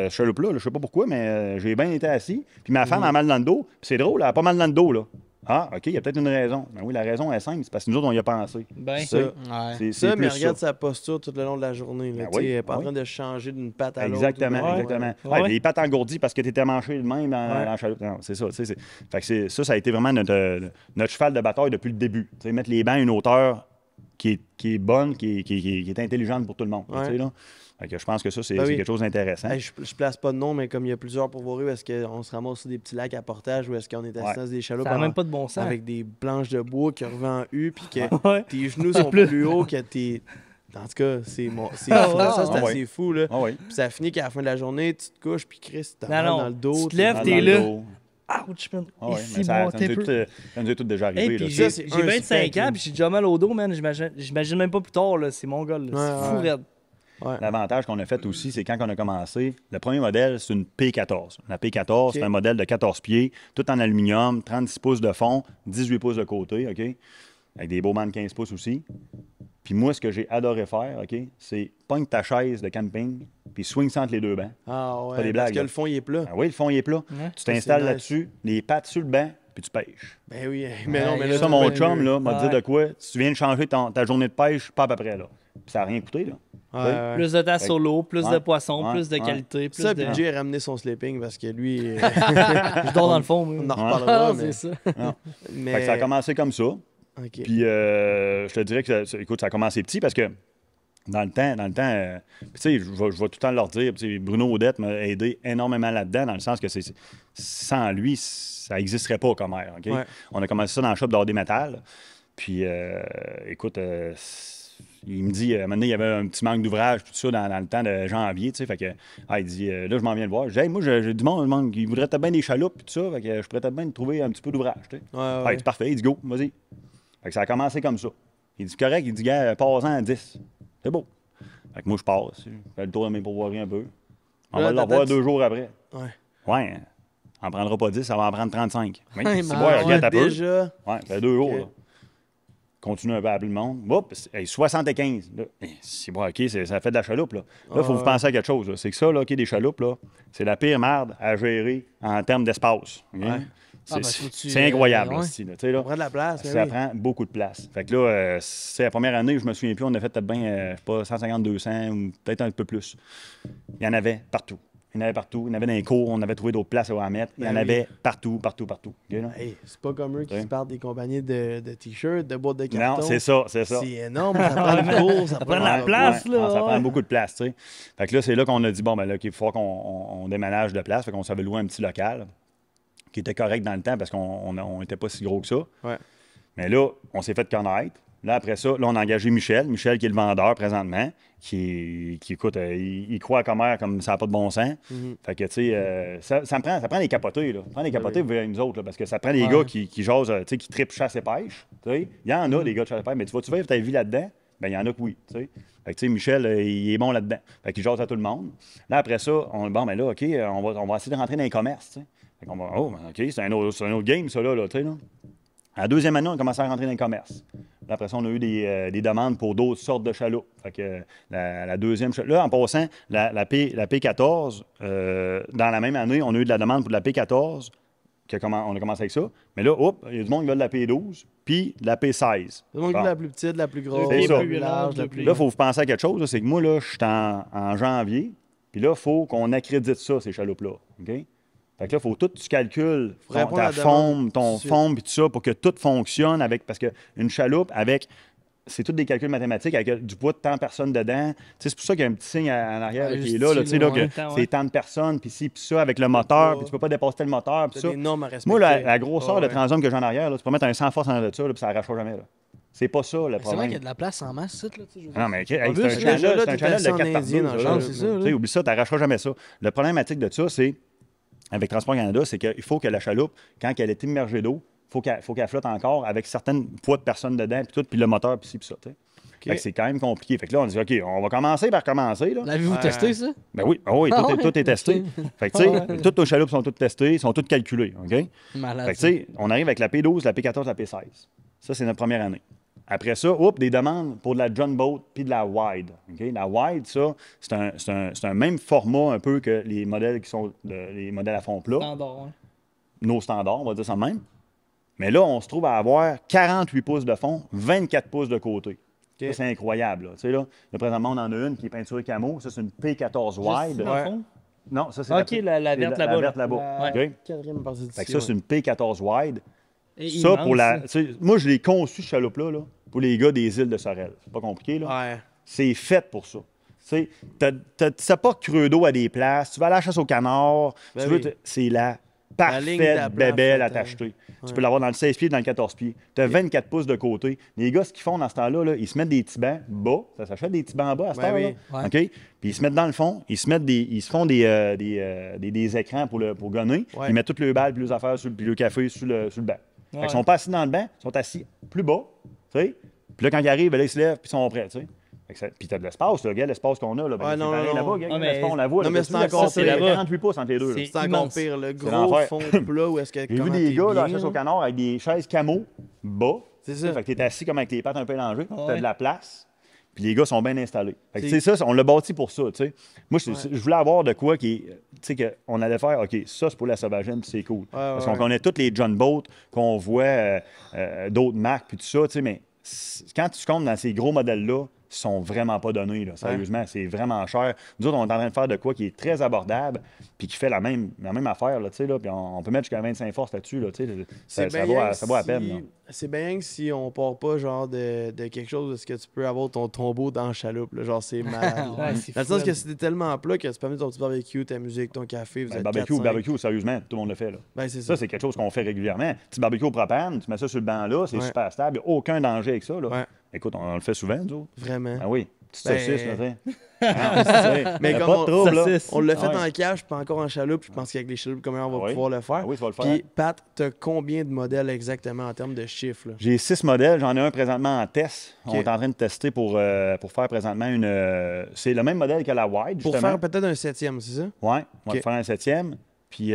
chaloupe-là, je sais pas pourquoi, mais j'ai bien été assis. Puis ma femme a mal dans le dos. Puis c'est drôle, elle a pas mal dans le dos, là. Ah, OK, il y a peut-être une raison. Ben oui, la raison est simple, c'est parce que nous autres, on y a pensé. Ben, Ça. Ouais. C'est Ça, mais plus regarde sa posture tout le long de la journée. Là, Ben tu sais, oui, elle n'est pas en oui. train de changer d'une patte à l'autre. Exactement, Ouais. exactement. Ouais. Ouais, les pattes engourdies parce que tu étais manché de même dans Ouais. la chaloupe. Non, c'est ça. Tu sais, fait que ça a été vraiment notre cheval de bataille depuis le début. Tu sais, mettre les bancs à une hauteur qui est bonne, qui est intelligente pour tout le monde. Ouais. Tu sais, là. Fait que je pense que ça, c'est Ben oui. quelque chose d'intéressant. Hey, je place pas de nom, mais comme il y a plusieurs pourvoiries, est-ce qu'on se ramasse sur des petits lacs à portage ou est-ce qu'on est assis Ouais. dans des chaloupes ça n'a même pas de bon sens. avec des planches de bois qui reviennent en U puis que Ouais. tes genoux sont plus hauts que tes. En tout cas, c'est fou. Ça, c'est Ah ouais. assez fou. Là. Ah oui. Puis ça finit qu'à la fin de la journée, tu te couches, puis Chris, t'as mal Non, dans le dos. tu te lèves, Dans t'es le là. dos. Ouch, man. Ah ouais, Ici, mais ça bon, t'es peu. nous est tout déjà arrivé. Hey, là, puis tu j'ai sais. c'est un 25 spec, ans, là. puis j'ai déjà mal au dos, man. J'imagine même pas plus tard, là. C'est mon gars, là. Ouais, C'est fou, ouais. raide. Ouais. L'avantage qu'on a fait aussi, c'est quand on a commencé, le premier modèle, c'est une P14. La P14, c'est un modèle de 14 pieds, tout en aluminium, 36 pouces de fond, 18 pouces de côté, OK? Avec des beaux bancs de 15 pouces aussi. Puis moi, ce que j'ai adoré faire, OK, c'est pogne ta chaise de camping, puis swing ça entre les deux bancs. Ah ouais. Pas des blagues, Parce que là. le fond, il est plat. Ah oui, le fond, il est plat. Ouais. Tu t'installes c'est nice. là-dessus, les pattes sur le banc, puis tu pêches. Ben oui, mais non, mais là, Ça, tout mon bien chum, mieux. là, m'a Ouais. dit de quoi? Si tu viens de changer ta journée de pêche, pas à peu près, là. Puis ça n'a rien coûté, là. Ouais, ouais. Plus de temps sur l'eau, plus Ouais. de poissons, Ouais. plus de Ouais. qualité, plus Ça, de... puis Jay a ramené son sleeping parce que lui, Je dors dans le fond, on moi. en reparlera. Ah, mais... c'est ça. mais... Fait que ça a commencé comme ça. OK. Puis, je te dirais que, écoute, ça a commencé petit parce que dans le temps, puis tu sais, je vais tout le temps leur dire, tu sais, Bruno Audette m'a aidé énormément là-dedans, dans le sens que sans lui, ça n'existerait pas comme air, OK? Ouais. On a commencé ça dans le shop d'or des métal. Puis, écoute, il me dit, maintenant, il y avait un petit manque d'ouvrage, tout ça, dans le temps de janvier, tu sais, fait que, il dit, là, je m'en viens le voir. J'ai dit, hey, moi, j'ai du monde qui voudrait peut-être bien des chaloupes, puis tout ça, fait que je pourrais peut-être bien trouver un petit peu d'ouvrage, tu sais. Ouais, Il dit, parfait, il dit, go, vas-y. Fait que ça a commencé comme ça. Il dit, correct, il dit, gars, passe-en à 10. C'est beau. Fait que moi, je passe. Je fais le tour de mes pourvoiries un peu. On Là, va le revoir t'as- 2 jours après. Ouais. Ouais, on en prendra pas 10, ça va en prendre 35. Oui, Ouais, c'est mais bon, ouais, regarde un peu. Déjà, Ouais, ça fait 2 jours, Ok. là. Continue un peu à appeler le monde. Oups, hey, 75. Là. Hey, c'est bon, OK, ça fait de la chaloupe, là. Là, il faut vous penser à quelque chose, là. C'est que ça, là, OK, des chaloupes, là, c'est la pire merde à gérer en termes d'espace. OK? Ah, ben, faut-tu, C'est incroyable, ouais. là, ici, là. Tu sais, là. on prend de la place. Ça ben oui. prend beaucoup de place. Fait que là, c'est la première année, je me souviens plus, on a fait peut-être bien, je sais pas, 150, 200 ou peut-être un peu plus. Il y en avait partout. Il y en avait partout. Il y en avait dans les cours, on avait trouvé d'autres places à mettre. Il y en Ben oui. avait partout. OK, là? Hey, c'est pas comme eux qui Ouais. se partent des compagnies de t-shirts, de boîtes de carton. Non, c'est ça. C'est énorme, ça prend une course, ça prend de la un- place. là, ça ouais. prend beaucoup de place, tu sais. Fait que là, c'est là qu'on a dit, bon, ben là, il faut qu'on déménage de place. Fait qu'on savait louer un petit local qui était correct dans le temps parce qu'on n'était pas si gros que ça. Ouais. Mais là, on s'est fait connaître. Là, après ça, là, on a engagé Michel. Michel, qui est le vendeur présentement, qui écoute, il croit à commerce comme ça n'a pas de bon sens. Mhm. Fait que, tu sais, ça prend des capotés, là. Ça prend des capotés oui. vers nous autres, là, parce que ça prend des gars qui jasent, tu sais, qui trippent chasse et pêche. Tu sais. Il y en a, des gars de chasse et pêche, mais tu vivre ta vie là-dedans? Ben il y en a que oui, tu sais. Fait que, tu sais, Michel, il est bon là-dedans. Fait qu'il jase à tout le monde. Là, après ça, bon, ben là, OK, on va essayer de rentrer dans les commerces, tu sais. Fait qu'on va, oh, ben, OK, c'est un autre game, ça, là, tu sais, là. À la deuxième année, on a commencé à rentrer dans les commerces. Là, après ça, on a eu des demandes pour d'autres sortes de chaloupes. Fait que la deuxième chaloupe. Là, en passant, la P14, dans la même année, on a eu de la demande pour de la P14. On a commencé avec ça. Mais là, hop, il y a du monde qui veut de la P12, puis de la P16. C'est donc Bon. la plus petite, la plus grosse, C'est la ça. plus large, la plus... Là, il faut vous penser à quelque chose. là, C'est que moi, là, je suis en janvier. Puis là, il faut qu'on accrédite ça, ces chaloupes-là. OK? Fait que là, il faut tout, tu calcules répondre ta à la demande forme, tout ton de suite. forme, puis tout ça, pour que tout fonctionne avec. Parce qu'une chaloupe, c'est tous des calculs mathématiques avec du poids de tant de personnes dedans. Tu sais, c'est pour ça qu'il y a un petit signe en arrière Ouais, là, qui est juste là. Tu ici, sais, là, là, ouais. que Tant, ouais. c'est tant de personnes, puis ci, puis ça, avec le moteur, Ouais. puis tu peux pas dépasser le moteur, puis T'as ça. des normes à respecter. Moi, la grosseur Ouais, de ouais. transhump que j'ai en arrière, là, tu peux mettre un 100 force en arrière de ça, là, puis ça n'arrachera jamais. Là. C'est pas ça le C'est vrai problème. qu'il y a de la place en masse, là, tu sais, je veux dire. Non, mais OK, hey, En c'est plus, un là, channel, là, c'est un t'es channel assis de en 4 par indien 12. dans le là. char, c'est ça, là. Tu sais, oublie ça, tu n'arracheras jamais ça. Le problématique de ça, c'est, avec Transport Canada, c'est qu'il faut que la chaloupe, quand elle est immergée d'eau, il faut qu'elle flotte encore avec certains poids de personnes dedans, puis tout, puis le moteur, puis ci, puis ça. Tu sais. Fait que c'est quand même compliqué. Fait que là, on dit, OK, on va commencer par commencer. Là. L'avez-vous testé, ça? Ben oui, oui, tout est testé. Fait que, tu sais, toutes nos chaloupes sont toutes testées, sont toutes calculées, OK? Malade. Fait que, tu sais, on arrive avec la P12, la P14, la P16. Ça, c'est notre première année. Après ça, des demandes pour de la John Boat puis de la Wide. OK? La Wide, ça, c'est un même format un peu que les modèles qui sont les modèles à fond plat. Standard, ouais. Nos standards, on va dire ça de même. Mais là, on se trouve à avoir 48 pouces de fond, 24 pouces de côté. Ça, c'est incroyable. Là. Tu sais, là, présentement, on en a une qui est peinturée camo. Ça, c'est une P14 Wide. Dans le fond? Non, ça, c'est OK, la verte là-bas. La verte là-bas. Ouais. OK? Quatrième partie Fait que ça, c'est une P14 Wide. Et Ça, immense, pour la. Tu sais, moi, je l'ai conçu, ce chaloupe-là, là, pour les gars des îles de Sorel. C'est pas compliqué, là. Ouais. C'est fait pour ça. Tu sais, pas creux d'eau à des places. Tu vas à la chasse au canard. Ben tu veux, oui. c'est la ligne de la parfaite planche, bébelle à attends. t'acheter. Tu peux l'avoir dans le 16 pieds et dans le 14 pieds. Tu as 24 pouces de côté. Les gars, ce qu'ils font dans ce temps-là, là, ils se mettent des petits bancs bas. Ça s'achète des petits bancs bas à ce Ben temps-là. oui. Ouais. OK? Puis ils se mettent dans le fond. Ils se font des écrans pour gonner. Ouais. Ils mettent toutes les balles et les affaires puis le café sur le banc. Fait qu'ils sont pas assis dans le banc, ils sont assis plus bas. Tu sais? Puis là, quand ils arrivent, ben là, ils se lèvent puis ils sont prêts. Tu sais? Puis t'as de l'espace, là, gars, l'espace qu'on a. Là, ben, Ouais, c'est non, pareil non, là-bas, non. gars, Ah, mais- l'espace, on la voit. Non, là, mais c'est là, encore c'est pire. 48 pouces entre les deux. là. C'est C'est encore immense. pire. Le gros l'enfer. fond plat où est-ce que. J'ai vu comment des t'es gars là, à la bien, chasse au canard avec des chaises camo bas. C'est ça. Fait que t'es assis comme avec tes pattes un peu élangées. T'as Ouais. de la place. Puis les gars sont bien installés. Fait que C'est- c'est ça, on l'a bâti pour ça, tu sais. Moi, je voulais avoir de quoi qui est... Tu sais, qu'on allait faire, OK, ça, c'est pour la sauvagine, puis c'est cool. Parce qu'on connaît toutes les John Boat, qu'on voit d'autres marques, puis tout ça, tu sais, mais quand tu comptes dans ces gros modèles-là, ils sont vraiment pas donnés, là, sérieusement. C'est vraiment cher. Nous autres, on est en train de faire de quoi qui est très abordable, puis qui fait la même affaire, là, tu sais, là, puis on peut mettre jusqu'à 25 forces là-dessus, là, tu sais. Ça vaut à peine, là. C'est bien que si on part pas genre de quelque chose de ce que tu peux avoir ton tombeau dans la chaloupe. Là, genre, c'est malade. Ouais, c'est Dans le sens fou. que c'était tellement plat que tu peux mettre ton petit barbecue, ta musique, ton café. Vous Ben, êtes barbecue, 4-5. sérieusement, tout le monde le fait, là. Ben, c'est Ça, ça. c'est quelque chose qu'on fait régulièrement. Petit barbecue au propane, tu mets ça sur le banc là, c'est Ouais. super stable, il n'y a aucun danger avec ça. Là. Ouais. Écoute, on le fait souvent, nous autres. Vraiment. Ah oui, petite Ben- saucisse, là, tu sais. Mais Y a comme pas de on- trouble, là. saucisse. On l'a fait Ah ouais. en cache, puis encore en chaloupe. Je pense qu'avec les chaloupes, comment on va Ah oui. pouvoir le faire. Ah oui, tu vas le faire. Puis, Pat, t'as combien de modèles exactement en termes de chiffres? Là? J'ai 6 modèles, j'en ai un présentement en test. Ok. On est en train de tester pour faire présentement une. C'est le même modèle que la Wide, Pour justement. faire peut-être un 7e, c'est ça? Ouais, on va Ok. faire un 7e. Puis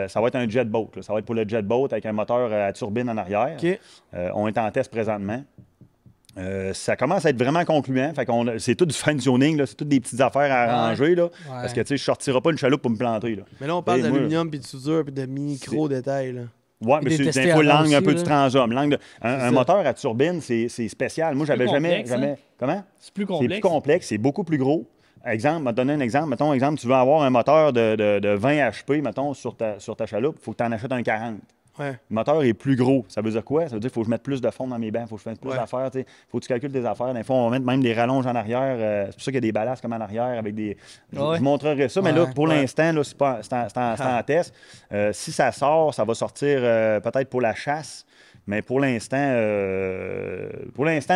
ça va être un jet boat. Là. Ça va être pour le jet boat avec un moteur à turbine en arrière. OK. On est en test présentement. Ça commence à être vraiment concluant. Fait c'est tout du fine tuning, là. C'est toutes des petites affaires à arranger. Là, Parce que tu sais, je sortirai pas une chaloupe pour me planter. Là. Mais là, on parle Et moi- d'aluminium, puis de soudure, puis de micro-détails. Là. Ouais, Et mais des c'est testés des fois avant l'angle un aussi, peu là. du transom. Un ça. moteur à turbine, c'est spécial. Moi, j'avais plus jamais. complexe, hein? Comment? C'est plus C'est complexe. plus complexe, c'est beaucoup plus gros. Exemple, je vais te donner un exemple. Mettons, tu veux avoir un moteur de 20 HP, mettons, sur ta chaloupe, il faut que tu en achètes un 40. Ouais. Le moteur est plus gros. Ça veut dire quoi? Ça veut dire qu'il faut que je mette plus de fond dans mes bancs, il faut que je fasse plus Ouais. d'affaires. Il faut que tu calcules tes affaires. Des fois, on va mettre même des rallonges en arrière. C'est pour ça qu'il y a des ballasts comme en arrière avec des. Je Ouais. vous montrerai ça, mais Ouais. là, pour Ouais. l'instant, là, c'est en test. Si ça sort, ça va sortir peut-être pour la chasse. Mais pour l'instant,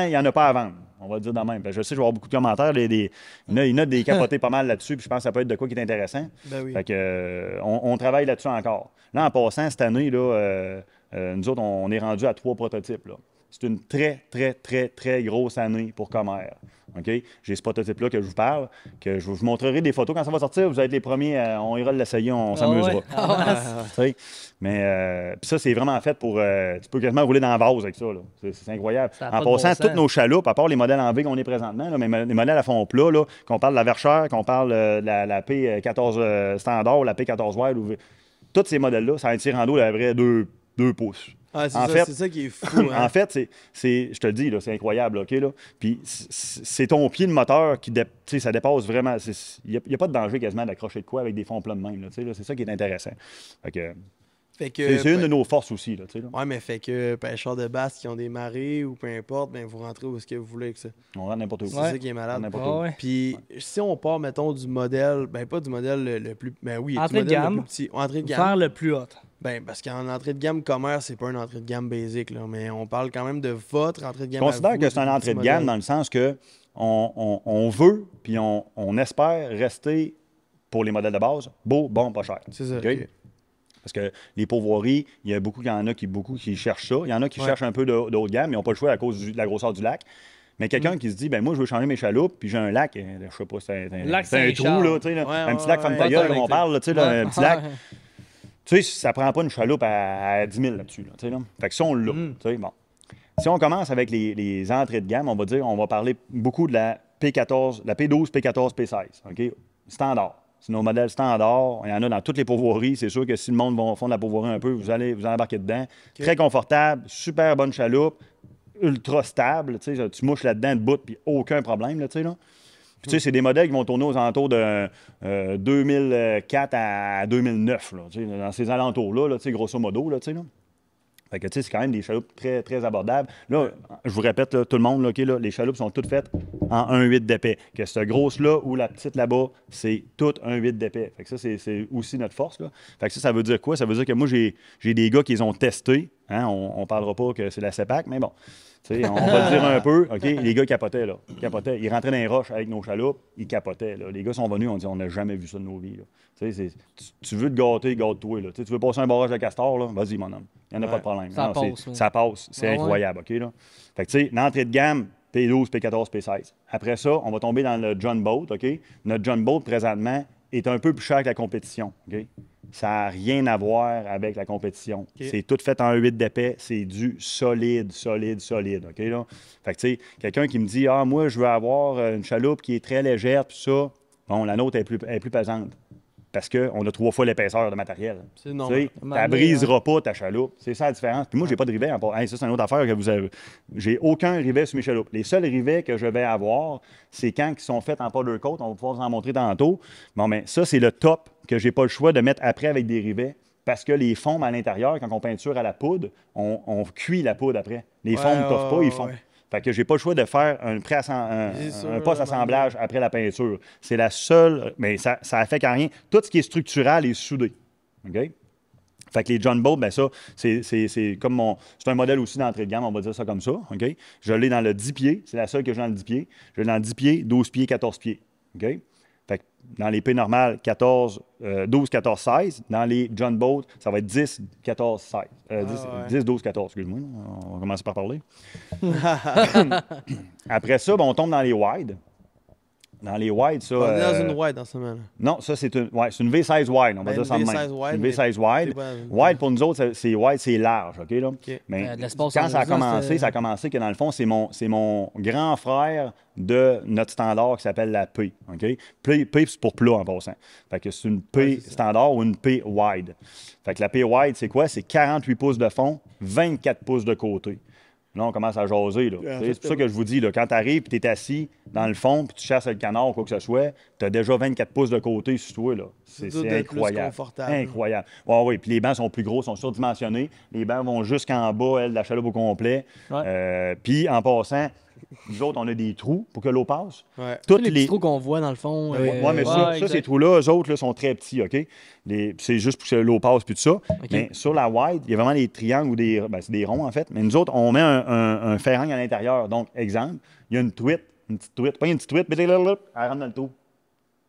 il n'y en a pas à vendre. On va le dire de même. Je sais, je vais avoir beaucoup de commentaires. Il y en a des capotés pas mal là-dessus, puis je pense que ça peut être de quoi qui est intéressant. Ben oui. Fait que, on travaille là-dessus encore. Là, en passant, cette année, là, nous autres, on est rendu à 3 prototypes. Là. C'est une très, très, très, très grosse année pour Comer. OK? J'ai ce prototype-là que je vous parle, que je vous montrerai des photos quand ça va sortir. Vous allez être les premiers, on ira l'essayer, on s'amusera. ouais. Tu sais. Mais puis ça, c'est vraiment fait pour... tu peux quasiment rouler dans la vase avec ça. Là. C'est incroyable. Ça a En pas de bon passant, sens. toutes nos chaloupes, à part les modèles en V qu'on est présentement, là, mais les modèles à fond plat, là, qu'on parle de la Verchère, qu'on parle de la P14 standard ou la P14 Wild, tous ces modèles-là, ça a un tir en dos à vrai 2 pouces. Ah, c'est En ça, fait- c'est ça qui est fou. Hein? En fait, je te le dis, là, c'est incroyable, OK? Là? Puis c'est ton pied de moteur qui ça dépasse vraiment. Il n'y a pas de danger quasiment d'accrocher de quoi avec des fonds plats de même. Là, tu sais, là, c'est ça qui est intéressant. Fait que, Fait que, c'est une de nos forces aussi. Là, tu sais, là. Ouais, mais fait que pêcheurs de basse qui ont des marées ou peu importe, ben vous rentrez où est-ce que vous voulez avec ça. On rentre n'importe où. C'est Ouais. ça qui est On malade. rentre n'importe Ah où. ouais. Puis si on part, mettons, du modèle, ben pas du modèle le plus. Ben oui, Entrée du de modèle gamme. le plus petit. Entrée de gamme. Faire le plus haut. Ben, parce qu'en entrée de gamme commerce, c'est pas une entrée de gamme basique, là. Mais on parle quand même de votre entrée de Je gamme. considère que c'est une entrée de gamme dans le sens que on veut puis on espère rester pour les modèles de base beau, bon, pas cher. C'est ça. OK? ok. Parce que les pourvoiries, il y a beaucoup qui cherchent ça. Il y en a qui Ouais. cherchent un peu de haut de gamme, mais ils n'ont pas le choix à cause de la grosseur du lac. Mais quelqu'un qui se dit, ben moi, je veux changer mes chaloupes, puis j'ai un lac, je sais pas, c'est Lac un trou, Saint-Charles. là, tu sais, là, Ouais, un petit lac femme ta ouais, gueule, ouais. comme on parle, là, tu sais, là, un petit lac. Ouais. Tu sais, ça prend pas une chaloupe à 10 000 là-dessus, là, tu sais, là. Fait que ça, on l'a, tu sais, bon. Si on commence avec les entrées de gamme, on va parler beaucoup de la P14, la P12, P14, P16, OK? Standard. C'est nos modèles standards. Il y en a dans toutes les pourvoiries. C'est sûr que si le monde font de la pourvoirie un peu, vous allez vous embarquer dedans. Très confortable, super bonne chaloupe, ultra stable. Tu sais, tu mouches là-dedans de bout, puis aucun problème, là, tu sais, là. Puis, tu sais, c'est des modèles qui vont tourner aux alentours de 2004 à 2009, là, tu sais, dans ces alentours-là, là, tu sais, grosso modo, là, tu sais, là. Fait que, tu sais, c'est quand même des chaloupes très, très abordables. Là, je vous répète, là, tout le monde, là, OK, là, les chaloupes sont toutes faites en 1,8 d'épais. Que cette grosse-là ou la petite là-bas, c'est tout 1,8 d'épais. Fait que ça, c'est aussi notre force, là. Fait que ça veut dire quoi? Ça veut dire que moi, j'ai des gars qui les ont testés. Hein? On ne parlera pas que c'est la CEPAC, mais bon. Tu sais, on va le dire un peu. OK, les gars capotaient, là. Capotaient. Ils rentraient dans les roches avec nos chaloupes, ils capotaient, là. Les gars sont venus, on dit, on n'a jamais vu ça de nos vies, là. Tu sais, tu veux te gâter, gâte-toi, là. Tu veux passer un barrage de castor, là, vas-y, mon homme. Il n'y en a pas de problème. Ça Non, passe, ça passe. C'est incroyable, OK, là? Fait que, tu sais, l'entrée de gamme, P12, P14, P16. Après ça, on va tomber dans le John Boat, OK? Notre John Boat, présentement, est un peu plus cher que la compétition, OK? Ça n'a rien à voir avec la compétition. OK. C'est tout fait en 8 d'épais. C'est du solide, solide, solide, OK, là? Fait que, tu sais, quelqu'un qui me dit « Ah, moi, je veux avoir une chaloupe qui est très légère, tout ça. » Bon, la nôtre est plus pesante. Parce qu'on a 3 fois l'épaisseur de matériel. C'est Tu normal. sais, tu ne briseras pas ta chaloupe. C'est ça la différence. Puis moi, j'ai pas de rivet. Hey, ça, c'est une autre affaire que vous avez. J'ai aucun rivet sur mes chaloupes. Les seuls rivets que je vais avoir, c'est quand ils sont faits en powder coat. On va pouvoir vous en montrer tantôt. Bon, mais ça, c'est le top que j'ai pas le choix de mettre après avec des rivets. Parce que les foams à l'intérieur, quand on peinture à la poudre, on cuit la poudre après. Les foams ne toffent pas, ils font. ouais. Fait que j'ai pas le choix de faire un post-assemblage après la peinture. C'est la seule, mais ça affecte rien. Tout ce qui est structural est soudé. OK? Fait que les John Boat, ben ça, c'est comme c'est un modèle aussi d'entrée de gamme, on va dire ça comme ça. OK? Je l'ai dans le 10 pieds, c'est la seule que j'ai dans le 10 pieds. Je l'ai dans le 10 pieds, 12 pieds, 14 pieds. OK? Fait que dans les P normales, 12, 14, 16. Dans les John Boat, ça va être 10, 14, 16. 10, 12, 14, excuse-moi. On va commencer par parler. Après ça, ben, on tombe dans les wide. Dans les wide, ça. On est dans une wide en ce moment. Non, ça, c'est une V16 wide. On va dire ça de même. V16 Une wide, V16 wide. Wide, pour nous autres, c'est wide, c'est large. OK, là? OK. Mais de l'espace quand en ça a dedans, commencé, c'est- ça a commencé que dans le fond, c'est mon grand frère de notre standard qui s'appelle la P. OK? P, c'est pour plat en passant. Fait que c'est une P Ouais, c'est ça. standard ou une P wide. Fait que la P wide, c'est quoi? C'est 48 pouces de fond, 24 pouces de côté. Là, on commence à jaser. Là. C'est pour ça que je vous dis, là, quand tu arrives et tu es assis dans le fond puis tu chasses le canard ou quoi que ce soit, tu as déjà 24 pouces de côté sur toi. Là. C'est C'est incroyable. confortable. Incroyable. Oui, puis les bancs sont plus gros, sont surdimensionnés. Les bancs vont jusqu'en bas, de la chaloupe au complet. Ouais. Puis en passant, nous autres, on a des trous pour que l'eau passe. Ouais. Toutes les petits trous qu'on voit dans le fond. Oui, mais ça, exact. ces trous-là, eux autres, là, sont très petits, OK? C'est juste pour que l'eau passe puis tout ça. Mais sur la wide, il y a vraiment des triangles ou des... Ben, c'est des ronds, en fait. Mais nous autres, on met un ferrang à l'intérieur. Donc, exemple, il y a une petite truite. Pas une petite truite, mais elle rentre dans le trou.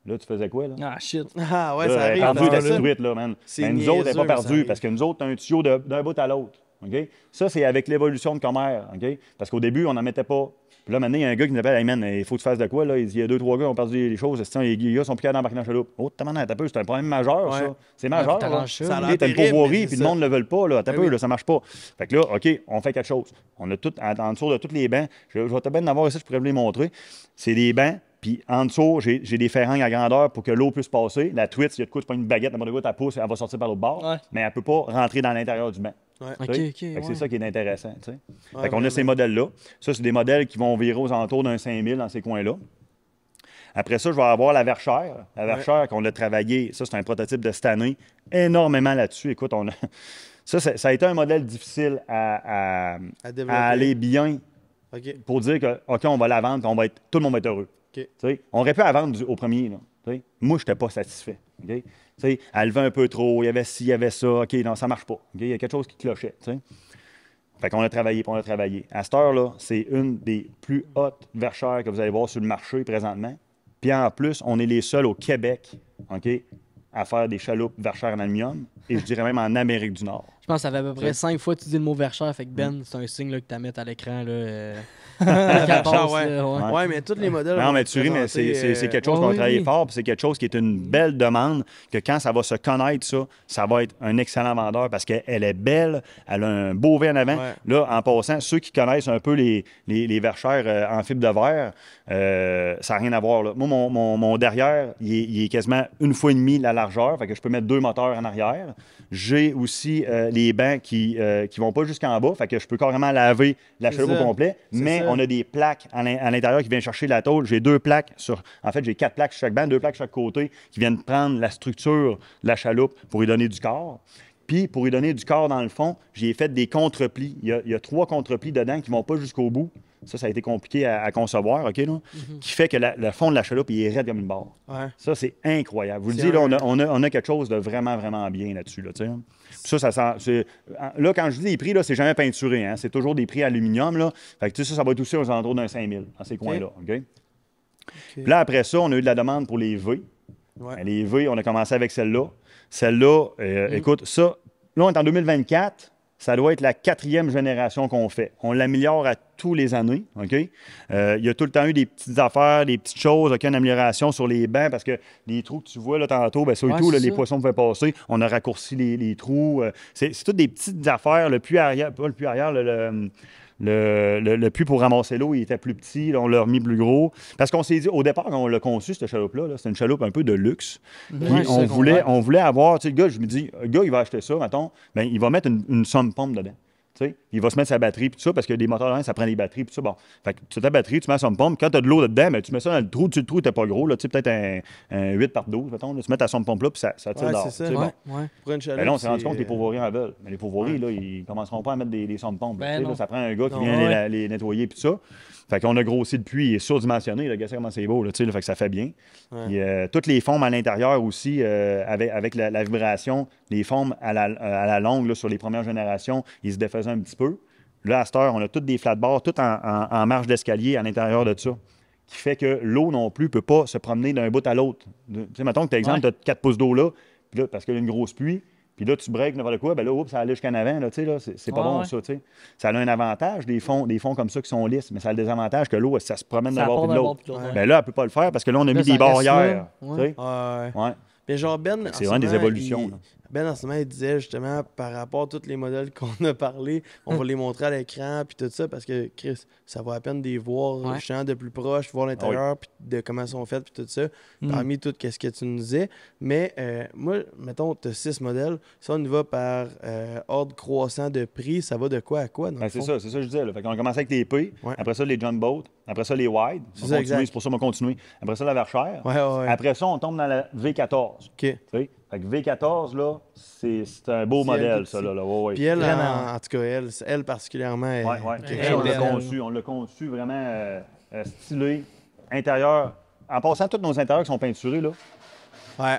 Là, tu faisais quoi, là? Ah, shit. Ah, ouais, Là, ça elle est arrive. perdue, ta ça. petite truite, là, man. C'est Mais nous autres, elle n'est niaiseux, pas mais ça perdue arrive. parce que nous autres, on a un tuyau d'un bout à l'autre. OK? Ça, c'est avec l'évolution de commère. OK? Parce qu'au début, on n'en mettait pas. Puis là, maintenant, il y a un gars qui nous appelle, hey man, il faut que tu fasses de quoi, là? Il dit, il y a 2-3 gars qui ont perdu les choses. Les gars sont plus capables d'embarquer dans la chaloupe. Oh, t'as un peu, c'est un problème majeur, Ouais. ça. C'est majeur. faut là. t'arranges ça. Ça a Tu l'air sais, t'as une terrible, pourvoirie, mais puis c'est le monde ne le veut pas, là. T'as Ben peu, oui. là, ça marche pas. Fait que là, OK, on fait quelque chose. On a tout, en dessous de tous les bancs, je vais te bien avoir ici, je pourrais vous les montrer. C'est des bancs, puis en dessous, j'ai des ferrangs à grandeur pour que l'eau puisse passer. La truite, s'il y a de quoi, c'est pas une baguette, n'importe quoi, tu pousse, elle va sortir par l'autre bord, Ouais. mais elle peut pas rentrer dans l'intérieur du banc. Ouais. OK, Tu sais? OK. Fait que ouais. c'est ça qui est intéressant. Tu sais. Ouais, Fait qu'on a vraiment. ces modèles-là. Ça, c'est des modèles qui vont virer aux alentours d'un 5000 dans ces coins-là. Après ça, je vais avoir la Verchère. La Verchère qu'on a travaillé, ça, c'est un prototype de cette année, énormément là-dessus. Écoute, ça a été un modèle difficile à développer. aller bien OK. pour dire que, OK, on va la vendre, puis tout le monde va être heureux. OK. Tu sais, on aurait pu la vendre au premier. Là, tu sais. Moi, je n'étais pas satisfait. OK? Tu sais, elle levait un peu trop, il y avait ci, il y avait ça. OK, non, ça ne marche pas. OK? Il y a quelque chose qui clochait. Tu sais. Fait qu'on a travaillé, puis on a travaillé. À cette heure-là, c'est une des plus hautes verchères que vous allez voir sur le marché présentement. Puis en plus, on est les seuls au Québec, OK, à faire des chaloupes verchères en aluminium, et je dirais même en Amérique du Nord. Je pense que ça fait à peu près 5 fois que tu dis le mot Verchères. Fait que Ben, c'est un signe là, que tu mettre à l'écran. Là, Ouais, mais tous les modèles. Non, mais tu ris, mais c'est quelque chose qu'on va travailler fort, puis c'est quelque chose qui est une belle demande, que quand ça va se connaître, ça va être un excellent vendeur parce qu'elle est belle, elle a un beau V en avant. Ouais. Là, en passant, ceux qui connaissent un peu les Verchères en fibre de verre, ça n'a rien à voir. Là. Moi, mon derrière, il est quasiment 1,5 fois la largeur, fait que je peux mettre 2 moteurs en arrière. J'ai aussi les bancs qui vont pas jusqu'en bas, fait que je peux carrément laver la chaloupe au complet, mais on a des plaques à l'intérieur qui viennent chercher la tôle. J'ai 2 plaques en fait, j'ai 4 plaques sur chaque banc, 2 plaques sur chaque côté qui viennent prendre la structure de la chaloupe pour lui donner du corps. Puis, pour lui donner du corps dans le fond, j'ai fait des contreplis. Il y a 3 contreplis dedans qui ne vont pas jusqu'au bout. Ça a été compliqué à concevoir, OK, là? Qui fait que le fond de la chaloupe, il est raide comme une barre. Ouais. Ça, c'est incroyable. Vous le dites, là, on a quelque chose de vraiment, vraiment bien là-dessus, là, tu sais. Ça sent... Là, quand je dis les prix, là, c'est jamais peinturé, hein? C'est toujours des prix aluminium, là. Fait que, tu sais, ça va être aussi aux alentours d'un 5 000, dans ces coins-là, OK? Puis là, après ça, on a eu de la demande pour les V. Ouais. Les V, on a commencé avec celle-là. Celle-là, écoute, ça, là, on est en 2024. Ça doit être la 4e génération qu'on fait. On l'améliore à tous les années, OK? Il y a tout le temps eu des petites affaires, des petites choses, OK, une amélioration sur les bancs, parce que les trous que tu vois là tantôt, bien, surtout, là, les poissons pouvaient passer. On a raccourci les trous. C'est toutes des petites affaires. Le puits arrière, pas le puits arrière, le puits pour ramasser l'eau, il était plus petit. Là, on l'a remis plus gros. Parce qu'on s'est dit, au départ, quand on l'a conçu, cette chaloupe-là, c'est une chaloupe un peu de luxe. Puis on voulait avoir, tu sais, le gars, je me dis, le gars, il va acheter ça, mettons, bien, il va mettre une somme pompe dedans. Tu sais, il va se mettre sa batterie, puis tout ça, parce que des moteurs, ça prend des batteries, puis tout ça. Bon, fait que tu as ta batterie, tu mets sa pompe. Quand tu as de l'eau dedans, ben, tu mets ça dans le trou. Le trou n'était pas gros, là, tu sais, peut-être un 8 par 12, mettons. Là, tu mets ta somme pompe là, puis ça tire dehors. C'est ça. Bon. Pour une chaloupe, Ben là, on s'est rendu compte que les pourvoiries en veulent. Mais les pourvoiries, là, ils ne commenceront pas à mettre des sommes pompes. Ben là, ça prend un gars qui vient les nettoyer, puis tout ça. Fait qu'on a grossi le puits, il est surdimensionné. Regardez comment c'est beau, là, fait que ça fait bien. Puis, toutes les formes à l'intérieur aussi, avec la vibration, les formes à la longue, là, sur les premières générations, ils se défaisaient un petit peu. Là, à cette heure, on a toutes des flat-bars, tout en marche d'escalier à l'intérieur de ça, qui fait que l'eau non plus ne peut pas se promener d'un bout à l'autre. Tu sais, mettons que tu as exemple, tu as 4 pouces d'eau là, puis là, parce qu'il y a une grosse pluie, puis là, tu breaks n'importe quoi, bien là, oups, ça allait jusqu'en avant, là, tu sais, là, c'est pas bon, ça, tu sais. Ça a un avantage, des fonds comme ça qui sont lisses, mais ça a le désavantage que l'eau, ça se promène d'un bord et de l'autre. Bien là, elle ne peut pas le faire parce que là, on a mis des barrières, tu sais. Mais genre, Ben, c'est vraiment des évolutions, là. Ben, en ce moment, il disait justement, par rapport à tous les modèles qu'on a parlé, on va les montrer à l'écran, puis tout ça, parce que, Chris, ça vaut la peine de les voir justement de plus proche, voir l'intérieur, puis de comment ils sont faits, puis tout ça, parmi tout ce que tu nous disais. Mais moi, mettons, tu as 6 modèles. Ça, on y va par ordre croissant de prix. Ça va de quoi à quoi, c'est ça que je disais. Là. Fait qu'on a commencé avec les P, après ça, les jumbo, après ça, les wide. C'est pour ça qu'on va continuer. Après ça, la Verchère. Après ça, on tombe dans la V14. OK. Fait que V14, là, c'est un beau modèle, ça. Là. Puis elle, en tout cas, elle particulièrement... On l'a conçu vraiment stylé, intérieur. En passant, tous nos intérieurs qui sont peinturés, là,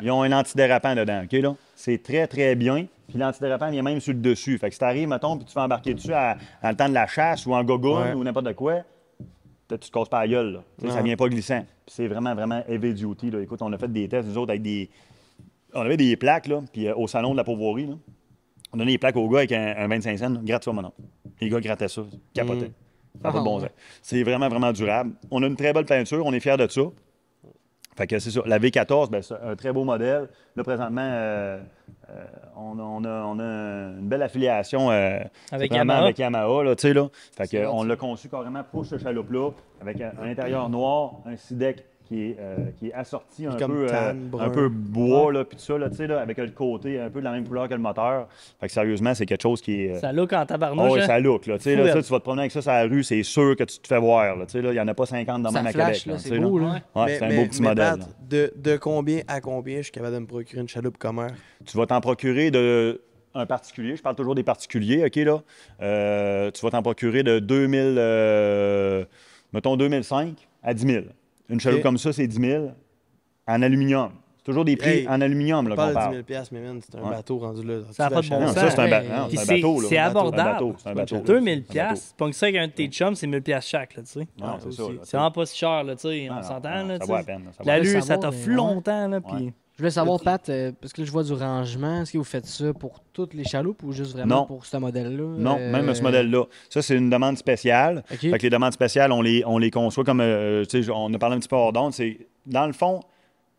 ils ont un antidérapant dedans, OK, là? C'est très, très bien. Puis l'antidérapant, il est même sur le dessus. Fait que si t'arrives, mettons, puis tu vas embarquer dessus dans le temps de la chasse ou en gogoune ou n'importe quoi, tu te casses pas la gueule, là. Ça vient pas glissant. Puis c'est vraiment, vraiment heavy duty, là. Écoute, on a fait des tests, nous autres, avec des... On avait des plaques, là, puis au salon de la pauvrerie, là, on donnait des plaques aux gars avec un 25 cents, gratte ça, mon nom. Les gars grattaient ça, capotaient. Ça n'a pas de bon sens. C'est vraiment, vraiment durable. On a une très belle peinture, on est fiers de ça. Fait que c'est ça. La V14, ben, c'est un très beau modèle. Là, présentement, on a une belle affiliation avec Yamaha, là, tu sais, là. Fait que on l'a conçu carrément pour ce chaloupe-là, avec un intérieur noir, un SIDEC qui est assorti un peu bois, là, puis tout ça, là, tu sais, là, avec le côté un peu de la même couleur que le moteur. Fait que sérieusement, c'est quelque chose qui est... Ça look en tabarnouche. Oui, ça look, là. Tu sais, là, tu vas te promener avec ça sur la rue, c'est sûr que tu te fais voir, là. Tu sais, là, il n'y en a pas 50 dans même à Québec. Là, c'est beau, là. Ouais, c'est un beau petit modèle. Pat, de combien à combien je suis capable de me procurer une chaloupe commère? Tu vas t'en procurer un particulier. Je parle toujours des particuliers, OK, là. Tu vas t'en procurer de 2005 à 10 000. Une chaloupe comme ça, c'est 10 000 en aluminium. C'est toujours des prix en aluminium là, qu'on parle. 10 000 mais man, c'est un bateau rendu là. Ça n'a pas de bon sens. Ça, c'est un bateau. C'est abordable. C'est un bateau. 2 000 $. Pong ça avec un de tes chums, c'est 1 000 $ chaque, là, tu sais. Non, c'est ça. C'est vraiment pas si cher, là, tu sais. On s'entend, là, ça tu vaut la sais. peine. L'allure, ça t'offre longtemps, là, puis... Je voulais savoir, Pat, parce que là, je vois du rangement. Est-ce que vous faites ça pour toutes les chaloupes ou juste vraiment Non. pour ce modèle-là? Non, même ce modèle-là. Ça, c'est une demande spéciale. OK. Fait que les demandes spéciales, on les conçoit comme, tu sais, on a parlé un petit peu hors d'onde. Dans le fond,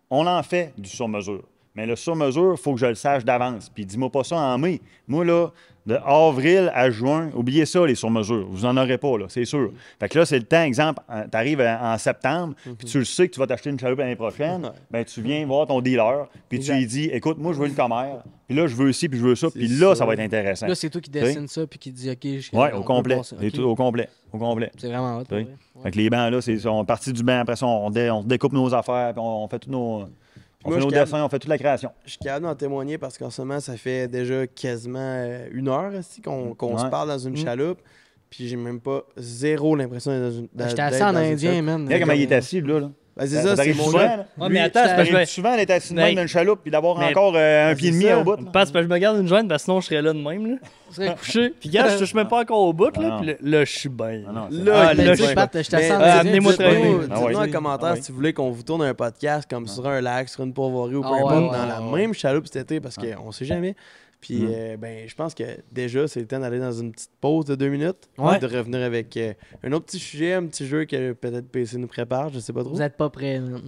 on en fait du sur-mesure. Mais le sur-mesure, il faut que je le sache d'avance. Puis dis-moi pas ça en mai. Moi, là, de avril à juin, oubliez ça, les sur-mesures. Vous n'en aurez pas, là, c'est sûr. Fait que là, c'est le temps, exemple, tu arrives en septembre, puis tu le sais que tu vas t'acheter une chaloupe l'année prochaine, bien, tu viens voir ton dealer, puis tu lui dis, écoute, moi, je veux une commère, puis là, je veux ci, puis je veux ça, puis là, ça va être intéressant. Là, c'est toi qui dessine ça puis qui dit, OK, Oui, on au peut complet. passer. Et OK. tout au complet. Au complet. C'est vraiment hot. Oui. ouais. Fait que les bancs, là, on est parti du banc, après ça, on découpe nos affaires, puis on fait tous nos. On Moi, fait nos je dessins, on fait toute la création. Je suis capable d'en témoigner parce qu'en ce moment, ça fait déjà quasiment 1 heure ici, qu'on se Ouais. parle dans une chaloupe. Puis j'ai même pas zéro l'impression d'être dans une. J'étais assis en indien, man. Regarde comment il est assis, là. Ben, c'est Ça ça, c'est t'arrive mon souvent, gars. là? Ouais, Lui, mais attends, Ça c'est parce que t'arrive souvent d'être assis de même Mais- dans une chaloupe puis d'avoir mais- encore un pied et demi ça. au bout. là. Parce que je me garde une jointe, parce que sinon je serais là de même. Là. Je serais couché. Puis gars, je touche même pas encore au bout. Ah Là, non. puis là, je suis bien. Ah non, Là, c'est- Ah, il est là, bien. je- Pat, je t'assis en Mais, indien. amenez-moi dites-moi. traîner. Dites-nous Ah ouais. dans les commentaires Ah ouais. si vous voulez qu'on vous tourne un podcast comme sur un lac, sur une pourvoirie ou peu Ah ouais, importe, ouais, dans la ouais. même chaloupe cet été parce qu'on sait jamais. Puis ben, je pense que déjà, c'est le temps d'aller dans une petite pause de 2 minutes, Ouais. de revenir avec un autre petit sujet, un petit jeu que peut-être PC nous prépare, je sais pas trop. Vous êtes pas prêts, man.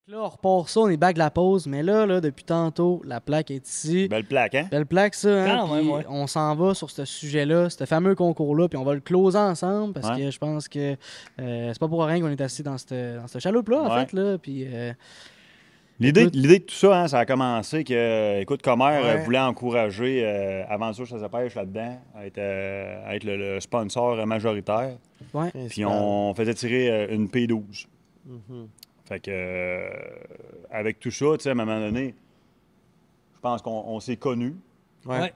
Là, on repart ça, on est back de la pause, mais là, depuis tantôt, la plaque est ici. Belle plaque, hein? Belle plaque, ça. Hein? Quand même, Puis ouais. on s'en va sur ce sujet-là, ce fameux concours-là, puis on va le closer ensemble parce Ouais. que je pense que c'est pas pour rien qu'on est assis dans cette chaloupe-là, en Ouais. fait. Là, puis, L'idée Écoute. de tout ça, hein, ça a commencé que, écoute, Comer Ouais. voulait encourager Aventure Chasse à pêche là-dedans, à être le sponsor majoritaire. ouais. Puis on faisait tirer une P12. Mhm. Fait que, avec tout ça, tu sais, à un moment donné, je pense qu'on s'est connus. Ouais. Ouais.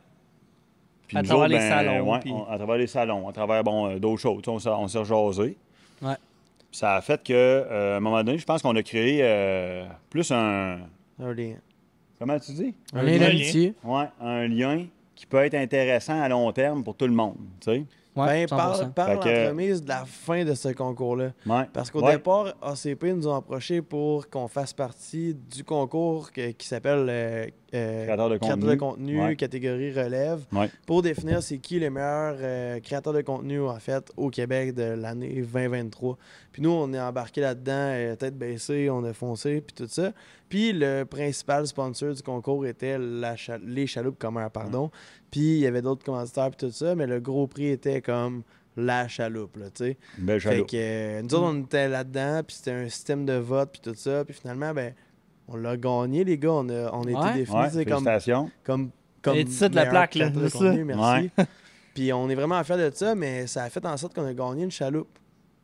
Puis À nous travers autres, les ben, salons, ouais, puis- à travers les salons, à travers d'autres choses. Tu sais, on s'est rejasé. Ouais. Puis ça a fait que, à un moment donné, je pense qu'on a créé plus un. Un lien. Comment tu dis? Un lien d'amitié. Ouais, un lien qui peut être intéressant à long terme pour tout le monde. Tu sais? Ouais, Ben, parle 100%. par Fait que- l'entremise de la fin de ce concours-là. Ouais. Parce qu'au Ouais. départ, ACP nous ont approché pour qu'on fasse partie du concours qui s'appelle Créateur de créateur contenu. de contenu, Ouais. catégorie relève, Ouais. pour définir c'est qui les meilleurs créateurs de contenu en fait au Québec de l'année 2023. Puis nous, on est embarqué là-dedans, tête baissée, on a foncé, puis tout ça. Puis le principal sponsor du concours était les chaloupes commères, pardon. Puis il y avait d'autres commanditaires, puis tout ça, mais le gros prix était comme la chaloupe, là, tu sais. Une belle Fait chaloupe. que nous autres, on était là-dedans, puis c'était un système de vote, puis tout ça. Puis finalement, ben, on l'a gagné, les gars. On a Ouais. été définis Ouais, c'est comme félicitations. Et tu sais, de la meilleur plaque, là, créateur de c'est contenu, merci. Ouais. Puis on est vraiment fiers de ça, mais ça a fait en sorte qu'on a gagné une chaloupe.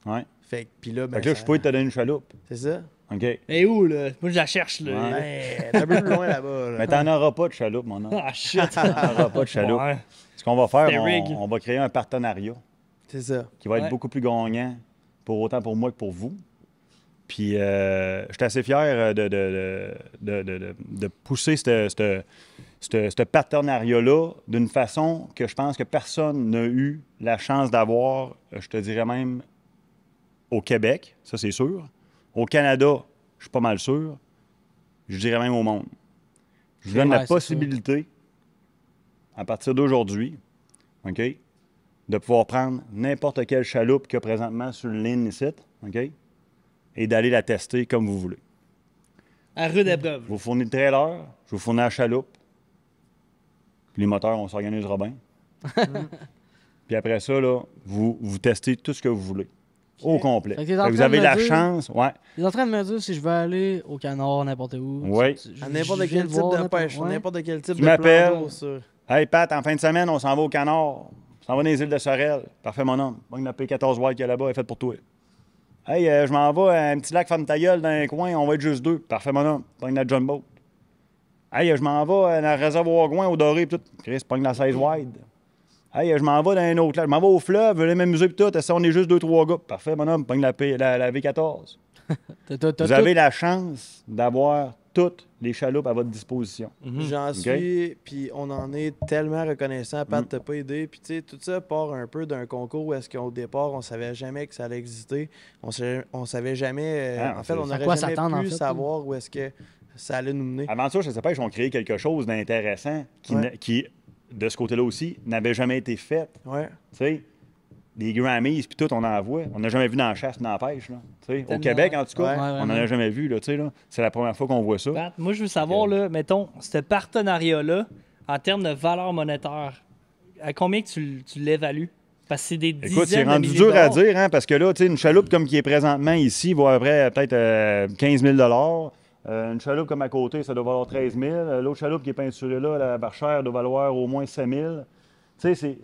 Ouais. Fait que, puis là, ben, Fait que là, je peux te donner une chaloupe. c'est ça. OK. Et où, là? Moi, je la cherche, là. Ouais. Ben, t'es un peu plus loin là-bas. là. Mais t'en auras pas de chaloupe, mon homme. Ah, shit. T'en auras pas de chaloupe. Ouais. Ce qu'on va faire, C'était rig. on va créer un partenariat C'est ça. qui va être Ouais. beaucoup plus gagnant, autant pour moi que pour vous. Puis, je suis assez fier de pousser ce partenariat-là d'une façon que je pense que personne n'a eu la chance d'avoir, je te dirais même, au Québec, ça c'est sûr. Au Canada, je suis pas mal sûr. Je dirais même au monde. Je vous donne Ouais, la c'est sûr. possibilité, à partir d'aujourd'hui, OK, de pouvoir prendre n'importe quelle chaloupe qu'il y a présentement sur le ligne ici, OK, et d'aller la tester comme vous voulez. À rude épreuve. Je vous fournis le trailer, je vous fournis la chaloupe, puis les moteurs, on s'organisera bien. Puis après ça, là, vous testez tout ce que vous voulez. Au complet. Fait que t'es en Fait que vous train de avez me la dire- chance, ouais, Il est en train de me dire si je veux aller au canard, n'importe où. Oui. À n'importe Je viens quel de type voir de n'importe- pêche, ouais. n'importe quel type Tu de m'appelles. plan d'eau, ça. Hey Pat, en fin de semaine, on s'en va au Canard. On s'en va dans les îles de Sorel. Parfait, mon homme. Pogne la P14 White qu'il y a là-bas, elle est faite pour toi. Hey, je m'en vais à un petit lac femme ta gueule dans un coin, on va être juste 2. Parfait, mon homme. Pogne la John Boat. Hey, je m'en vais dans le réservoir Gouin au Doré, pis tout. Chris, pogne la 16 Wide. Hey, je m'en vais dans un autre lac. Je m'en vais au fleuve, je vais m'amuser, pis tout. Ça, on est juste 2-3 gars. Parfait, mon homme. Pogne la V14. Vous avez la chance d'avoir toutes les chaloupes à votre disposition. J'en suis, puis on en est tellement reconnaissant. Pat, t'as pas aidé. Puis tu sais, tout ça part un peu d'un concours où est-ce qu'au départ, on savait jamais que ça allait exister. On savait jamais... en fait, on n'aurait jamais pu savoir où est-ce que ça allait nous mener. Avant ça, je ne sais pas, ils ont créé quelque chose d'intéressant qui, de ce côté-là aussi, n'avait jamais été fait. Ouais. Tu sais, des Grammys, puis tout, on en voit. On n'a jamais vu dans la chasse, dans la pêche. Là. Au Québec, en tout cas, on n'en a jamais vu. Là, là. C'est la première fois qu'on voit ça. Pat, moi, je veux savoir, là, mettons, ce partenariat-là, en termes de valeur monétaire, à combien que tu l'évalues? Parce que c'est des dizaines de milliers. Écoute, c'est rendu dur à dire, hein, parce que là, tu sais, une chaloupe comme qui est présentement ici vaut à peu près peut-être 15 000 une chaloupe comme à côté, ça doit valoir 13 000 L'autre chaloupe qui est peinturée là, la Barchère, doit valoir au moins 7 000 Tu sais,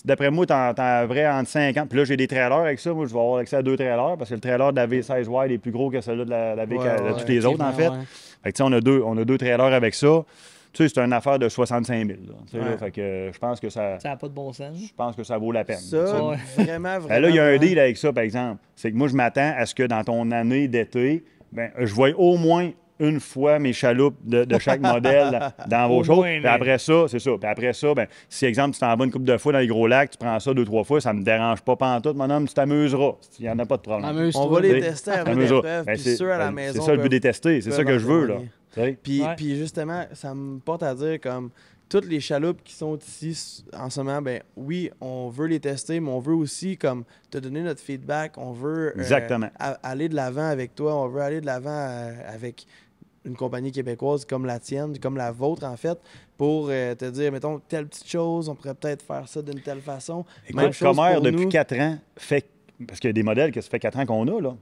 d'après moi, t'en as vrai entre 50. Puis là, j'ai des trailers avec ça. Moi, je vais avoir accès à 2 trailers parce que le trailer de la V16 Wide est plus gros que celui de la V4, de toutes les autres, en fait. Fait que, tu sais, on a deux trailers avec ça. Tu sais, c'est une affaire de 65 000 là, fait que je pense que ça... Ça n'a pas de bon sens. Je pense que ça vaut la peine. Ça, vraiment. Ben là, il y a un deal avec ça, par exemple. C'est que moi, je m'attends à ce que dans ton année d'été, ben, je voie au moins une fois mes chaloupes de chaque modèle dans vos choses. Puis après ça, c'est ça. Puis après ça, ben, si, exemple, tu t'en vas une couple de fois dans les gros lacs, tu prends ça 2-3 fois, ça me dérange pas pantoute, mon homme, tu t'amuseras. Il n'y en a pas de problème. On va les tester avant l'épreuve, puis ceux à la maison. C'est ça le but des tester, c'est ça que je veux, là. Puis justement, ça me porte à dire comme toutes les chaloupes qui sont ici en ce moment, ben oui, on veut les tester, mais on veut aussi comme te donner notre feedback. On veut aller de l'avant avec toi, on veut aller de l'avant avec une compagnie québécoise comme la tienne, comme la vôtre en fait, pour te dire, mettons, telle petite chose, on pourrait peut-être faire ça d'une telle façon. Écoute, Comer, depuis 4 ans, fait, parce qu'il y a des modèles que ça fait 4 ans qu'on a, là,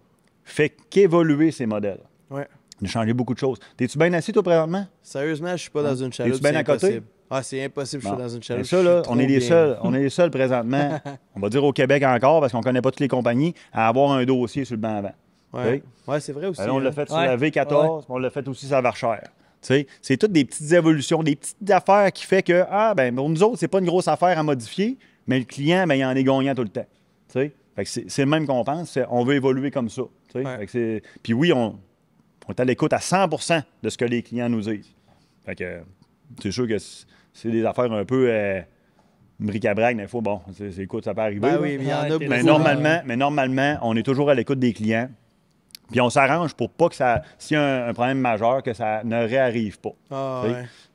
fait qu'évoluer ces modèles. Ouais. On a changé beaucoup de choses. T'es-tu bien assis, toi, présentement? Sériusement, je suis pas dans une chaloupe. T'es-tu bien à côté? Ah, c'est impossible, je suis dans une chaloupe. Et ça, là, on est les seuls présentement, on va dire au Québec encore, parce qu'on ne connaît pas toutes les compagnies, à avoir un dossier sur le banc avant. Ouais, c'est vrai aussi. Alors, on l'a fait sur la V14, on l'a fait aussi sur la Varchère. C'est toutes des petites évolutions, des petites affaires qui fait que, pour nous autres, c'est pas une grosse affaire à modifier, mais le client, il en est gagnant tout le temps. Fait que c'est le même qu'on pense, on veut évoluer comme ça. Puis oui, on est à l'écoute à 100% de ce que les clients nous disent. Fait que c'est sûr que c'est des affaires un peu bric-à-brac, mais bon, écoute, ça peut arriver. Ben oui, il y en a beaucoup. Mais normalement, on est toujours à l'écoute des clients. Puis on s'arrange pour pas que ça, s'il y a un problème majeur, que ça ne réarrive pas.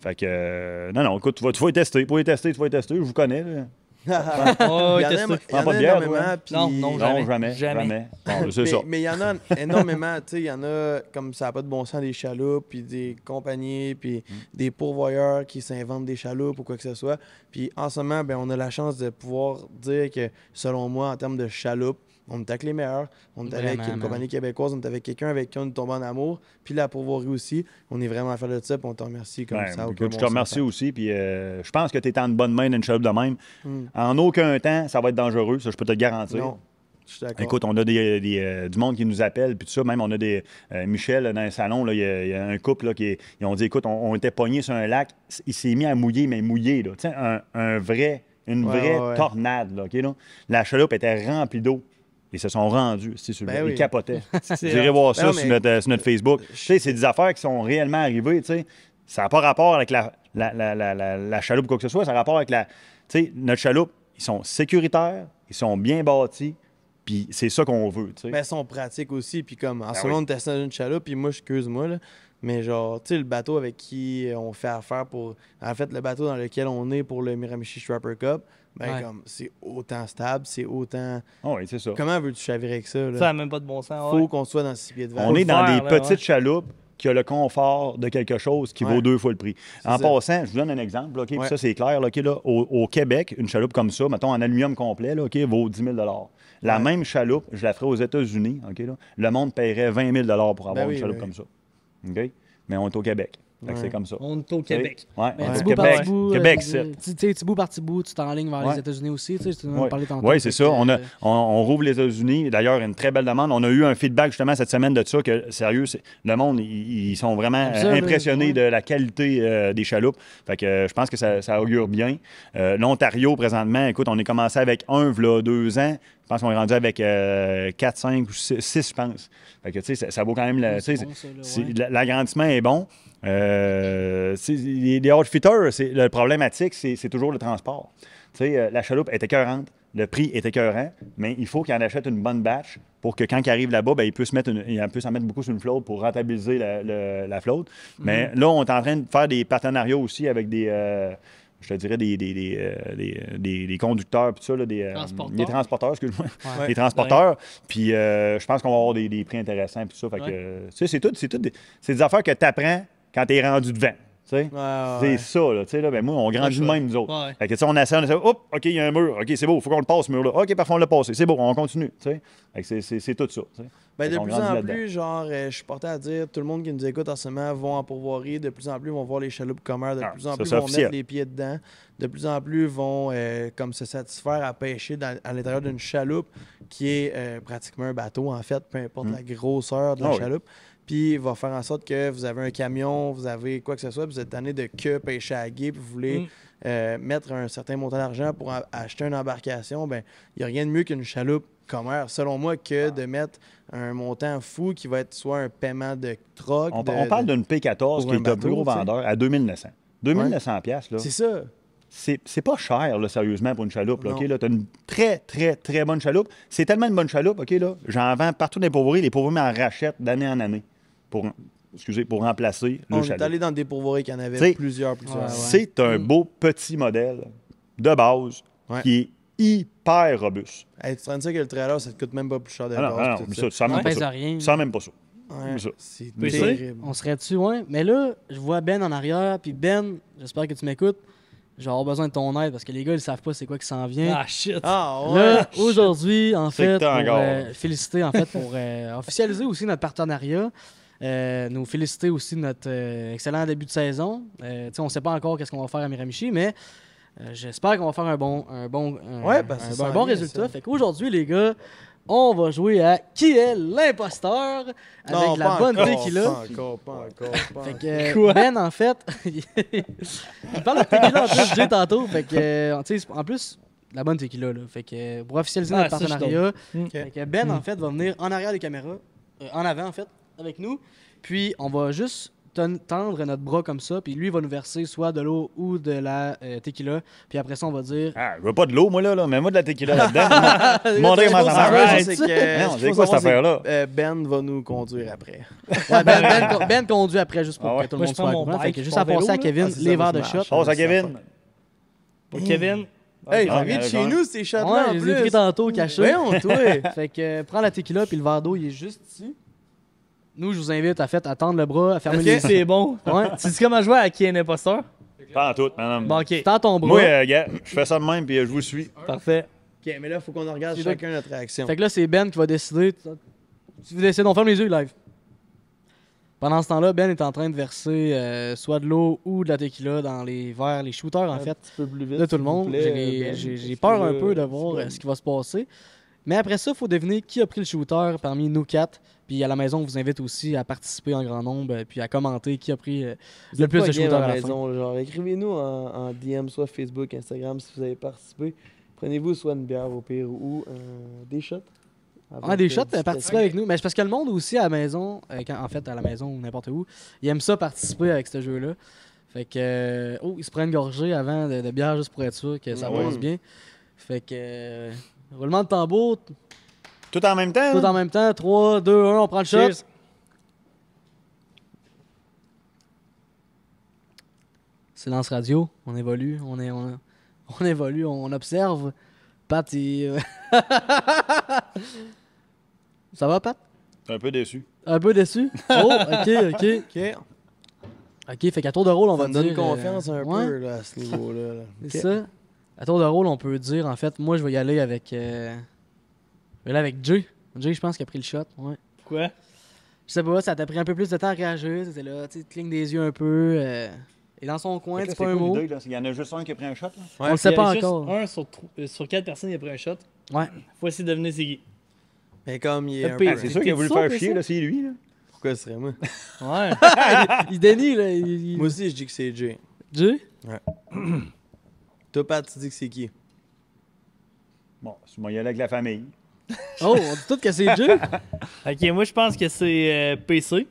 Fait que, non, écoute, tu vas y tester. Pour y tester, tu vas y tester. Je vous connais. Là. Il y en a énormément. Jamais. Bon, c'est ça. Mais il y en a énormément. Il y en a, comme ça n'a pas de bon sens, des chaloupes, puis des compagnies, puis des pourvoyeurs qui s'inventent des chaloupes ou quoi que ce soit. Puis en ce moment, on a la chance de pouvoir dire que, selon moi, en termes de chaloupes, on est avec les meilleurs. On est avec une compagnie québécoise, on est avec quelqu'un avec qui on est tombé en amour. Puis la pourvoirie aussi. On est vraiment à faire de ça, puis on te remercie comme ça. Écoute, je te remercie aussi. Puis je pense que tu es en bonne main d'une chaloupe de même. En aucun temps, ça va être dangereux. Ça, je peux te le garantir. Non. Je suis d'accord. Écoute, on a du monde qui nous appelle, puis tout ça. Même, on a des... Michel, dans un salon, il y a un couple là, ils ont dit, écoute, on était pognés sur un lac. Il s'est mis à mouiller, mais mouillé. Là. Tu sais, une vraie tornade. Là, là. La chaloupe était remplie d'eau. Ils se sont rendus. Ils capotaient. Vous irez voir ça sur notre Facebook. C'est des affaires qui sont réellement arrivées. T'sais. Ça n'a pas rapport avec la chaloupe ou quoi que ce soit. Ça a rapport avec notre chaloupe. Ils sont sécuritaires, ils sont bien bâtis, puis c'est ça qu'on veut. Ils sont pratiques aussi. Puis comme en ce moment, on était dans une chaloupe, puis moi, excuse-moi, là, mais genre, tu sais, le bateau avec qui on fait affaire pour... En fait, le bateau dans lequel on est pour le Miramichi Strapper Cup, comme c'est autant stable, c'est autant... oui, c'est ça. Comment veux-tu chavirer avec ça? Là? Ça n'a même pas de bon sens. Faut qu'on soit dans 6 pieds de vague. On est dans des petites chaloupes qui ont le confort de quelque chose qui vaut 2 fois le prix. En passant, je vous donne un exemple, puis ça, c'est clair. Là, au Québec, une chaloupe comme ça, mettons en aluminium complet, là, vaut 10 000 La même chaloupe, je la ferais aux États-Unis, là, le monde paierait 20 000 pour avoir une chaloupe comme ça. Okay? Mais on est au Québec. C'est comme ça. On est au Québec. Ouais, petit bout par petit bout. Québec, petit bout par petit bout, tu t'enlignes vers les États-Unis aussi. Tu m'as parlé tantôt. Oui, c'est ça. On rouvre les États-Unis. D'ailleurs, une très belle demande. On a eu un feedback justement cette semaine de ça que, sérieux, le monde, ils sont vraiment impressionnés de la qualité des chaloupes. Fait que je pense que ça augure bien. L'Ontario, présentement, écoute, on est commencé avec 2 ans. Je pense qu'on est rendu avec 4, 5 ou 6, je pense. Fait que, tu sais, ça vaut quand même... L'agrandissement est bon. Les outfitters, le problématique, c'est toujours le transport. Tu sais, la chaloupe est écœurante, le prix est écœurant, mais il faut qu'il en achète une bonne batch pour que quand il arrive là-bas, ben, il puisse en mettre beaucoup sur une flotte pour rentabiliser la flotte. Mais là, on est en train de faire des partenariats aussi avec des... je te dirais des conducteurs, puis ça, là, des transporteurs, excuse-moi. Ouais. Les transporteurs. Puis je pense qu'on va avoir des prix intéressants, puis tout ça. Fait que, tu sais, c'est des affaires que tu apprends quand tu es rendu devant. C'est ça, là. Tu sais, là, ben, moi, on grandit de même, nous autres. Ouais. Fait que, on essaie, hop, OK, il y a un mur. OK, c'est beau, il faut qu'on le passe, ce mur-là. OK, parfois, on l'a passé. C'est beau, on continue. Tu sais. Fait que c'est tout ça. Tu sais. Ben, de Fait qu'on plus grandit en là-dedans. plus, genre, je suis porté à dire, tout le monde qui nous écoute en ce moment vont en pourvoirie. De plus en plus, vont voir les chaloupes commères. De plus en plus, c'est vont officiel. mettre les pieds dedans. De plus en plus, vont comme se satisfaire à pêcher à l'intérieur d'une chaloupe qui est pratiquement un bateau, en fait, peu importe la grosseur de la chaloupe. Puis, il va faire en sorte que vous avez un camion, vous avez quoi que ce soit, puis vous êtes tanné de pêcher à gué, puis vous voulez mettre un certain montant d'argent pour acheter une embarcation. Ben, il n'y a rien de mieux qu'une chaloupe commère, selon moi, que de mettre un montant fou qui va être soit un paiement de troc. On parle d'une P14 qui est un plus gros vendeur à 2900. 2900 piastres, là. C'est ça. C'est pas cher, là, sérieusement, pour une chaloupe. Là, Non. OK, là, t'as une très, très, très bonne chaloupe. C'est tellement une bonne chaloupe, OK, là, j'en vends partout dans les pourvoiries. Les pourvoiries m'en rachètent d'année en année pour remplacer le On est chaloupe. allé dans des pourvoiries qu'il y en avait T'sais, plusieurs. C'est un beau petit modèle de base qui est hyper robuste. Hey, tu te rends ça que le trailer, ça te coûte même pas plus cher de Ah non, base, non, tout ça, tu sens On même pas pèse ça. rien. Tu sens même pas ça. Ouais, ça. c'est Oui, terrible. On serait dessus, ouais. Mais là, je vois Ben en arrière, puis Ben, j'espère que tu m'écoutes. Je vais avoir besoin de ton aide parce que les gars, ils savent pas c'est quoi qui s'en vient. Ah, shit. Ah, ouais. Là, aujourd'hui, en C'est que fait, t'as pour encore. féliciter, en fait, pour officialiser aussi notre partenariat, nous féliciter aussi de notre excellent début de saison. On ne sait pas encore qu'est-ce qu'on va faire à Miramichi, mais j'espère qu'on va faire un bon résultat. ça. Fait qu'aujourd'hui, les gars, on va jouer à Qui est l'imposteur avec Non, la pas bonne encore, tequila. Pas encore. Fait que, Quoi? Ben, en fait, il parle de tequila en plus, Jay, tantôt. Fait que, tu sais, en plus, la bonne tequila, là. Fait que, pour officialiser Ah, notre ça, je suis partenariat, down. fait que Ben, en fait, va venir en arrière des caméras, en avant, en fait, avec nous. Puis, on va juste tendre notre bras comme ça, puis lui, il va nous verser soit de l'eau ou de la tequila. Puis après ça, on va dire... Ah, je veux pas de l'eau, moi, là. Mets-moi de la tequila là-dedans. Montrez comment ça Ça marche. va, Ouais, c'est c'est que. Non, ce c'est qu'il faut quoi cette savoir, affaire-là? c'est que, Ben va nous conduire après. Ouais, ben conduit après, juste pour Ah ouais. que tout le Moi, monde je soit prends au mon courant. Fait bike, que je juste prends à passer vélo, à là. Kevin, Ah, c'est les ça, verres de ça shot. marche. Passe à Kevin. Pour Kevin. Hey, Ah, il vient de ouais, chez ouais. nous, ces shots-là, Ouais, en je les ai plus. pris tantôt, cachés. Voyons, toi. Fait que prends la tequila, puis le verre d'eau, il est juste ici. Nous, je vous invite à tendre le bras, à fermer les C'est bon. yeux. Ouais. Tu dis comment jouer à Qui est l'imposteur? Pas en tout, madame. Bon, OK. Tends ton bras. Moi, gars, je fais ça de même, puis je vous suis. Parfait. OK, mais là, il faut qu'on regarde C'est chacun notre réaction. Fait que là, c'est Ben qui va décider. Si vous décidez, on ferme les yeux live. Pendant ce temps-là, Ben est en train de verser soit de l'eau ou de la tequila dans les verres, les shooters, en fait, Un petit peu plus vite, de tout le s'il vous monde. plaît, Ben, J'ai parce peur que un là, peu de voir c'est ce qui va se passer. Mais après ça, il faut deviner qui a pris le shooter parmi nous quatre. Puis à la maison, on vous invite aussi à participer en grand nombre, puis à commenter qui a pris Vous le êtes plus pas de game shooters à à la la fin. maison, genre, écrivez-nous en DM, soit Facebook, Instagram, si vous avez participé. Prenez-vous soit une bière au pire ou des shots. Ah, des shots, participer avec nous. Mais c'est parce que le monde aussi à la maison, en fait, à la maison ou n'importe où, ils aiment ça participer avec ce jeu-là. Fait que, il se prend une gorgée avant de bière juste pour être sûr que ça Ouais. passe bien. Fait que, roulement de tambour, Tout en même temps? tout en même temps, 3, 2, 1, on prend le shot. Cheers. Silence radio, on évolue, on évolue, on observe. Pat, il... Ça va, Pat? Un peu déçu. Un peu déçu? Oh, ok. OK. Ok, fait qu'à tour de rôle, on Ça va me dire... donne confiance un ouais, peu là, à ce niveau-là. là. C'est ça. À tour de rôle, on peut dire, en fait, moi, je vais y aller avec... je vais aller avec Jay. Jay, je pense qu'il a pris le shot, ouais. Quoi? Je sais pas, ça t'a pris un peu plus de temps à réagir. C'était là, tu sais, cligne des yeux un peu. Et dans son coin, Fait que c'est là, pas un quoi mot. l'idée, là? Il y en a juste un qui a pris un shot, là? On le sait Il y a pas juste encore. Un sur 4 personnes qui a pris un shot. Ouais. Faut essayer de deviner c'est qui. Mais comme il est un Puis- peu... Ah, c'est sûr qu'il a voulu ça, faire c'est chier, ça? là, c'est lui, là. Pourquoi ce serait moi? Ouais. Il dénie, là. Moi aussi, je dis que c'est Jay. Jay? Toi, Pat, tu dis que c'est qui? Bon, c'est moi, y aller avec la famille. Oh, on dit tout que c'est Jay. Ok, moi je pense que c'est PC.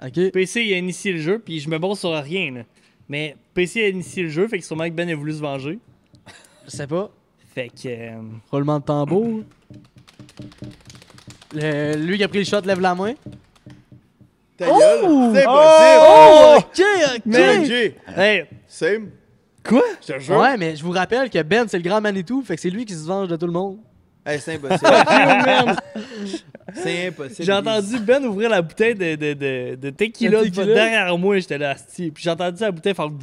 Ok. PC il a initié le jeu, puis je me base sur rien. Là. Mais PC a initié le jeu, fait que sûrement que Ben a voulu se venger. Je sais pas. Fait que. Roulement de tambour. Lui qui a pris le shot lève la main. Ta gueule! C'est Oh! possible! Ok, ok! Man, Jay! Hey! Same! Quoi? Je te jure! Ouais, mais je vous rappelle que Ben, c'est le grand Manitou, fait que c'est lui qui se venge de tout le monde. Hey, c'est impossible. C'est impossible. J'ai entendu Ben ouvrir la bouteille de tequila, De tequila. derrière moi, j'étais là, asti. Puis j'ai entendu la bouteille faire. Moi,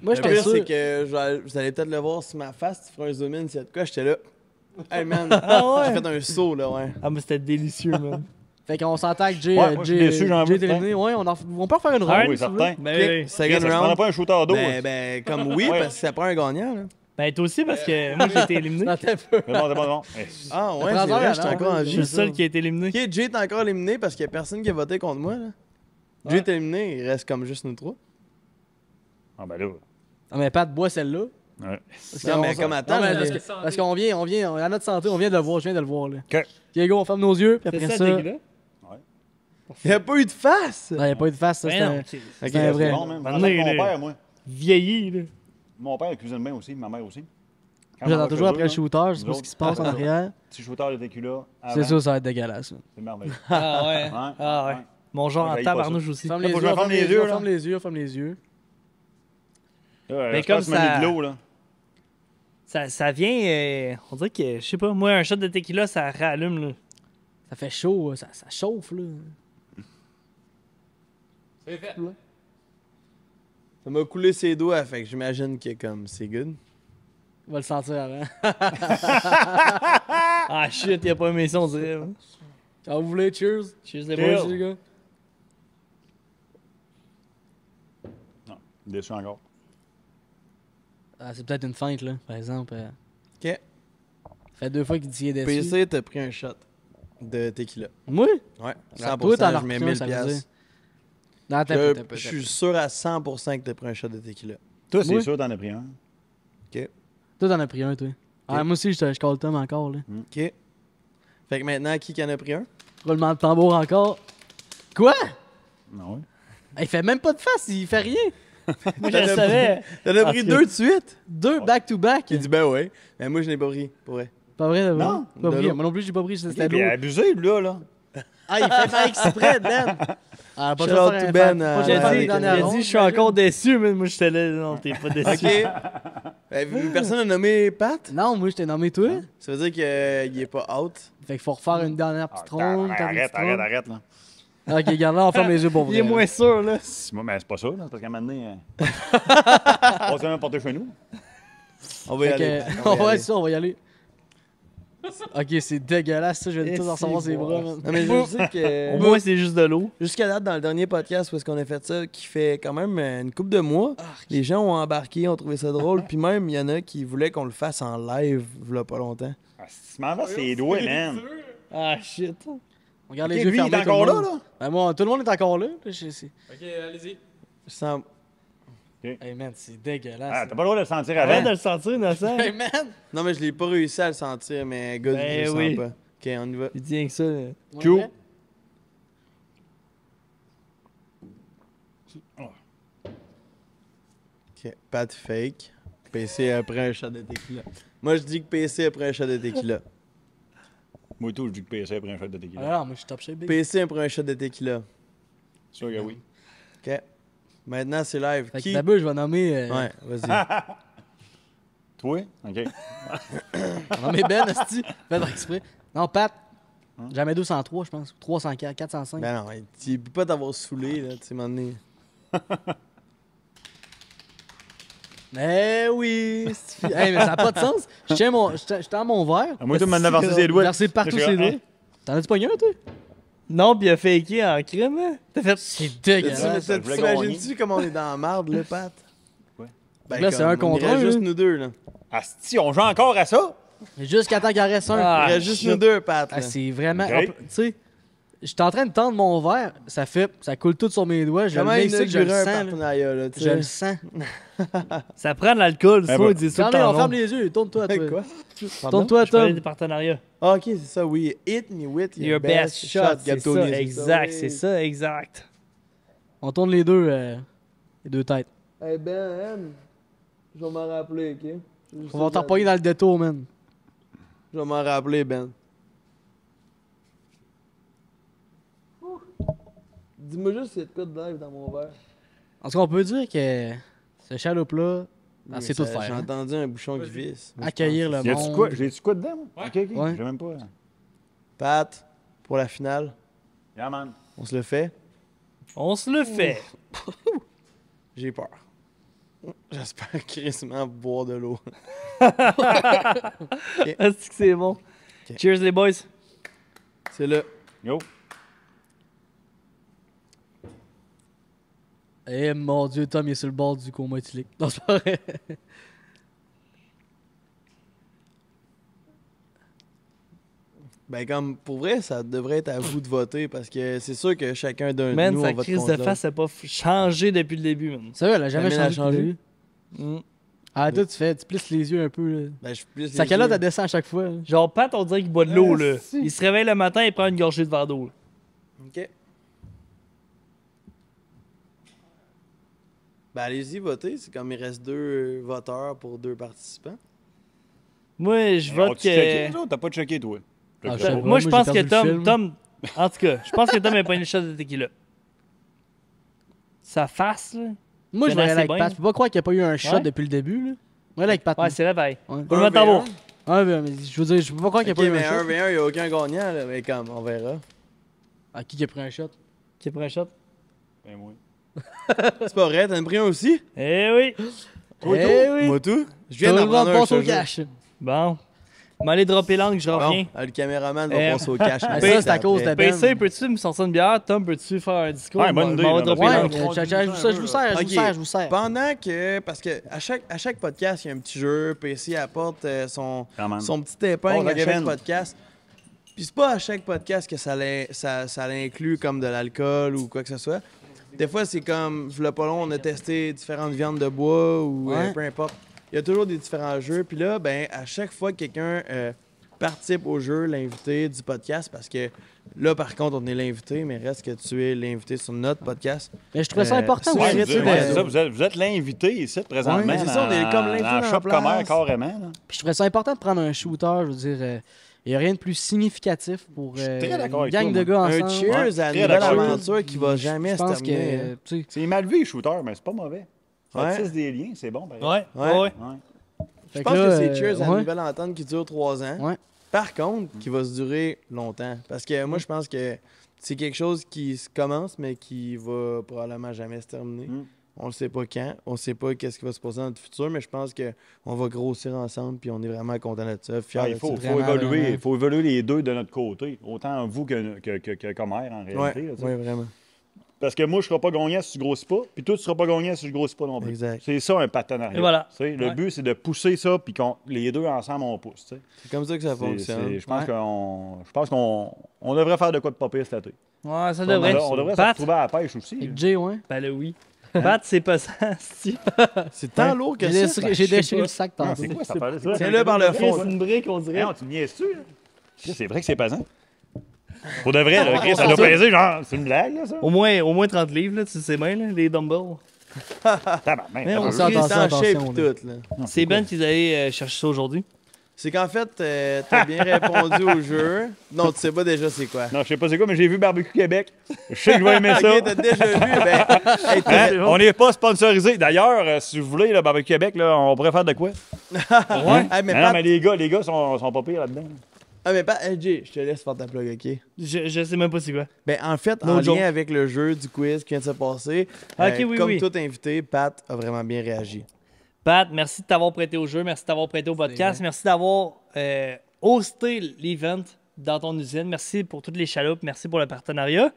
Le j'étais pire, sûr. c'est que vous allez peut-être le voir sur ma face, tu feras un zoom in, s'il y a de quoi, j'étais là. Hey man, Ah ouais? j'ai fait un saut là, ouais. Ah, mais c'était délicieux, man. Fait qu'on s'entend que Jay, Ouais, moi, je suis déçu, j'en Jay veux, est éliminé. Ouais, on peut refaire une Ah, ronde. oui, si vous certain. Ben, Ok, oui. second Ça round. prend pas un shooter d'eau. Ben, comme oui, Ouais. parce que ça prend un gagnant là. Ben, toi aussi, parce que moi j'ai été éliminé. voulez. Attends un peu. C'est bon. Ah ouais, Après, c'est vrai, j'étais non, encore en Je vie. suis le seul qui a été éliminé. Ok, Jay est encore éliminé parce qu'il y a personne qui a voté contre moi là. Jay est éliminé, il reste comme juste nous trois. Ah ben là. Non, mais Pat, bois celle-là. Ouais. Parce Non, qu'on mais s'en- comme attends, Non, mais mais- parce qu'on vient, à notre santé, on vient de le voir, je viens de le voir, là. OK. Diego, on ferme nos yeux, puis C'est après ça, ça. le tequila? Il n'y a pas eu de face! Non, il n'y a pas eu de face, ça, Ben non, c'était. c'est C'est un vrai. C'est bon, même. Maintenant, Mon il est- père, moi. vieilli, là. Mon père, il cuisine bien aussi, ma mère aussi. Quand on J'attends va toujours chez après eux, le shooter, je sais pas Nous ce qui se passe en autres. arrière. Petit shooter de tequila. C'est sûr, ça va être dégueulasse. ça. C'est merveilleux. Ah ouais. Ouais, Ah ouais. ouais. Mon genre Ouais, en j'haïs pas tabarnouche aussi. Ferme Là, les faut yeux, que je me ferme ferme les les yeux, yeux, ferme les yeux, ferme les yeux. Là, Mais je comme pense que je me ça- mets de l'eau, là. Ça vient. On dirait que, je sais pas, moi, un shot de tequila, ça rallume, là. Ça fait chaud, ça chauffe, là. Ça m'a coulé ses doigts, fait que j'imagine que comme c'est good. On va le sentir avant. Ah shit, il a pas aimé ça, on dirait. hein. Quand vous voulez, cheers. Cheers, les Cheers. boys. les gars. Non, déçu encore. Ah, c'est peut-être une feinte, là, par exemple. Ok. Ça fait 2 fois qu'il dit qu'il est déçu. PC, t'as pris un shot de tequila. Moi? Ouais, Ah, 100%, toi, t'en as je mets repris un, 1000 ça veut dire. piastres. Non, attends, Je t'as je suis sûr à 100% que t'as pris un shot de tequila. Toi, c'est Oui. sûr, t'en as pris un. Toi, t'en as pris un, toi. Ah, moi aussi, je call Tom encore, là. Ok. Fait que maintenant, qui en a pris un? Roulement de tambour encore. Quoi? Non, oui. Il fait même pas de face, il fait rien. Moi, je le savais. T'en as Ah, pris c'est- 2 de suite? 2 back-to-back. Il dit ben ouais. Mais moi, je n'ai pas pris, pour vrai. Pas vrai, là? Non, Pas de pris. l'eau. Moi non plus, j'ai pas pris, c'était Il l'eau. a abusé, lui, là. Ah, il fait faire exprès, Ben. Ah, pas Shout juste out faire to un- Ben, pas juste J'ai faire dit, une dernière il a ronde, dit, je suis encore déçu, mais moi, j'étais là. Non, t'es pas déçu. Ok. Personne n'a nommé Pat? Non, moi, je t'ai nommé toi. Ça veut dire qu'il est pas out. Fait qu'il faut refaire une dernière Ah, petite ronde. arrête, là. Ok, regarde là, on ferme les yeux pour vrai. Il est moins sûr, là. Moi, mais c'est pas ça, là, parce qu'à un moment donné, on s'est même porté chez nous. On va y Fait aller. que- On va y ouais, aller. c'est ça, on va y aller. Ok, c'est dégueulasse, ça, je vais Et tout en recevoir c'est ses bon. bras. man. Non, mais je sais que. Au moins, c'est juste de l'eau. Jusqu'à date, dans le dernier podcast où est-ce qu'on a fait ça, qui fait quand même une couple de mois, les gens ont embarqué, ont trouvé ça drôle, puis même, il y en a qui voulaient qu'on le fasse en live, il pas longtemps. Ah, si tu m'en vas ses doigts, man. Ah, shit. On regarde Ok, les yeux lui, il est fermés. tout encore le là, monde. là? Ben, moi, tout le monde est encore là. Je sens- Hey man, c'est dégueulasse. Ah, t'as pas le droit de le sentir Arrête de avant. le sentir, innocent. Hey man! Non, mais je l'ai pas réussi à le sentir, mais good, Ben je le oui. sens pas. Ok, on y va. Il dit rien que ça. Q. Ouais. Ok, Pat fake. PC après un shot de tequila. Moi, je dis que PC après un shot de tequila. Moi, tout, je dis que PSA après un shot de tequila. Ah, moi, je suis top shape, big. PC après un shot de tequila. Sûr que oui. Ok. Maintenant, c'est live. Fait que Qui? d'abord, je vais nommer. Ouais, vas-y. Toi? OK. Je vais nommer Ben, Asti. Faites exprès. Non, Pat. Jamais 203, je pense. 304, 405. Ben non, tu peux pas t'avoir saoulé, là, tu sais, m'en donné. Mais oui! c'est- Hey, mais ça n'a pas de sens. Je tends mon verre. À moi, tu m'en as versé ses doigts. Versé partout Je ses suis doigts. comme, T'en as-tu pogné un, toi? Non, pis il a faké en crime, hein. T'as fait. C'est dégueulasse. je voulais T'imagines-tu comment on est dans la marde, là, Pat? Ouais. Ben, Là, c'est comme, un contre Il reste un, juste là. nous deux, là. Asti, on joue encore à ça? Mais jusqu'à temps qu'il en reste un. Ah, Il reste juste shit. nous deux, Pat. Ah, là. c'est vraiment. Ok. Tu sais, J'étais en train de tendre mon verre, ça coule tout sur mes doigts. Je Comment le mets ici, je le inaugurer un sens. là. partenariat, là, tu Je le sais? sens. Ça prend de l'alcool, Eh ça, ben, ils disent ça. Regardez, on ferme les yeux. Tourne-toi, toi. Quoi? Tourne-toi, Je parlais Tom. des partenariats. Ah, ok, c'est ça, oui. Hit me with Your best shot, c'est Gaptoni, ça, c'est exact, oui. c'est ça, exact. On tourne les deux têtes. Hey Ben, je vais m'en rappeler, ok? On va t'empoigner dans le détour, man. Je vais m'en rappeler, Ben. Dis-moi juste s'il y a de quoi de live dans mon verre. En tout cas, on peut dire que ce chaloupe-là, Oui, c'est tout ça- faire. J'ai hein. entendu un bouchon qui visse. Moi, je Accueillir le Y a-tu monde. quoi? J'ai-tu quoi dedans, moi? Ok, ok. Ouais. J'ai même pas. pense. Pat, pour la finale, Yeah, man. on se le fait. On se le fait. J'ai peur. J'espère crissement boire de l'eau. Est-ce que c'est bon? Ok. Cheers, les boys. C'est là. Yo. Eh mon Dieu, Tom il est sur le bord du coma éthylique. Non, c'est pas vrai. Ben, comme pour vrai, ça devrait être à vous de voter parce que c'est sûr que chacun d'un de Man, nous, sa on vote crise contre de l'autre. face n'a pas changé depuis le début, man. Sérieux, elle a jamais Jamais elle a changé. changé. depuis le début. Ah, toi, tu plisses les yeux un peu. Là. Ben, je plisse Sa les calotte, yeux. elle descend à chaque fois. là. Genre, Pat, on dirait qu'il boit de l'eau, Ah, là. si. Il se réveille le matin et prend une gorgée de verre d'eau. là. OK. Ben, allez-y, votez. C'est comme il reste 2 voteurs pour 2 participants. Moi, je vote As-tu checké, que. les autres? T'as pas checké, toi? Ah, Je je sais sais pas. pas. Moi, je Moi, pense j'ai que perdu le film. Tom. En tout cas, je pense que Tom a pas une shot de tequila. Sa face, là. Moi, je Il y en vais a aller assez avec bien. Pat. Je peux pas croire qu'il n'y a pas eu un shot Ouais. depuis le début. Là. On va aller avec Pat. Ouais, c'est vrai, pareil. Ouais. Faut le mettre en bas. Ouais, mais je veux dire, je peux pas croire qu'il n'y a OK, pas eu mais un 1 shot. v 1, il n'y a aucun gagnant, là. Mais comme, on verra. Ah, qui a pris un shot? Qui prend un shot? Ben, moi. C'est pas vrai, t'en as pris un aussi? Eh oui! Eh oui! Moi tout? Je Tout viens le d'en monde prendre un, passe je au te jure. cash. Bon. M'aller dropper l'angle, je reviens. Bon, le caméraman va Eh, passer au cash. Ah, Mais ça, c'est à cause de Ben. PC, peux-tu me sortir une bière? Tom, peux-tu faire un discours? Ouais, bonne idée, M'en va là, dropper dans Ouais, le l'angle. fond. je vous sers, je vous sers. Pendant que, parce que à chaque podcast, il y a un petit jeu. PC apporte son petit épingle Oh, la à chaque Kevin. podcast. Puis c'est pas à chaque podcast que ça l'inclut comme de l'alcool ou quoi que ce soit. Des fois, c'est comme, v'là pas long, on a testé différentes viandes de bois ou Ouais. peu importe. Il y a toujours des différents jeux. Puis là, ben, à chaque fois que quelqu'un participe au jeu, l'invité du podcast, parce que là, par contre, on est l'invité, mais reste que tu es l'invité sur notre podcast. Mais je trouvais ça important c'est Ouais, aussi. vrai, vous, tu êtes, sais, ouais, de- c'est ça, vous êtes l'invité ici, présentement. Ouais, mais c'est ça, on est comme l'invité dans dans shop la place. commerce, carrément. Là. Puis je trouvais ça important de prendre un shooter, je veux dire. Il n'y a rien de plus significatif pour Je suis très d'accord une avec gang toi, de gars Un ensemble. cheers Ouais, à très une nouvelle d'accord. aventure qui va jamais Je se pense terminer. que, tu sais, C'est mal vu, les shooters, mais c'est pas mauvais. Ça Ouais. tisse des liens, c'est bon. pareil. Ouais, Ouais. ouais. Ouais. Je fait pense là, que c'est cheers à une ouais. nouvelle entente qui dure 3 ans. Ouais. Par contre, qui va se durer longtemps. Parce que moi, je pense que c'est quelque chose qui se commence, mais qui va probablement jamais se terminer. Mm. On ne sait pas quand. On ne sait pas qu'est-ce qui va se passer dans le futur, mais je pense qu'on va grossir ensemble, puis on est vraiment content de ça, fiers Ah, de il faut, ça. Vraiment, évoluer, vraiment. il faut évoluer les deux de notre côté. Autant vous que Comer, en réalité. Ouais, là, tu sais. ouais, vraiment. Parce que moi, je ne serai pas gagnant si tu grossis pas, puis toi, tu ne seras pas gagnant si je grossis pas non plus. Exact. C'est ça, un partenariat. Et voilà. Tu sais, le Ouais. but, c'est de pousser ça, puis qu'on les deux ensemble, on pousse. tu sais. C'est comme ça que ça C'est- fonctionne. Je pense Ouais. qu'on devrait faire de quoi de pas pire cet été. Ouais, ça On devrait. devrait se Pat, retrouver à la pêche aussi. Avec Jay, ouais. ben là, oui. Pat, c'est pas ça, si. C'est tant lourd que J'ai ça. déchiré, j'ai je sais déchiré pas. le sac Non, tantôt. c'est quoi cette affaire-là? Tiens-le par le fond. C'est une brique, on dirait. Non, tu me niaises-tu? là? C'est vrai que c'est pesant. Pour de vrai, là, Chris, ça doit peser, genre, c'est une blague, là, ça? Au moins 30 livres, là, tu sais bien, là, les dumbbells. Tabarnak, Mais on tabarnak. sait Chris, attention, en shape attention, et là. tout, là. Non, C'est quoi? Ben qui allait chercher ça aujourd'hui. C'est qu'en fait, t'as bien répondu au jeu. Non, tu sais pas déjà c'est quoi. Non, je sais pas c'est quoi, mais j'ai vu Barbecue Québec. Je sais que je vais aimer ça. Ok, t'as déjà vu. Ben, hey, Hein? On n'est pas sponsorisé. D'ailleurs, si vous voulez, le Barbecue Québec, là, on pourrait faire de quoi? ouais. Hey, mais Non, Pat, mais les gars sont pas pires là-dedans. ah, mais Pat, hey, Jay, je te laisse faire ta plug, ok? Je sais même pas c'est quoi. Ben, en fait, No en joke. lien avec le jeu du quiz qui vient de se passer, Ok, oui, comme oui. tout invité, Pat a vraiment bien réagi. Pat, merci de t'avoir prêté au jeu, merci de t'avoir prêté au podcast, merci d'avoir hosté l'event dans ton usine, merci pour toutes les chaloupes, merci pour le partenariat.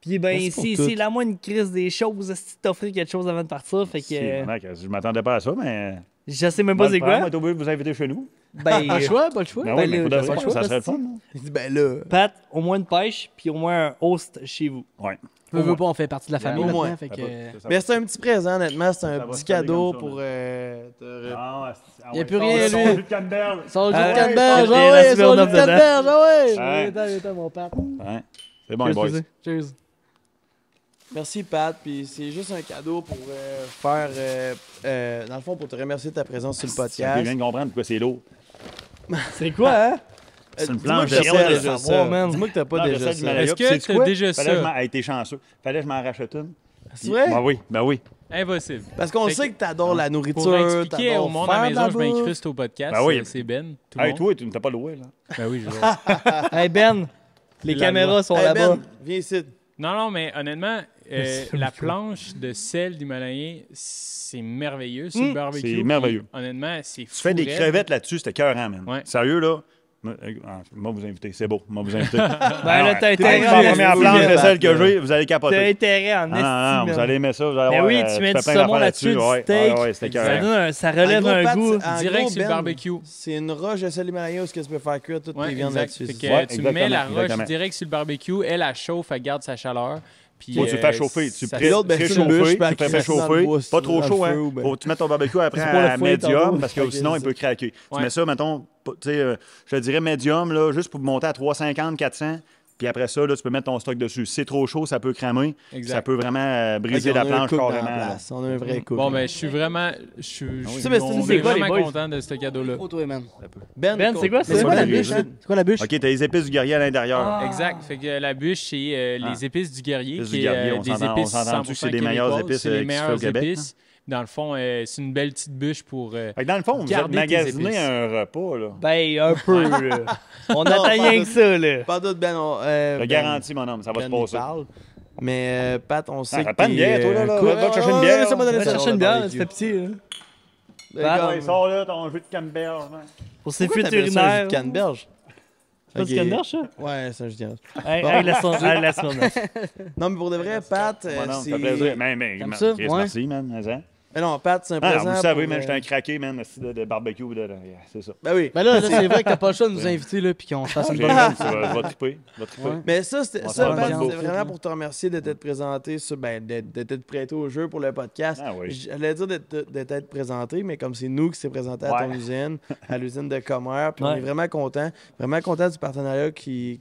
Puis ben Merci pour ici, tout. c'est la moindre crise des choses, si t'offrir quelque chose avant de partir, fait que Je m'attendais pas à ça, mais. je sais même pas c'est quoi. On est obligé de vous inviter chez nous. Ben, Pas le choix, pas le choix. Ben oui, mais pour de là, vrai, pas le choix, ça serait le fun. parce hein. Il dit, ben là. Pat, au moins une pêche, puis au moins un host chez vous. Ouais. Veux pas, on fait partie de la famille Au moins. maintenant. Fait que... Mais c'est un petit présent, honnêtement. C'est un Ça va petit se caler cadeau comme ça, pour te Il y a plus rien, Son lui. jus de canneberge. Son jus Ah, de canneberge, il y a ah la ouais, son jus Smirnoff de canneberge, ah ouais. Ouais. Attends, mon père. Ouais. C'est bon, les boys. Cheers. Merci, Pat. Puis c'est juste un cadeau pour faire. Dans le fond, pour te remercier de ta présence sur le Je podcast. viens de comprendre pourquoi c'est lourd. C'est quoi, hein? C'est une Dis-moi planche que de t'as sel. pas déjà Savoir, ça. man. Dis-moi que t'as pas Planche de déjà sel du ça. Malaya. Est-ce Puis que sais-tu t'as quoi? déjà Fallait que ça? je m'en- été chanceux. Fallait que je m'en rachète une. C'est vrai? Ben oui, ben oui. Impossible. Parce qu'on Fait sait que- que t'adores la Pour nourriture, expliquer t'adores au monde à faire la de la maison, je bouffe. m'incruste au podcast. Ben oui. C'est Ben. Tout le Hey, monde. toi, tu n'as pas loué, là. Ben oui, je vois. Hey Ben, les La caméras loi. sont Hey, là-bas. Ben, viens ici. Non, mais honnêtement, la planche de sel d'Himalayen, c'est merveilleux sur le barbecue. C'est Puis, merveilleux. Honnêtement, c'est fou. Tu fais des raide. crevettes là-dessus, c'était cœurant, man. Ouais. Sérieux, là? Moi, vous inviter, c'est beau. Moi, vous inviter. Ben là, t'as Hey, intérêt. c'est la première Oui, planche de oui, celle que oui. j'ai, vous allez T'as capoter. intérêt en Non, estime. vous allez aimer ça. Vous allez Mais voir, oui, tu mets fais du plein saumon d'affaires là-dessus, du Ouais, steak. ouais, c'était Ça, cœurant. ça relève En gros, un Pat, goût. en Direct gros, sur le Ben, barbecue. C'est une roche de sel Himalaya où ce que tu peux faire cuire toutes Ouais, tes viandes exact. là-dessus. Fait c'est que Ouais, tu mets la exactement, roche exactement. direct sur le barbecue. Elle chauffe, elle garde sa chaleur. Puis, Faut que tu le fais chauffer. Tu ça- pré- l'autre, ben, c'est une préchauffer, bûche, tu puis le fais elle crisse dans le chauffer. bois, Pas trop dans le chaud, feu, hein. ou ben- Faut que tu mettes ton barbecue après C'est pour le à fouet, médium, tantôt. parce que Fait que sinon, c'est il peut craquer. Tu Ouais. mets ça, mettons, tu sais, je te dirais médium, là, juste pour monter à 350, 400. Puis après ça, là, tu peux mettre ton stock dessus. Si c'est trop chaud, ça peut cramer. Exact. Ça peut vraiment briser Ok, on la a un planche cook dans la carrément. là. place. On a un vrai cook. Bon, ben, je suis vraiment. Je oui. suis Ça, mais c'est quoi, les vraiment boys? content de ce cadeau-là. Oh, toi, man. Ben, C'est quoi mais ça? C'est quoi la les bûche? gars? C'est quoi la bûche? OK, t'as les épices du guerrier à l'intérieur. Ah. Exact. Fait que la bûche, c'est les épices du guerrier. Épices qui du est, guerrier, on des s'entend- épices on s'entend-tu que c'est 100% des meilleures québécoises, épices, c'est les qui se fait au meilleures Québec, épices. Dans le fond, c'est une belle petite bûche pour. Fait que dans le fond, vous êtes Garder tes magasiné épices. un repas, là. Ben, un peu, là. On attend rien que ça, là. Pas d'autre, Ben. Je te garantis, mon homme, ça va se Ben, il passer. parle. Mais Pat, on sait que pas une bière, toi, là. Va te chercher une bière. Laisse-moi donner Va ça. chercher une bière, c'était petit, là. D'accord. Ouais, sors là, ton jus de canneberge, man. Pour ses Pourquoi fuites t'appelles ça un urinaires. jus de canneberge? C'est pas du Ok. canneberge, ça? Ouais, c'est un jus de canneberge. Avec la Smirnoff. Non, mais pour de vrai, Pat, Mon homme, ça c'est... fait plaisir. Mais, Comme ça, Chris, ouais. merci, man. Mais, hein. Mais non, Pat, c'est un Ah, présent vous savez, pour, man, j'étais un craqué, man, de barbecue. C'est ça. Ben oui. Ben là, c'est vrai que t'as pas le choix de nous inviter, là, puis qu'on se fasse une J'ai bonne. man, tu vas triper. Tu vas triper. Ouais. Mais ça, c'était, On ça, s'en Pat, rend c'était compte. vraiment pour te remercier de t'être présenté, de t'être prêté au jeu pour le podcast. Ah oui. J'allais dire de t'être présenté, mais comme c'est nous qui s'est présenté à ton Ouais. usine, à l'usine de Comer, puis on Ouais. est vraiment content du partenariat qui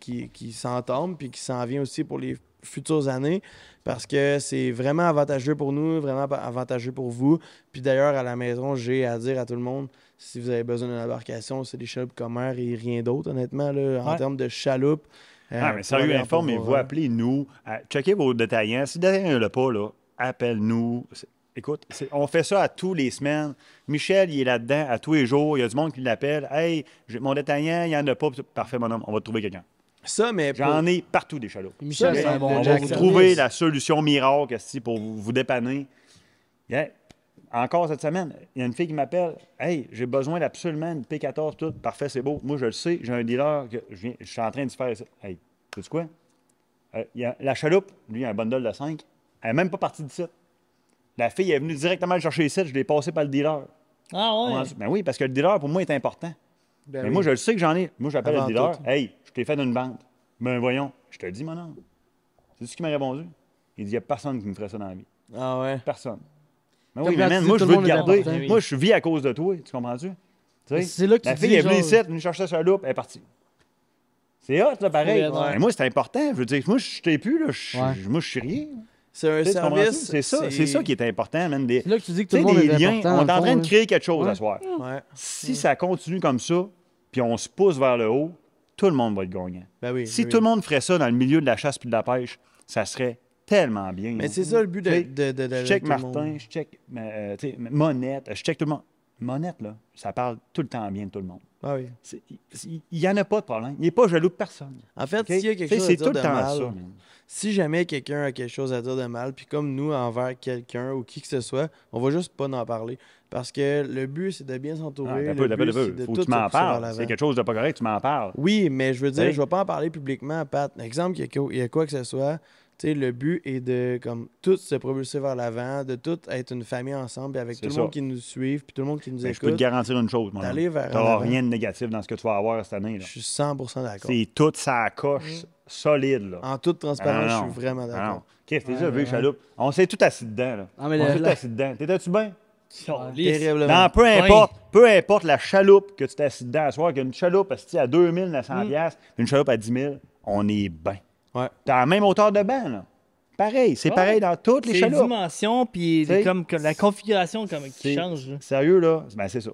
s'entame, puis qui s'en vient aussi pour les futures années, parce que c'est vraiment avantageux pour nous, vraiment avantageux pour vous. Puis d'ailleurs, à la maison, j'ai à dire à tout le monde, si vous avez besoin d'une embarcation, c'est des chaloupes Comer et rien d'autre, honnêtement, là, en Ouais. termes de chaloupes. Ah, mais sérieux, vraiment pour informez-vous, vous, hein. appelez-nous, checkez vos détaillants. Si le détaillant n'a pas, là, appelle-nous. Écoute, on fait ça à tous les semaines. Michel, il est là-dedans à tous les jours. Il y a du monde qui l'appelle. Hey, mon détaillant, il n'y en a pas. Parfait, mon homme, on va trouver quelqu'un. Ça, mais pour- J'en ai partout des chaloupes. Michel, c'est un On bon va Jack. vous ça. trouver la solution miracle esti, pour vous dépanner. Yeah. Encore cette semaine, il y a une fille qui m'appelle. Hey, j'ai besoin absolument d'une P14, tout. Parfait, c'est beau. Moi, je le sais, j'ai un dealer que je suis en train de faire ça. Hey, sais-tu quoi? La chaloupe, lui, il a un bundle de 5. Elle n'est même pas partie du site. La fille est venue directement le chercher ici. Je l'ai passé par le dealer. Ah ouais. Ben oui, parce que le dealer, pour moi, est important. Ben Mais oui. moi, je le sais que j'en ai. Moi, j'appelle Avant le dealer. tout. Hey, je t'ai fait d'une bande. Ben voyons, je te le dis, mon homme. C'est ce qu'il m'a répondu. Il dit, il n'y a personne qui me ferait ça dans la vie. Ah ouais. Personne. Mais Comme oui, mais quand tu man, dis moi, tout je le veux te monde est garder. important. Moi, je vis à cause de toi. Tu comprends-tu? Tu sais, C'est là que la tu fille dis, est venue genre- ici, elle est venue chercher sa loupe, elle est partie. C'est hot, là, pareil. Ouais. Mais moi, c'est important. Je veux dire, moi, je t'ai plus, là. Ouais. Moi, je suis rien. C'est un Tu sais, tu comprends-tu? service. C'est ça qui est important, man. C'est là que tu dis que Tu tout sais, le monde des est liens. important. On est dans en le train fond, de créer quelque chose Ouais. à soir. Ouais. Si ça continue comme ça, puis on se pousse vers le haut, tout le monde va être gagnant. Ben oui. Si ben tout oui. le monde ferait ça dans le milieu de la chasse puis de la pêche, ça serait tellement bien. Mais hein. c'est ça le but de. Tu sais, de Je check tout le Martin, monde. je check tu sais, Monette, je check tout le monde. Monette, là, ça parle tout le temps bien de tout le monde. Ah oui. Il n'y en a pas de problème. Il n'est pas jaloux de personne. En fait, OK? s'il y a Tu sais, quelque chose à c'est dire tout de le temps mal, ça. man. si jamais quelqu'un a quelque chose à dire de mal, puis comme nous, envers quelqu'un ou qui que ce soit, on va juste pas en parler. Parce que le but, c'est de bien Ah, s'entourer. t'as le peu, but, c'est faut de que tout tu m'en se pousser vers parles. l'avant. C'est quelque chose de pas correct, tu m'en parles. Oui, mais je veux dire, Hey. je vais pas en parler publiquement, Pat. Exemple, il y a quoi que ce soit, Tu sais, le but est de comme tout se propulser vers l'avant, de tout être une famille ensemble, puis avec C'est tout ça. le monde qui nous suit, puis tout le monde qui nous Ben, je peux te écoute. garantir une chose, mon homme. D'aller vers Tu n'auras l'avant. rien de négatif dans ce que tu vas avoir cette année. Je Là. suis 100% d'accord. C'est tout ça coche solide. Là. En toute transparence, Ah, non. je suis vraiment Ah, non. d'accord. Qu'est-ce que t'es Ouais, déjà vu, ouais. chaloupe? On s'est tout assis dedans. Là. Ah, mais On le- s'est tout la- assis dedans. T'étais-tu bien? Terriblement. Dans peu importe la chaloupe que tu t'es assis dedans à soir, qu'une chaloupe à 2900 piastres, une chaloupe à 10 000, on est bien. Ouais. T'as la même hauteur de banc, là. Pareil, c'est Ouais. pareil dans toutes les Les chaloupes. dimensions, puis T'sais, comme la configuration comme, qui c'est- change. Là. Sérieux, là? Ben, c'est ça.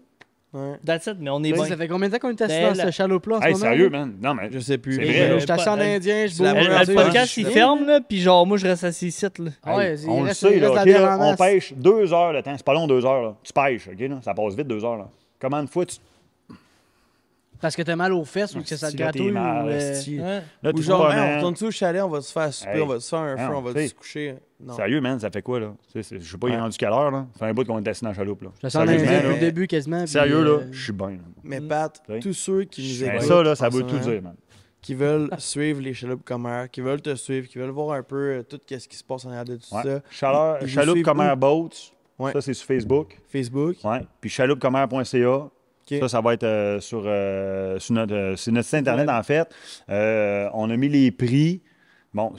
Ouais. That's it, mais on est Ça bien. fait combien de temps qu'on est assis Ben, dans ce chaloupe-là en ce Hey, moment? sérieux, là? man? Non, mais Je sais plus. C'est Je- vrai, là. Je suis assis en Le- indien, je c'est la bois. première Le fois podcast, que il je- ferme, là, puis genre, moi, je reste assis ici, là. Ah ouais, Hey, il on le reste- sait, il là, reste la OK, bière là, en on masse. pêche 2 heures le temps. C'est pas long, 2 heures. Là. Tu pêches, OK? Là? Ça passe vite, 2 heures. Là. Comment de fois tu... Parce que t'as mal aux fesses ou que ça te Si, là, t'es gratouille. mal, ou, esti. Hein? Là, Ou tu genre, pas, hey, on man. retourne au chalet, on va se faire souper, Hey. on va se faire un feu, Non, on va t'sais. se coucher. Non. Sérieux, man, ça fait quoi, là? Je sais pas, il est Ouais. rendu quelle heure, là? Ça fait un bout qu'on est assis dans la chaloupe, là. Je suis en Sérieusement, indien là. depuis le début quasiment. puis, Sérieux, là, je suis bien. là. Mais Pat, Ouais. tous ceux qui nous Ben, écoutent, ça, là, ça en veut ce tout moment, dire, man. qui veulent suivre les chaloupes commères, qui veulent te suivre, qui veulent voir un peu tout ce qui se passe en arrière de tout Ouais. ça. Chaleur, Ils vous Chaloupe suivent Commère où? Boats, Ouais. ça, c'est sur Facebook. Facebook. Ouais. Puis chaloupecommer.ca. Ok. Ça va être sur notre site Internet, en fait. On a mis les prix. Bon,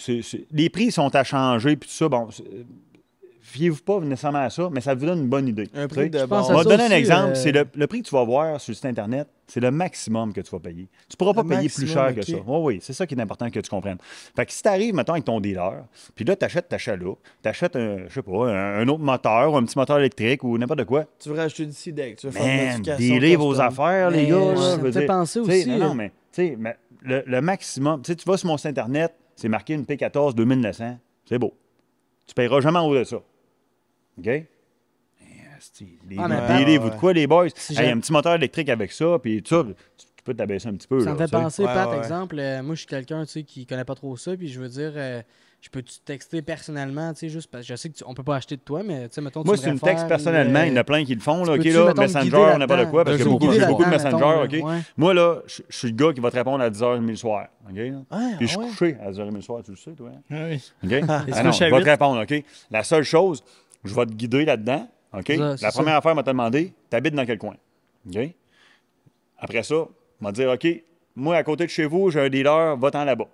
les prix sont à changer, puis tout ça. Bon, fiez-vous pas nécessairement à ça, mais ça vous donne une bonne idée. Un tu prix sais. de pense base. On va ça te donner un aussi, exemple. C'est le prix que tu vas voir sur le site Internet, c'est le maximum que tu vas payer. Tu ne pourras pas Le payer maximum, plus cher que ok. ça. Oui, c'est ça qui est important que tu comprennes. Fait que si tu arrives, mettons, avec ton dealer, puis là, tu achètes ta chaloupe, tu achètes un autre moteur, ou un petit moteur électrique, ou n'importe quoi. Tu veux rajouter du CDEC, tu veux faire une Man, modification. dealer vos custom. affaires, les Mais gars. là, ça je me veux fait dire. penser Tu sais, aussi, non, mais, tu sais, mais le maximum, tu sais, tu vas sur mon site Internet, c'est marqué une P14 2900, c'est beau. Tu ne payeras jamais en haut de ça. OK? Ah, mais Dealez-vous de quoi, les boys? Si Hey, j'ai- un petit moteur électrique avec ça, puis tout ça, tu peux t'abaisser un petit peu. Ça là, me fait tu sais. penser, Ouais, Pat, ouais. exemple, moi, je suis quelqu'un, tu sais, qui connaît pas trop ça, puis je veux dire, je peux-tu te texter personnellement, tu sais, juste parce que je sais qu'on peut pas acheter de toi, mais tu sais, mettons, Moi, tu si tu me me textes réfères, personnellement, ou, il y en a plein qui le font, là, OK, peux-tu, là, mettons, me Messenger, guider n'importe là-dedans? quoi, parce Peux-tu que me j'ai guider beaucoup de là-dedans, Messenger, mettons, OK? ouais. Moi, là, je suis le gars qui va te répondre à 10h30 le soir, OK? là? Ah, Puis je suis ouais. couché à 10h30 le soir, tu le sais, toi? hein? Ah oui. OK? se Ah non, couche à je vais 8. te répondre, OK? La seule chose, je vais te guider là-dedans, OK? Ça, c'est La ça. première affaire, m'a te demandé, t'habites dans quel coin? OK? Après ça, m'a dire, OK, moi, à côté de chez vous, j'ai un dealer, va-t'en là-bas.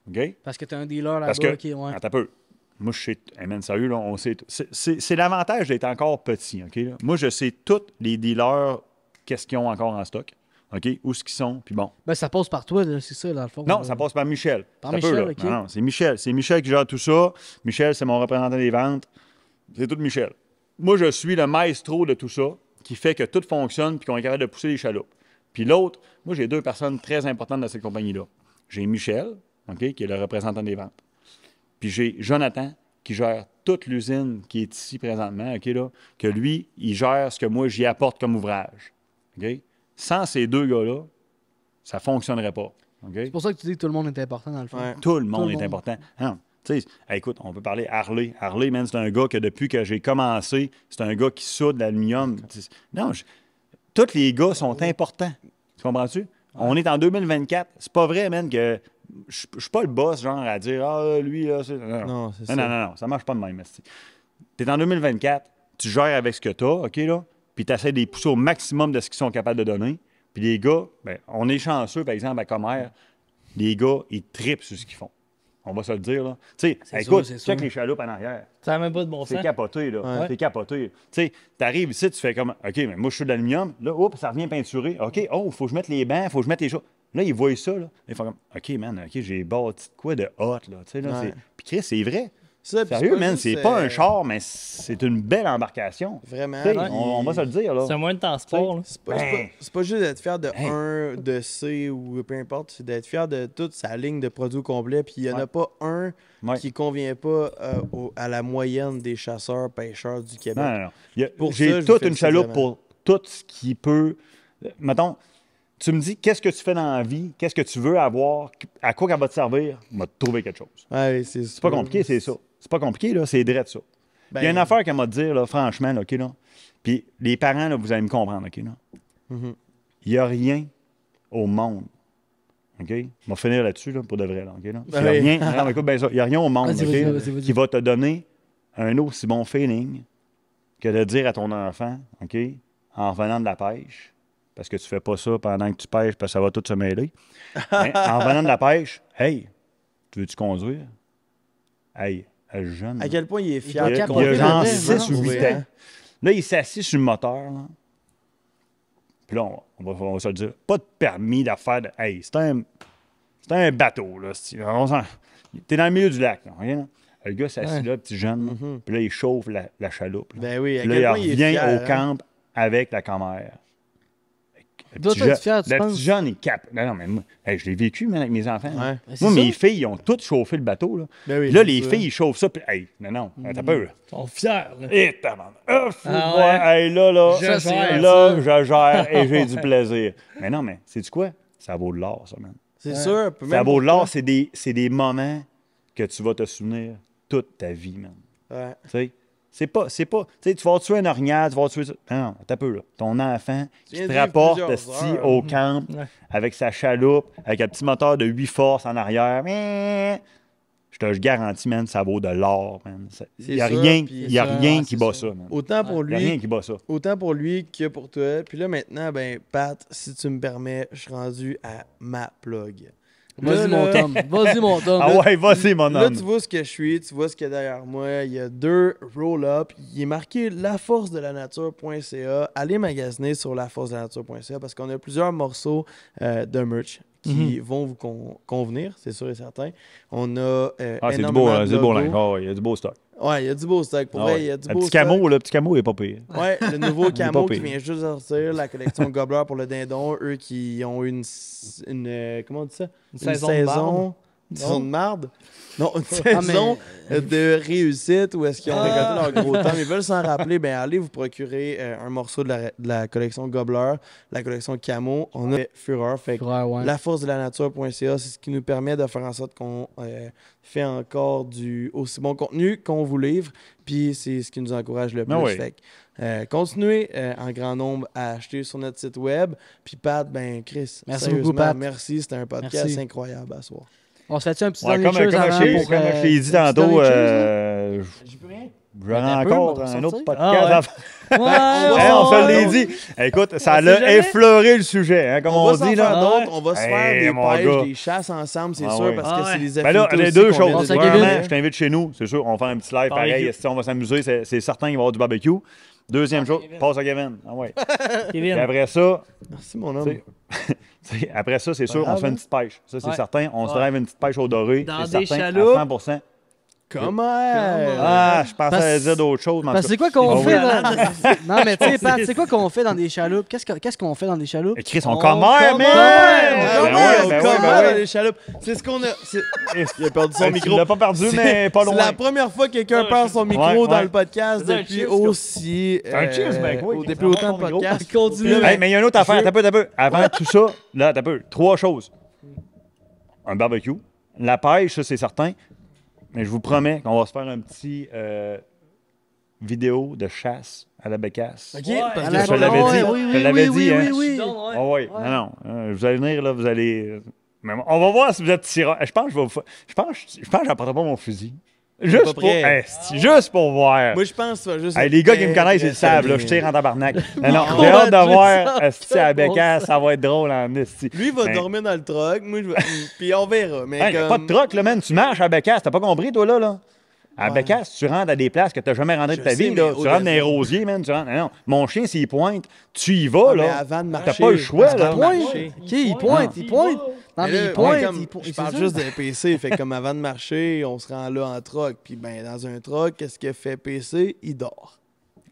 OK? Parce que t'as un dealer Parce là-bas, que, ok, ouais. attends un peu. Moi, je sais, hey man, sérieux, là, on sait. C'est l'avantage d'être encore petit, OK? là. Moi, je sais tous les dealers, qu'est-ce qu'ils ont encore en stock, OK? Où ce qu'ils sont, puis bon. Ben, ça passe par toi, là, c'est ça, dans le fond. Non, ça passe par Michel. Par Ça Michel, là. OK. Non, non, c'est Michel. C'est Michel qui gère tout ça. Michel, c'est mon représentant des ventes. C'est tout Michel. Moi, je suis le maestro de tout ça, qui fait que tout fonctionne puis qu'on est capable de pousser les chaloupes. Puis l'autre, moi, j'ai 2 personnes très importantes dans cette compagnie-là. J'ai Michel, OK, qui est le représentant des ventes. Puis j'ai Jonathan, qui gère toute l'usine qui est ici présentement, OK, là, que lui, il gère ce que moi, j'y apporte comme ouvrage. OK? Sans ces 2 gars-là, ça ne fonctionnerait pas. OK? C'est pour ça que tu dis que tout le monde est important, dans le fond. Ouais. Tout le monde Tout le est monde. important. Non, tu sais, hey, écoute, on peut parler Harley. Harley, man, c'est un gars que depuis que j'ai commencé, c'est un gars qui soude l'aluminium. Non, tous les gars sont importants. Tu comprends-tu? On est en 2024. C'est pas vrai, man, que je suis pas le boss, genre, à dire, ah, lui, là, c'est. Non, Non, c'est non, ça. non, ça marche pas de même. Tu es en 2024, tu gères avec ce que tu as, OK, là, puis tu essaies de les pousser au maximum de ce qu'ils sont capables de donner. Puis les gars, ben, on est chanceux, par exemple, à Commère, les gars, ils tripent sur ce qu'ils font. On va se le dire, là. Tu sais, C'est écoute, sûr, c'est check sûr. les chaloupes en arrière. Ça n'a même pas de bon C'est sens. capoté, là. Ouais. C'est capoté. Tu sais, t'arrives ici, tu fais comme, OK, mais moi, je suis d'aluminium. Là, oups, ça revient peinturé. OK, oh, faut que je mette les bancs, faut que je mette les choses. Là, ils voient ça, là. Ils font comme, OK, man, OK, j'ai bâti de quoi de hot, là. Tu sais, là, Ouais. Puis Chris, c'est vrai. Ça, puis Sérieux, man, juste, c'est pas un char, mais c'est une belle embarcation. Vraiment. Tu sais, puis- on va se le dire, là. C'est un moyen de transport. là. C'est pas juste d'être fier de Hey. un, de C ou peu importe, c'est d'être fier de toute sa ligne de produits complets. Puis il n'y en a Ouais. pas un Ouais. qui convient pas à la moyenne des chasseurs, pêcheurs du Québec. Non, non, non. Pour ça, J'ai je vous toute une félicite chaloupe vraiment. pour tout ce qui peut. Mettons, tu me dis qu'est-ce que tu fais dans la vie, qu'est-ce que tu veux avoir, à quoi qu'elle va te servir, on va te trouver quelque chose. Ouais, c'est C'est pas compliqué, c'est ça. C'est pas compliqué, là, c'est direct ça. Ben, Il y a une affaire qu'elle m'a dit, là, franchement, là, OK, là. Puis les parents, là, vous allez me comprendre, OK, là. Mhm. Il n'y a rien au monde OK? On va finir là-dessus, là, pour de vrai. Là, OK? Là? Ben Il oui. n'y a rien, non, mais écoute, ben ça, il y a rien au monde Vas-y, OK, vas-y, vas-y, vas-y. qui va te donner un aussi bon feeling que de dire à ton enfant, OK, en revenant de la pêche, parce que tu fais pas ça pendant que tu pêches, parce que ça va tout se mêler. Mais en revenant de la pêche, hey, tu veux-tu conduire? Hey, jeune. À quel point il est Il y fier a, de il y a conduire. genre vrai, 6 ou non? 8 Ouais, ans. Là, il s'est assis sur le moteur. Là. Puis là, on va se le dire. Pas de permis d'affaires. Hey, c'est un bateau. Là. T'es dans le milieu du lac. Là, ok, là? Le gars s'assit là, petit jeune. Mhm. Puis là, il chauffe la chaloupe. Là. Ben oui, à Puis quel là, point il il est revient fier. au camp avec la commère. Le Dois petit être jeune- fier, tu le penses? petit jeune, il cap. Non, mais moi, hey, je l'ai vécu man, avec mes enfants. là. Ouais. Ben, c'est Moi, ça. mes filles, ils ont toutes chauffé le bateau. Là. Ben oui, Puis là, c'est les ça. filles, ils chauffent ça. Puis, hey, non, t'as peur. Là. Ils sont fiers. Là. Et tabarnak. Ah, Ah ouais. Hey, là, Je gère là, ça. je gère et j'ai du plaisir. Mais non, mais sais-tu quoi? Ça vaut de l'or, ça, man. C'est sûr. puis Ça même vaut pour de l'or, toi. c'est des moments que tu vas te souvenir toute ta vie, man. Ouais. Tu sais? C'est pas, tu sais, tu vas tuer un orignal, tu vas tuer... Non, t'as peu, là. Ton enfant Tu qui viens te de vivre rapporte plusieurs esti, heures. au camp Ouais. avec sa chaloupe, avec un petit moteur de 8 forces en arrière. Mais je te garantis, man, ça vaut de l'or, man. Il C'est n'y a sûr, rien, puis- y a c'est rien sûr, qui c'est bat sûr. ça, man. Autant pour Il n'y a rien lui, qui bat ça. autant pour lui que pour toi. Puis là, maintenant, ben, Pat, si tu me permets, je suis rendu à ma plug. Vas-y, Là, mon là, Tom. Vas-y, mon Tom. Ah ouais, vas-y, mon Là, homme. tu vois ce que je suis, tu vois ce qu'il y a derrière moi. Il y a 2 roll-up. Il est marqué laforcedelanature.ca. Allez magasiner sur laforcedelanature.ca parce qu'on a plusieurs morceaux de merch qui vont vous convenir, c'est sûr et certain. On a Ah, c'est du énormément beau, de c'est du beau logos. linge. Ah ouais, il y a du beau stock. Ouais, il y a du beau stock. Pour Ah vrai, ouais. il y a du Le beau petit stock. camo, le petit camo, il est pas pire. Ouais, le nouveau camo pas qui pire. vient juste de sortir, la collection Gobbler pour le dindon. Eux qui ont une comment on dit ça? Une saison de marde. Une saison de marde? Non, une Ah, mais- saison de réussite où est-ce qu'ils ont récolté leur gros temps. Ils veulent s'en rappeler, ben allez vous procurer un morceau de la collection Gobbler, la collection Camo. On a Fureur. Fait que Ouais. laforcedelanature.ca, c'est ce qui nous permet de faire en sorte qu'on fait encore du aussi bon contenu qu'on vous livre. Puis c'est ce qui nous encourage le plus. Ah oui. Fait que, continuez en grand nombre à acheter sur notre site web. Puis Pat, ben Chris, Merci sérieusement, beaucoup, Pat. Merci. C'était un podcast Merci. incroyable à soir. On se fait-tu un petit Ouais, dernier comme chose avant je pour... t'ai dit un petit tantôt, dernier chose, J'ai plus rien. j'aurai un peu, encore on va un sortir. autre podcast. Ah ouais. Hey, on se l'est dit. Écoute, ça On sait l'a jamais. effleuré le sujet, hein, comme On on, va s'en dit. faire Là. d'autres. On va se faire Hey, des mon pêches, gars. des chasses ensemble, c'est Ah sûr, ouais. parce Ah que c'est ouais. les Ben là, affinités les aussi deux qu'on choses. vient de Bon, ça, dire. Kevin. Premièrement, je t'invite chez nous. C'est sûr, on va faire un petit live Barbecue. pareil. Si on va s'amuser, c'est certain qu'il va y avoir du barbecue. Deuxième chose, Kevin. passe à Kevin. Ah ouais. Et Kevin. après ça, Merci, mon tu homme. sais, après ça, c'est sûr, grave, on se fait hein? une petite pêche. Ça, c'est Ouais. certain. On se Ouais. drive une petite pêche au doré. Dans c'est des certain, chaloupes. à 100%. Comment? Ah, je pensais Parce- à dire d'autres choses. mais en Parce que tout c'est cas. quoi qu'on Ah fait oui. dans... Non, mais tu sais, Pat, c'est quoi qu'on fait dans des chaloupes? Qu'est-ce qu'on fait dans des chaloupes? Eh, Chris, on On commère, commère! man! Ah Ben ouais, ouais, on ben ouais, commande ben ouais. dans les chaloupes. C'est ce qu'on a. Il a perdu son Tu micro. l'as pas perdu, mais pas C'est loin. la première fois que quelqu'un Ouais, perd son micro ouais, dans ouais. le podcast C'est un depuis cheers, aussi. Un cheers, ben oui, Depuis ça va autant de ton micro. podcasts. Continue. Là, Hey, mais il y a une autre affaire. T'as peu. Avant tout ça, là, t'as peu. 3 choses. Un barbecue. La pêche, ça, c'est certain. Mais je vous promets qu'on va se faire un petit vidéo de chasse à la bécasse. OK? Ouais. Parce À que la- je te l'avais ouais, dit. oui, Je oui, te l'avais oui, dit, hein. oui, oui. Ah oui, non. Vous allez venir, là, vous allez... Mais on va voir si vous êtes tireur. Je pense que j'apporterai pas mon fusil. Juste pas pour... prêt. Juste pour voir. Moi, je pense que ça va juste. Hey, être les gars qui me très, connaissent, ils très le savent, là, je serré. tire en tabarnak. Non, non, Non, j'ai hâte de juste voir ça, si à la bon bécasse, ça va être drôle en esti. Lui, il va Mais- dormir dans le truck. Moi, je vais. Puis on verra. Mais Hey, y a pas comme... de troc, là, man. Tu marches à Bécasse. T'as pas compris, toi, là? À Bécasse, tu rentres à des places que t'as jamais rentrées de Je ta sais, vie, mais là. au Tu rentres dans les départ- rosiers, man. Tu rentres... Non, mon chien, s'il pointe, tu y vas, Ah, mais là. avant de T'as marcher. pas le choix, là. avant de Pointe. marcher. OK, il pointe, il pointe. Non, Mais mais là, il pointe, comme il pointe. je c'est parle ça. juste d'un PC. Fait que comme avant de marcher, on se rend là en truck. Puis ben, dans un truck, qu'est-ce que fait PC? Il dort.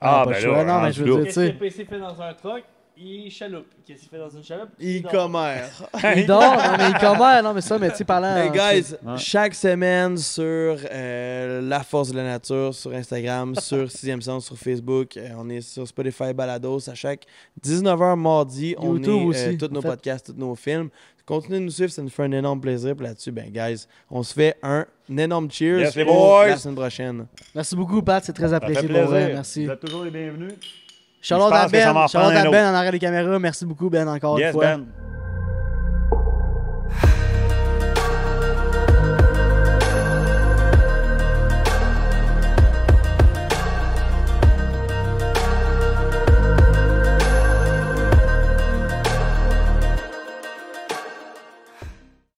Ah, pas ben le choix. là, Non, mais je veux rendu dire, Qu'est-ce tu que sais. PC fait dans un truck? Il chaloupe. Qu'est-ce qu'il fait dans une chaloupe? Il dort. commère. Il dort, non, mais il commère. Non, mais ça, mais tu sais, parlant... Hey guys, Ouais. chaque semaine sur La Force de la Nature, sur Instagram, sur 6e Sens, sur Facebook, on est sur Spotify Balados à chaque 19h mardi. On YouTube est aussi, tous en nos fait. podcasts, tous nos films. Continuez de nous suivre, ça nous fait un énorme plaisir. Puis là-dessus, ben guys, on se fait un énorme cheers Yes, les pour boys. la semaine prochaine. Merci beaucoup, Pat. C'est très Ça fait apprécié pour vrai. plaisir. Merci. Vous êtes toujours les bienvenus. Shout-out Je à pense que ça va Ben. en Shout-out prendre à un Ben en arrière des caméras. Merci beaucoup, Ben, encore une Yes, fois. Ben.